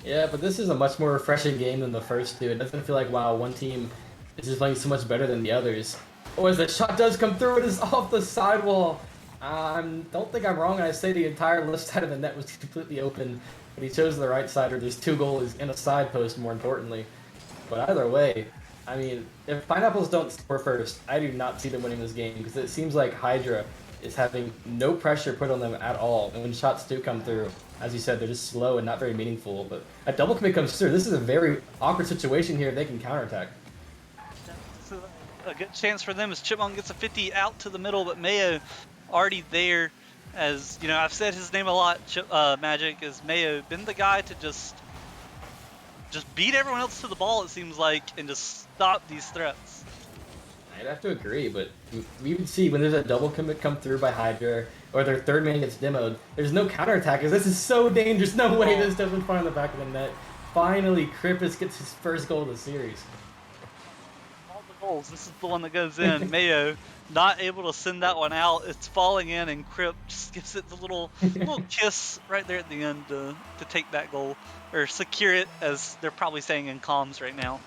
Yeah, but this is a much more refreshing game than the first 2. It doesn't feel like, wow, one team is just playing so much better than the others. Oh, as the shot does come through, it is off the sidewall. I don't think I'm wrong when I say the entire left side of the net was completely open, but he chose the right side, or there's 2 goalies in a side post, more importantly. But either way, I mean, if Pineapples don't score first, I do not see them winning this game, because it seems like Hydra is having no pressure put on them at all. And when shots do come through, as you said, they're just slow and not very meaningful. But a double commit comes through. This is a very awkward situation here if they can counterattack.
This is a good chance for them as Chipmunk gets a 50 out to the middle, but Mayo already there. As you know, I've said his name a lot. Magic is Mayo been the guy to just beat everyone else to the ball, it seems like, and just stop these threats.
I'd have to agree, but we would see when there's a double commit come through by Hydra, or their third man gets demoed, there's no counterattack, because this is so dangerous. No way this doesn't find the back of the net. Finally, Krippus gets his first goal of the series.
All the goals, this is the one that goes in. Mayo not able to send that one out. It's falling in, and Kripp just gives it the little kiss right there at the end to take that goal, or secure it, as they're probably saying in comms right now.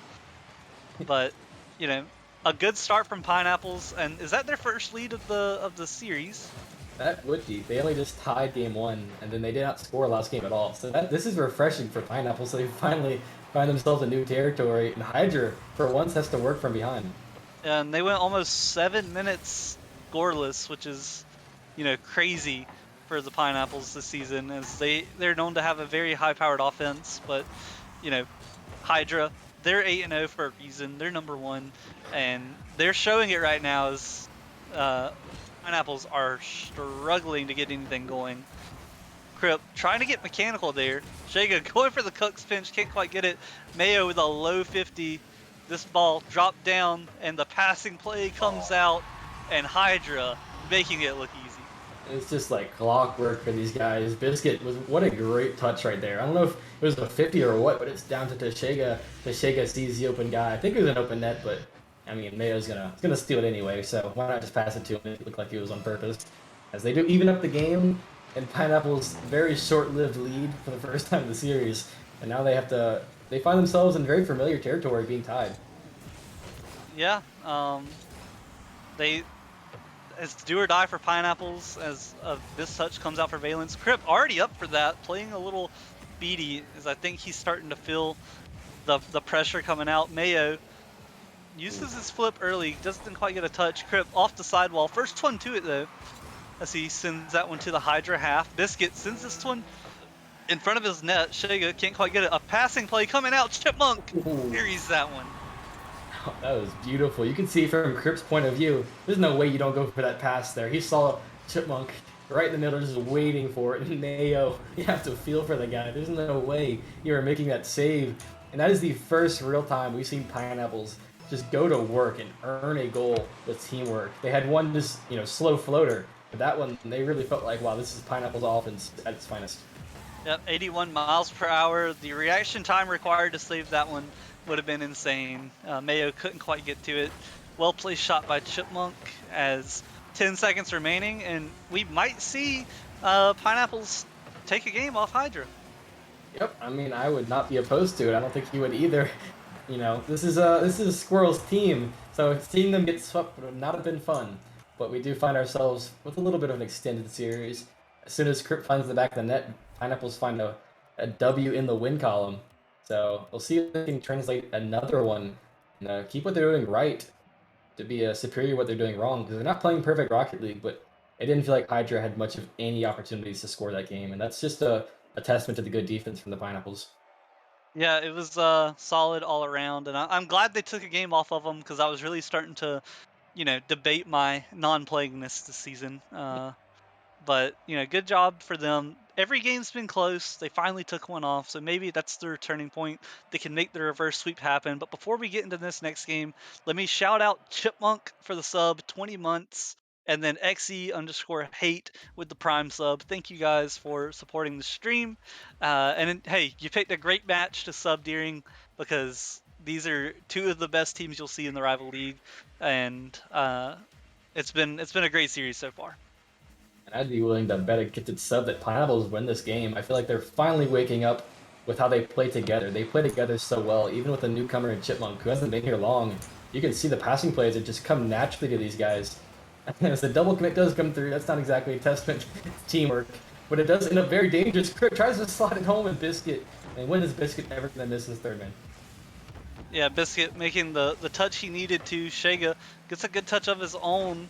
But, you know, a good start from Pineapples, and is that their first lead of the series?
That would be. They only just tied game 1, and then they did not score last game at all. So this is refreshing for Pineapple. So they finally find themselves a new territory, and Hydra, for once, has to work from behind.
And they went almost 7 minutes scoreless, which is, you know, crazy for the Pineapples this season, as they're known to have a very high-powered offense. But, you know, Hydra, they're 8-0 for a reason. They're number 1, and they're showing it right now as Pineapples are struggling to get anything going. Kripp trying to get mechanical there. Shega going for the Cook's pinch, can't quite get it. Mayo with a low 50. This ball dropped down, and the passing play comes out, and Hydra making it look easy.
It's just like clockwork for these guys. Biscuit what a great touch right there. I don't know if it was a 50 or what, but it's down to Tashega. Tashega sees the open guy. I think it was an open net, but I mean, Mayo's gonna steal it anyway, so why not just pass it to him? It looked like it was on purpose. As they do even up the game, and Pineapple's very short-lived lead for the first time in the series, and now they find themselves in very familiar territory, being tied.
Yeah, it's do or die for Pineapples as this touch comes out for Valence. Kripp already up for that, playing a little beady, as I think he's starting to feel the pressure coming out. Mayo uses his flip early, doesn't quite get a touch. Kripp off the sidewall, first one to it though, as he sends that one to the Hydra half. Biscuit sends this one in front of his net. Shega can't quite get it. A passing play coming out. Chipmunk carries that one.
That was beautiful. You can see from Kripp's point of view, there's no way you don't go for that pass there. He saw Chipmunk right in the middle, just waiting for it. And Mayo, you have to feel for the guy. There's no way you are making that save. And that is the first real time we've seen Pineapples just go to work and earn a goal with teamwork. They had one just, slow floater, but that one, they really felt like, wow, this is Pineapple's offense at its finest.
Yep, 81 miles per hour. The reaction time required to save that one would have been insane. Mayo couldn't quite get to it. Well placed shot by Chipmunk as 10 seconds remaining, and we might see Pineapples take a game off Hydra.
Yep, I mean, I would not be opposed to it. I don't think he would either. This is a Squirrels team, so seeing them get swept would not have been fun. But we do find ourselves with a little bit of an extended series. As soon as Kripp finds the back of the net, Pineapples find a W in the win column. So we'll see if they can translate another one and keep what they're doing right to be superior to what they're doing wrong. Because they're not playing perfect Rocket League, but it didn't feel like Hydra had much of any opportunities to score that game. And that's just a testament to the good defense from the Pineapples.
Yeah, it was solid all around, and I'm glad they took a game off of them, because I was really starting to, debate my non-playingness this season. But, good job for them. Every game's been close. They finally took one off, so maybe that's their turning point. They can make the reverse sweep happen. But before we get into this next game, let me shout out Chipmunk for the sub, 20 months, and then XE_hate with the Prime sub. Thank you guys for supporting the stream. And then, hey, you picked a great match to sub during, because these are two of the best teams you'll see in the Rival League, and it's been a great series so far.
And I'd be willing to bet a gifted sub that Pineapples win this game. I feel like they're finally waking up with how they play together. They play together so well, even with a newcomer in Chipmunk who hasn't been here long. You can see the passing plays that just come naturally to these guys. As the double commit does come through, that's not exactly a testament to teamwork, but it does end up very dangerous. Kripp tries to slot it home with Biscuit, and when is Biscuit ever going to miss his third man?
Yeah, Biscuit making the touch he needed to. Shega gets a good touch of his own,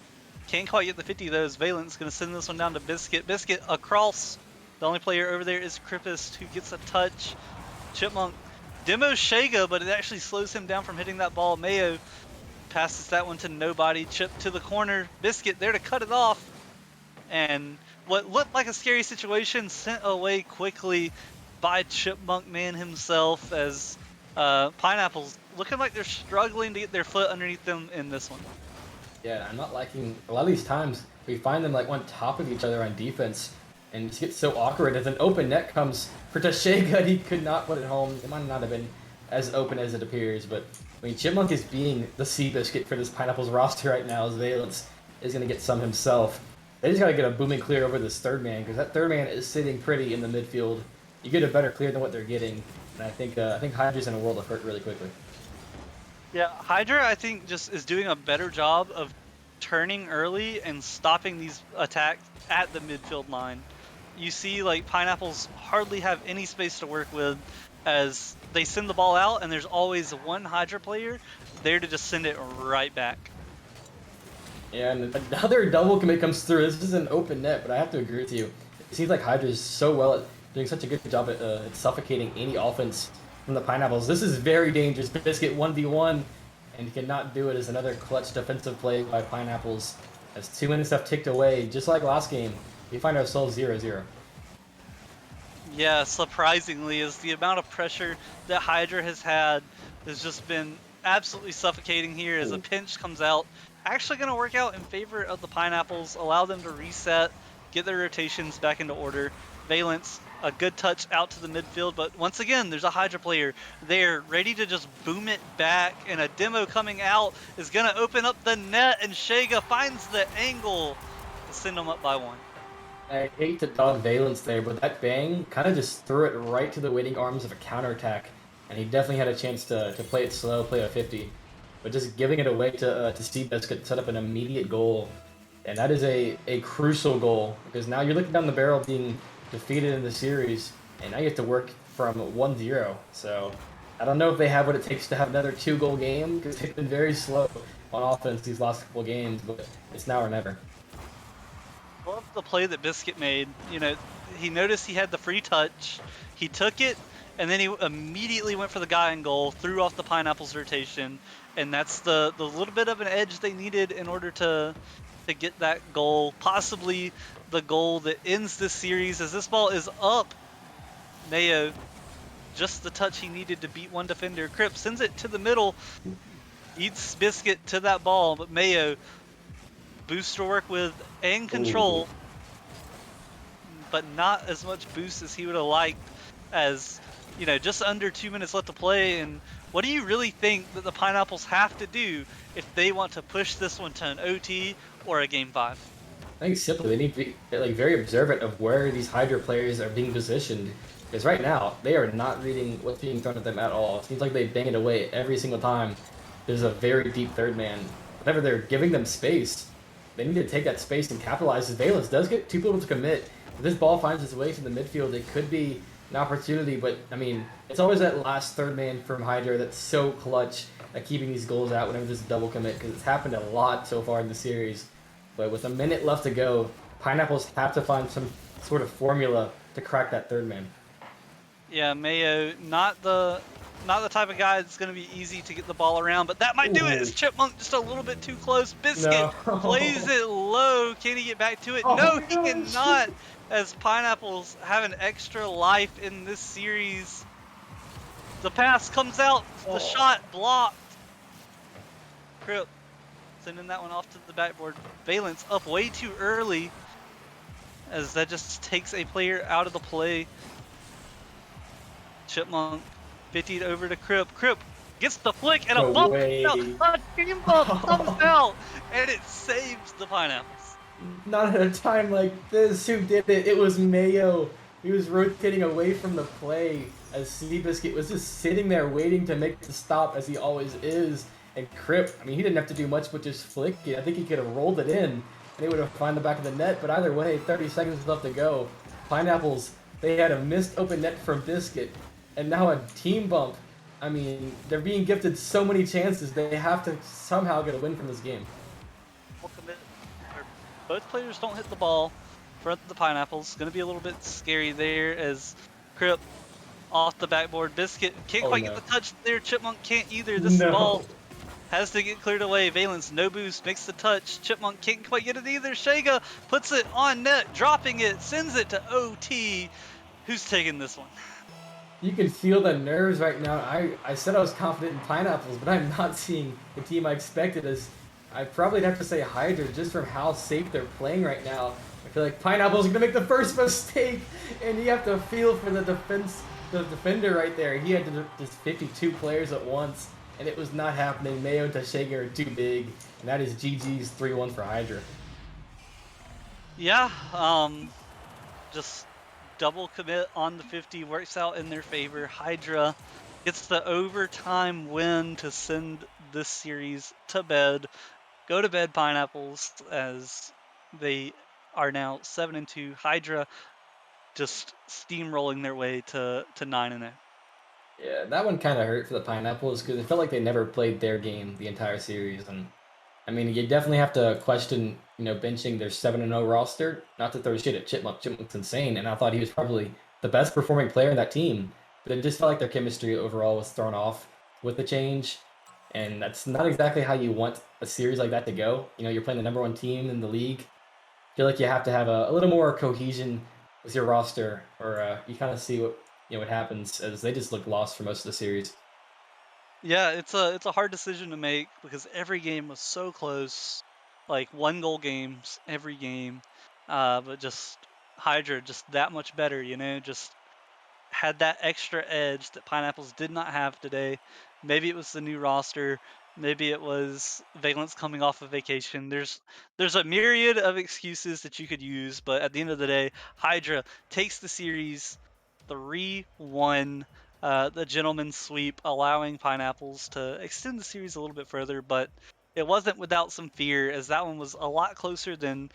Can't quite get the 50 though, as Valent's going to send this one down to Biscuit. Biscuit across. The only player over there is Crippist, who gets a touch. Chipmunk demos Shega, but it actually slows him down from hitting that ball. Mayo passes that one to nobody. Chip to the corner. Biscuit there to cut it off. And what looked like a scary situation sent away quickly by Chipmunk Man himself, as Pineapples looking like they're struggling to get their foot underneath them in this one.
Yeah, I'm not liking a lot of these times. We find them like on top of each other on defense, and it just gets so awkward as an open net comes for Tashega. He could not put it home. It might not have been as open as it appears, but I mean, Chipmunk is being the Seabiscuit for this Pineapples roster right now, as Valence is going to get some himself. They just got to get a booming clear over this third man, because that third man is sitting pretty in the midfield. You get a better clear than what they're getting, and I think Hydra's in a world of hurt really quickly.
Yeah, Hydra, I think, just is doing a better job of turning early and stopping these attacks at the midfield line. You see, like, Pineapples hardly have any space to work with, as they send the ball out, and there's always one Hydra player there to just send it right back.
Yeah, and another double commit comes through. This is an open net, but I have to agree with you. It seems like Hydra is so well at doing such a good job at suffocating any offense from the Pineapples. This is very dangerous. Biscuit 1v1, and he cannot do it as another clutch defensive play by Pineapples. As 2 minutes have ticked away, just like last game, we find ourselves 0-0.
Yeah, surprisingly, is the amount of pressure that Hydra has had has just been absolutely suffocating here as a pinch comes out. Actually going to work out in favor of the Pineapples, allow them to reset, get their rotations back into order. Valence, a good touch out to the midfield, but once again, there's a Hydra player there ready to just boom it back, and a demo coming out is going to open up the net, and Shega finds the angle to send them up by 1.
I hate to dog Valence there, but that bang kind of just threw it right to the waiting arms of a counterattack, and he definitely had a chance to play it slow, play a 50. But just giving it away to Seabiscuit to set up an immediate goal. And that is a crucial goal, because now you're looking down the barrel of being defeated in the series, and now you have to work from 1-0. So I don't know if they have what it takes to have another 2-goal game, because they've been very slow on offense these last couple of games, but it's now or never.
Love the play that Biscuit made. You know, he noticed he had the free touch, he took it, and then he immediately went for the guy in goal, threw off the Pineapples rotation, and that's the little bit of an edge they needed in order to get that goal, possibly the goal that ends this series, as this ball is up. Mayo, just the touch he needed to beat one defender. Crip sends it to the middle, eats Biscuit to that ball, but Mayo, boost to work with and control, but not as much boost as he would have liked, as, you know, just under 2 minutes left to play. And what do you really think that the Pineapples have to do if they want to push this one to an OT or a Game 5?
I think simply they need to be very observant of where these Hydra players are being positioned, because right now they are not reading what's being thrown at them at all. It seems like they bang it away every single time. There's a very deep third man. Whenever they're giving them space, they need to take that space and capitalize. Valence does get 2 people to commit. If this ball finds its way to the midfield, it could be an opportunity, but I mean, it's always that last third man from Hydra that's so clutch at keeping these goals out whenever there's a double commit, because it's happened a lot so far in the series. But with a minute left to go, Pineapples have to find some sort of formula to crack that third man.
Yeah, Mayo, not the type of guy that's going to be easy to get the ball around, but that might do it. Is Chipmunk just a little bit too close? Biscuit plays it low. Can he get back to it? No, he cannot, as Pineapples have an extra life in this series. The pass comes out, the shot blocked. Crip sending that one off to the backboard. Valence up way too early, as that just takes a player out of the play. Chipmunk 50'd over to Crip. Crip gets the flick, and a bump out. A team bump comes out, and it saves the Pineapples.
Not at a time like this. Who did it? It was Mayo. He was rotating away from the play, as Seabiscuit was just sitting there waiting to make the stop, as he always is. And Crip, I mean, he didn't have to do much but just flick it. I think he could have rolled it in, and he would have found the back of the net. But either way, 30 seconds left to go. Pineapples, they had a missed open net from Biscuit, and now a team bump. I mean, they're being gifted so many chances. They have to somehow get a win from this game.
We'll commit, or both players don't hit the ball. Front of the Pineapples. Going to be a little bit scary there as Crip off the backboard. Biscuit can't
Oh,
quite
no.
get the touch there. Chipmunk can't either. This
No.
ball has to get cleared away. Valence, no boost, makes the touch. Chipmunk can't quite get it either. Shega puts it on net, dropping it, sends it to OT. Who's taking this one?
You can feel the nerves right now. I said I was confident in Pineapples, but I'm not seeing the team I expected. As I probably have to say Hydra just from how safe they're playing right now. I feel like Pineapples are gonna make the first mistake, and you have to feel for the defender right there. He had to just 52 players at once, and it was not happening. Mayo and Tashega are too big, and that is GG's 3-1 for Hydra.
Yeah, just double commit on the 50 works out in their favor. Hydra gets the overtime win to send this series to bed. Go to bed, Pineapples, as they are now 7-2. Hydra just steamrolling their way to 9-0.
Yeah, that one kind of hurt for the Pineapples because it felt like they never played their game the entire series, and I mean, you definitely have to question, benching their 7-0 roster. Not to throw shit at Chipmunk. Chipmunk's insane, and I thought he was probably the best performing player in that team. But it just felt like their chemistry overall was thrown off with the change, and that's not exactly how you want a series like that to go. You're playing the number one team in the league. I feel like you have to have a little more cohesion with your roster, or you kind of see what happens as they just look lost for most of the series.
Yeah, it's a hard decision to make because every game was so close, like 1-goal games every game, but just Hydra just that much better, just had that extra edge that Pineapples did not have today. Maybe it was the new roster, maybe it was Valence coming off of vacation. There's a myriad of excuses that you could use, but at the end of the day, Hydra takes the series 3-1. The gentleman's sweep, allowing Pineapples to extend the series a little bit further, but it wasn't without some fear, as that one was a lot closer than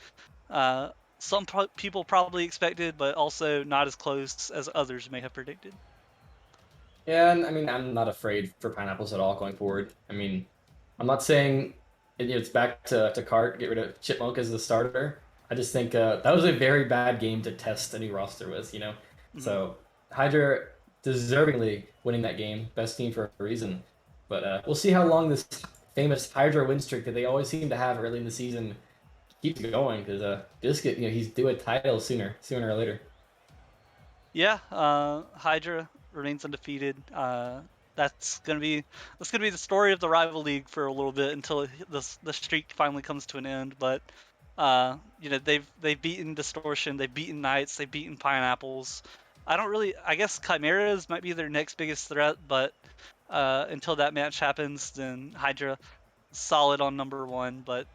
some people probably expected, but also not as close as others may have predicted.
Yeah, and I mean, I'm not afraid for Pineapples at all going forward. I mean, I'm not saying it's back to Cart, get rid of Chipmunk as the starter. I just think that was a very bad game to test a new roster with.
Mhm.
So Hydra deservingly winning that game, best team for a reason. But we'll see how long this famous Hydra win streak that they always seem to have early in the season keeps going. Because Biscuit, he's due a title sooner or later.
Yeah, Hydra remains undefeated. That's gonna be the story of the rival league for a little bit until the streak finally comes to an end. But they've beaten Distortion, they've beaten Knights, they've beaten Pineapples. I guess Chimeras might be their next biggest threat, but until that match happens, then Hydra solid on number one. But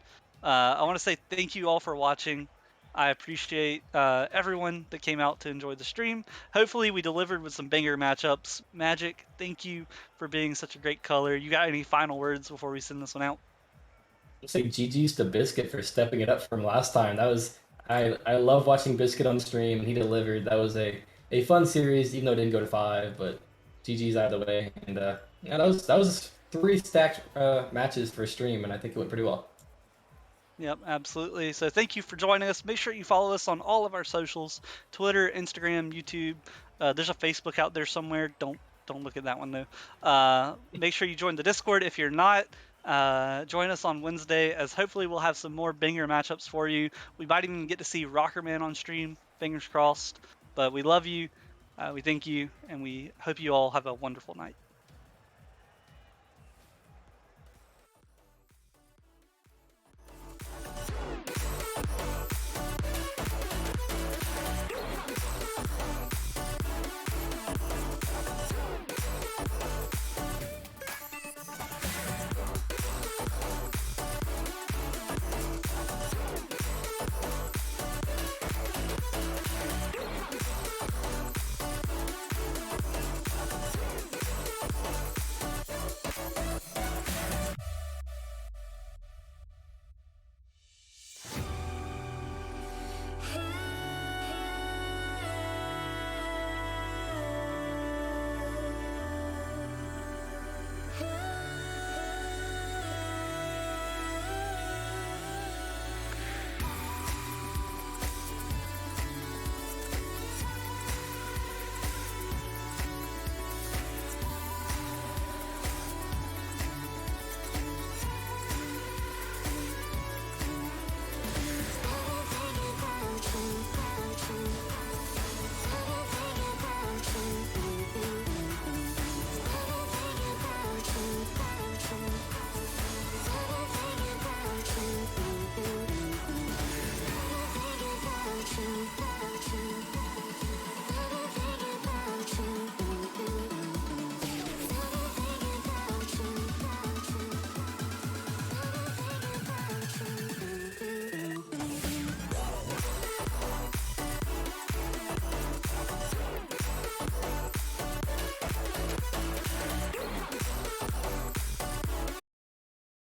I want to say thank you all for watching. I appreciate everyone that came out to enjoy the stream. Hopefully, we delivered with some banger matchups. Magic, thank you for being such a great color. You got any final words before we send this one out?
I'll say GG's to Biscuit for stepping it up from last time. I love watching Biscuit on stream, and he delivered. That was a fun series, even though it didn't go to 5. But GG's either way, and yeah, that was 3 stacked matches for stream, and I think it went pretty well.
Yep, absolutely. So thank you for joining us. Make sure you follow us on all of our socials: Twitter, Instagram, YouTube. There's a Facebook out there somewhere. Don't look at that one though. Make sure you join the Discord if you're not. Join us on Wednesday, as hopefully we'll have some more banger matchups for you. We might even get to see Rockerman on stream. Fingers crossed. But we love you. We thank you, and we hope you all have a wonderful night.